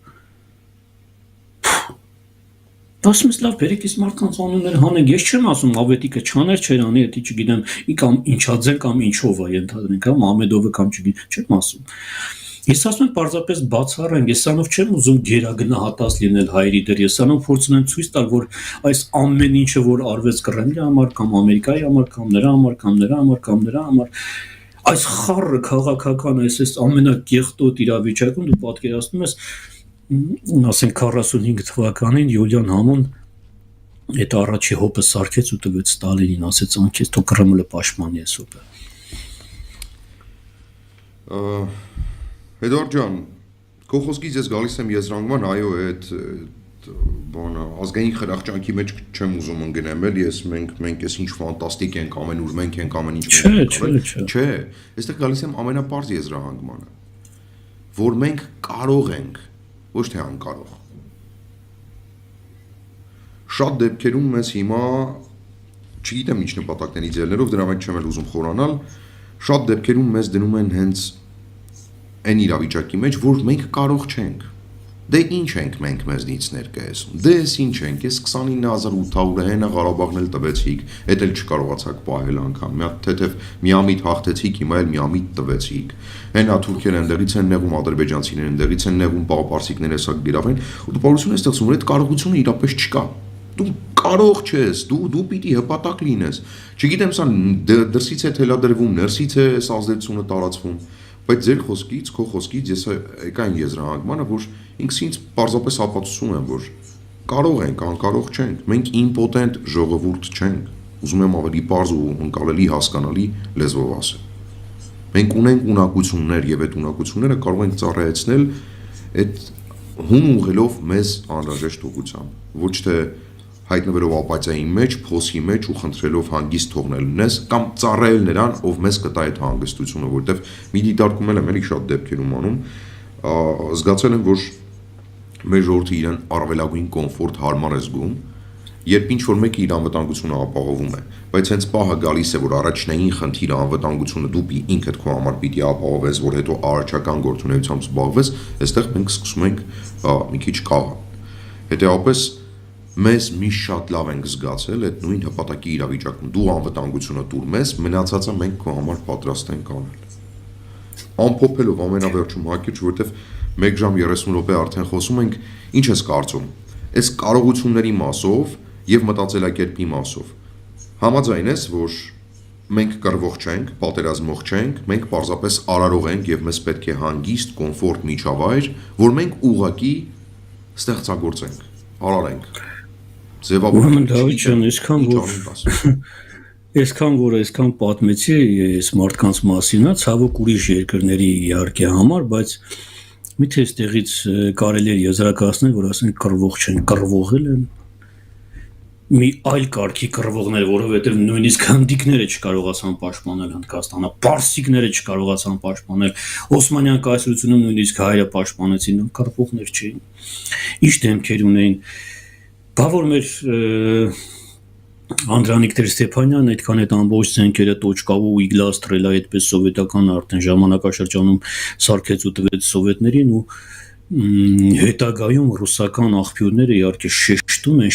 Ասում ես լավ, բերեք իսկ մարդկանց անունները հանենք, ես չեմ ասում ավետիկը չաներ չեր անի, դա չգիտեմ, կամ ինչաձեն կամ ինչով է ենթադրենք, հա, Մամեդովը կամ չգիտեմ, չեմ ասում։ Ես ասում եմ պարզապես բացառենք, ես սրանով չեմ ուզում գերագնահատած լինել հայերի դեր, ես սրանով փորձում եմ ցույց տալ, որ այս ամեն ինչը, որ արվեց Կրեմլի համար, կամ Ամերիկայի համար, կամ նրա համար, կամ նրա համար, կամ նրա համար, այս խառը քաղաքական այս ամենակեղտոտ իրավիճակում դու պատկերացնում ես ասենք 45 թվականին Յուլիան Համոն այդ առաջի հոպը սարքեց ու տվեց Ստալինին, ասեց անքես թող Կրեմլը պաշտպանի այս հոպը։ Էդուարդ ջան, քո խոսքից ես գալիս եմ եզրանկման, այո, այդ բանը ազգային խրախճանքի մեջ չեմ ուզում ընկնեմ, էլ ես մենք էս ինչ ֆանտաստիկ ենք, ամենուր մենք ենք, ամեն ինչ Չէ, այստեղ գալիս եմ ամենապարզ եզրահանգմանը, որ մենք կարող ենք, ոչ թե անկարող։ Շատ դեպքերում մեզ հիմա, չգիտեմ ինչ նպատակներից ելնելով, դրա մեջ չեմ էլ ուզում խորանալ, շատ դեպքերում մեզ դնում են հենց այն իրավիճակի մեջ, որ մենք կարող չենք։ Դե ինչ ենք մենք մեզնից ներկայացում։ Դե ես ինչ ենք, ես 29800 հենա Ղարաբաղն էլ տվեցիք, էդ էլ չկարողացաք պահել անգամ։ Մի հատ թեթև միամիտ հաղթեցիք, հիմա էլ միամիտ տվեցիք։ Հենա թուրքերը ընդեղից են նեղում, ադրբեջանցիները ընդեղից են նեղում, պարսիկները հեսա գրավեն, ու տպավորություն է ստեղծում, որ այդ կարողությունը իրապես չկա։ Դու կարող չես, դու պիտի հպատակ լինես։ Չգիտեմ, սա դրսից է թելադրվում, ներսից է այս ազդեցությունը տարածվում, բայց ձեր խոսքից, քո խոսքից ես եկա այն եզրահանգմանը, որ ինքս ինձ պարզապես ապացուցում եմ, որ կարող ենք, անկարող չենք, մենք իմպոտենտ ժողովուրդ չենք, ուզում եմ ավելի պարզ ու ընկալելի հասկանալի լեզվով ասել։ Մենք ունենք ունակություններ եւ այդ ունակությունները կարող ենք ծառայեցնել այդ հուն ուղղելով մեզ անհրաժեշտ ուղղությամբ, ոչ թե հայտնվելով ապաթիայի մեջ, փոսի մեջ ու խնդրելով հանգիստ թողնել մեզ կամ ծառայել նրան, ով մեզ կտա այդ հանգստությունը, որտեվ մի դիտարկում եմ էլի շատ դեպքերում անում, զգացել եմ, որ մեր ժողովուրդը իրեն առավելագույն կոմֆորտ հարմար է զգում, երբ ինչ-որ մեկը իր անվտանգությունը ապահովում է, բայց հենց պահը գալիս է, որ առաջնային խնդիրը անվտանգությունը դու ինքդ քո համար պիտի ապահովես, որ հետո առաջական գործունեությամբ զբաղվես, այստեղ մենք սկսում ենք մի քիչ կաղան։ Հետևաբար մեզ միշտ շատ լավ ենք զգացել այդ նույն հպատակի իրավիճակում, դու անվտանգությունը տուր մեզ, մնացածը մենք քո համար պատրաստ ենք անել։ Ամփոփելով ամենավերջում հակիրճ, որովհետև 1 ժամ 30 րոպե արդեն խոսում ենք, ինչ ես կարծում։ Այս կարողությունների մասով եւ մտածելակերպի մասով համաձայն ես, որ մենք կռվող չենք, պատերազմող չենք, մենք պարզապես արարող ենք եւ մեզ պետք է հանգիստ, կոմֆորտ միջավայր, որ մենք ուղակի ստեղծագործենք, արարենք։ Ուրեմն Դավիթ ջան, այսքան պատմեցի այս մարդկանց մասին, ցավոք ուրիշ երկրների իհարկե համար, բայց միթե այստեղից կարելի է եզրակացնել, որ ասենք կռվող չեն, կռվողել են մի այլ կարգի կռվողներ, որովհետև նույնիսկ հնդիկները չկարողացան պաշտպանել Հնդկաստանը, պարսիկները չկարողացան պաշտպանել, Օսմանյան կայսրությունում նույնիսկ հայերը պաշտպանեցին, կռվողներ չէին։ Ինչ դեմքեր ունեին։ Բա որ մեր Անդրանիկ Տեր-Ստեփանյանն այդքան այդ ամբողջ զենքերը տոճկավու ու իգլաստրելա այդպես սովետական արդեն ժամանակաշրջանում սարքեց ու տվեց սովետներին ու հետագայում ռուսական աղբյուրները իհարկե շեշտում են,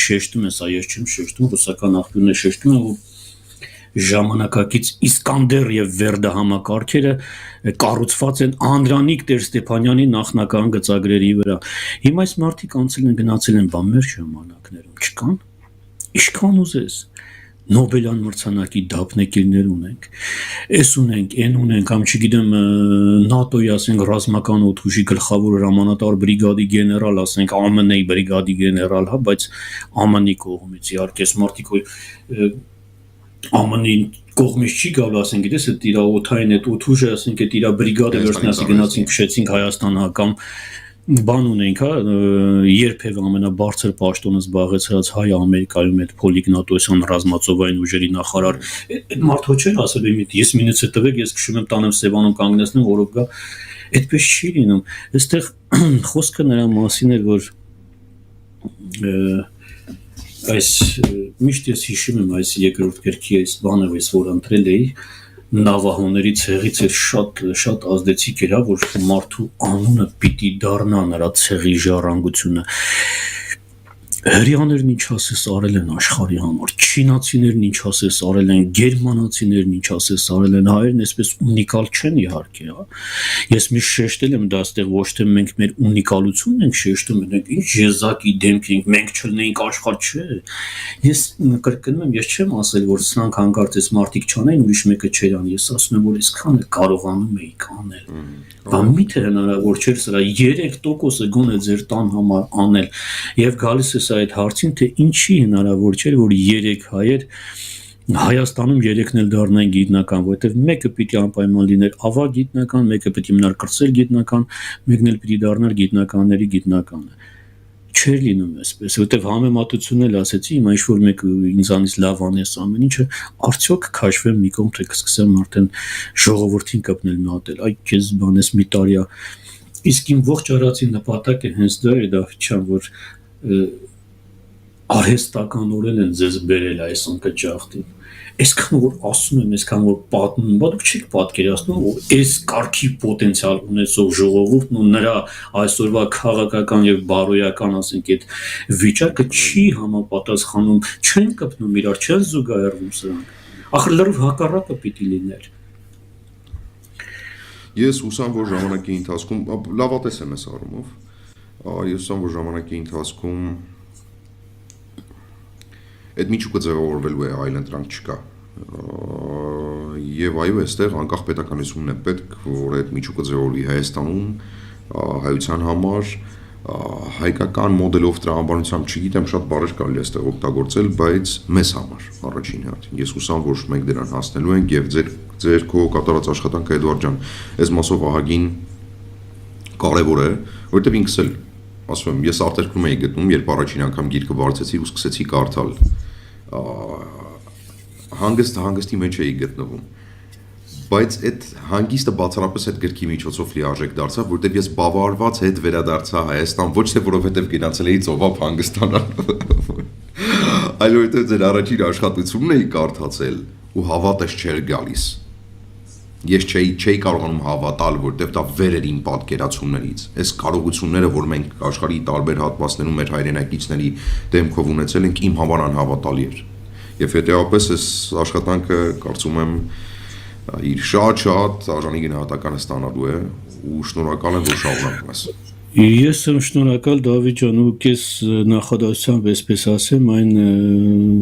սա ես չեմ շեշտում, ռուսական աղբյուրները շեշտում են, որ ժամանակակից Իսկանդեր եւ Վերդա համակարգերը կառուցված են Անդրանիկ Տեր-Ստեփանյանի նախնական գծագրերի վրա։ Հիմա այս մարդիկ անցել են գնացել են բան մեր ժամանակներում չկան։ Ինչքան ուզես Նոբելյան մրցանակի դափնեկիրներ ունենք, էս ունենք, այն ունենք, կամ չգիտեմ ՆԱՏՕ-ի ասենք ռազմական օդուժի գլխավոր հրամանատար բրիգադի գեներալ, ասենք ԱՄՆ-ի բրիգադի գեներալ, հա, բայց ԱՄՆ-ի կողմից իհարկե այս մարդիկ ԱՄՆ-ի կողմից չի գալու, ասենք գիտես, այդ իր օթային այդ օդուժը, ասենք այդ իր բրիգադը վերցնացի գնացին քշեցինք Հայաստան, հա, կամ բան ունենք, հա, երբևէ ամենաբարձր պաշտոնը զբաղեցրած Հայ-Ամերիկայում այդ Պոլիգնատոսյան ռազմածովային ուժերի նախարար, այդ մարդը չէր ասել, ես մինուցը տվեք, ես քշում եմ տանեմ Սևանում կանգնեցնեմ, որով գա, այդպես չի լինում։ Այստեղ խոսքը նրա մասին էր, որ այս միշտ ես հիշում եմ այս երկրորդ գրքի այս բանը, որ ընտրել էի նավահոների ցեղից էր շատ ազդեցիկ էր, որ մարդու անունը պիտի դառնա նրա ցեղի ժառանգությունը։ Հրեաներն ինչ ասես արել են աշխարհի համար, չինացիներն ինչ ասես արել են, գերմանացիներն ինչ ասես արել են, հայերն այսպես ունիկալ չեն իհարկե, հա։ Ես միշտ շեշտել եմ դա, այստեղ ոչ թե մենք մեր ունիկալությունն ենք շեշտում, մենք ինչ եզակի դեմք ենք, մենք չլինենք աշխարհ, չէ։ Ես կրկնում եմ, ես չեմ ասել, որ սրանք հանկարծ այս մարդիկ չանեն, ուրիշ մեկը չէր անի, ես ասում եմ, որ այսքանը կարողանում էիք անել։ Բա միթե հնարավոր չէր սրա 3% գոնե ձեր տան համար անել, եւ գալիս է այդ հարցին, թե ինչի հնարավոր չէր, որ 3 հայեր Հայաստանում 3-ն էլ դառնային գիտնական, որովհետև մեկը պիտի անպայման լիներ ավագ գիտնական, մեկը պիտի մնար կրտսեր գիտնական, մեկն էլ պիտի դառնար գիտնականների գիտնականը։ Չէր լինում այսպես, որովհետև համեմատությունն էլ ասեցի, հիմա ինչ-որ մեկը ինձանից լավ անես ամեն ինչը, արդյոք քաշվեմ մի կողմ, թե կսկսեմ արդեն ժողովրդին կպնել մի հատ էլ, այ քեզ բանես մի տարիա։ Իսկ իմ ողջ արածի նպատակը հենց դա է, Դավիթ, որ արհեստականորեն են ձեզ բերել այս ընկճախտին։ Այսքան որ ասում եմ, այսքան որ պատմում, բա դուք չեք պատկերացնում, որ այս կարգի պոտենցիալ ունեցող ժողովուրդն ու նրա այսօրվա քաղաքական եւ բարոյական, ասենք, այդ վիճակը չի համապատասխանում, չեն կպնում իրար, չեն զուգահեռվում սրանք։ Ախր լրիվ հակառակը պիտի լիներ։ Ես հուսամ, որ ժամանակի ընթացքում լավատես եմ այս առումով։ Ես հուսամ, որ ժամանակի ընթացքում այդ միջուկը ձևավորվելու է, այլ ընտրանք չկա։ Եվ այո, այստեղ անկախ պետականությունն է պետք, որ այդ միջուկը ձևավորվի Հայաստանում, հայության համար, հայկական մոդելով տրամաբանությամբ, չգիտեմ, շատ բառեր կարելի է այստեղ օգտագործել, բայց մեզ համար առաջին հերթին։ Ես հուսամ, որ մենք դրան հասնելու ենք եւ ձեր քո կատարած աշխատանքը Էդուարդ ջան, այս մասով ահագին կարևոր է, որովհետեւ ինքս էլ ասում եմ, ես արտերկրում էի գտնում, երբ առաջին անգամ գիրքը բարձեցի ու սկսեցի կարդալ։ Հանգստի մեջ էի գտնվում։ Բայց այդ հանգիստը բացառապես այդ գրքի միջոցով լիարժեք դարձավ, որտեղ ես բավարարված հետ վերադարձա Հայաստան, ոչ թե որովհետև գնացել էի ծովափ հանգստանալ, այլ որովհետև ձեր առաջին աշխատությունն էի կարդացել ու հավատս չէր գալիս։ Ես չէի կարողանում հավատալ, որովհետև դա վեր էր իմ պատկերացումներից։ Այս կարողությունները, որ մենք աշխարհի տարբեր հատվածներում մեր հայրենակիցների դեմքով ունեցել ենք, իմ համար անհավատալի էր։ Եվ հետեւաբար այս աշխատանքը կարծում եմ իր շատ արժանի գնահատականը ստանալու է ու շնորհակալ եմ, որ շարունակում ես։ Ես եմ շնորհակալ Դավիթ ջան ու քեզ նախադասությամբ այսպես ասեմ այն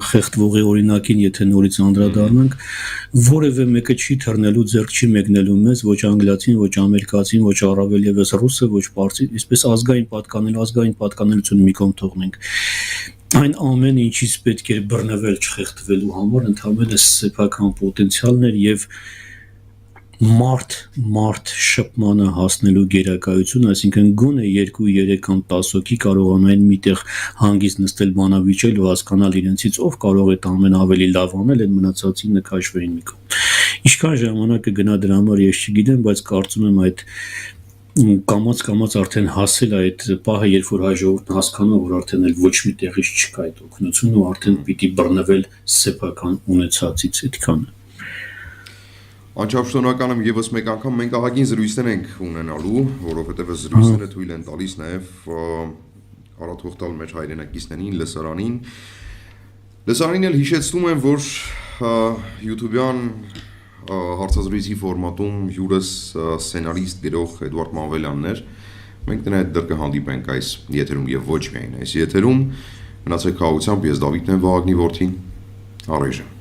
խեղդվողի օրինակին եթե նորից անդրադառնանք որևէ մեկը չի թռնելու ձեռք չի մեկնելու մեզ ոչ անգլիացին ոչ ամերիկացին ոչ առավել եւս ռուսը ոչ պարսին այսպես ազգային պատկանելությունը մի կողմ թողնենք այն ամեն ինչից պետք է բռնվել չխեղդվելու համար ընդհանրապես սեփական պոտենցիալն էր եւ մարդ շփմանը հասնելու գերակայություն, այսինքն գոնե 2-3 կամ 10 հոգի կարողանային միտեղ հանգիստ նստել բանավիճել ու հասկանալ իրենցից ով կարող է ամեն ավելի լավ անել, այն մնացածին նկաշվեին մի կողմ։ Ինչքան ժամանակ կգնա դրա համար ես չգիտեմ, բայց կարծում եմ այդ կամաց արդեն հասել է այդ պահը, երբ որ հայ ժողովուրդն հասկանա, որ արդեն էլ ոչ մի տեղից չկա այդ օգնությունը ու արդեն պիտի բռնվել սեփական ունեցածից այդքանը։ Անչափ շնորհակալ եմ եւս մեկ անգամ մենք ահագին զրույցներ ենք ունենալու, որովհետեւ այս զրույցները թույլ են տալիս նաեւ առաթող տալ մեր հայրենակիցներին, լսարանին էլ հիշեցնում եմ, որ YouTube-յան հարցազրույցի ֆորմատում հյուրս սցենարիստ գրող Էդվարդ Մանվելյանն էր։ Մենք նրա հետ դեռ կհանդիպենք այս եթերում եւ ոչ միայն այս եթերում։ Մնացեք խաղաղությամբ, ես Դավիթն եմ Վահագնի որդին։ Առայժմ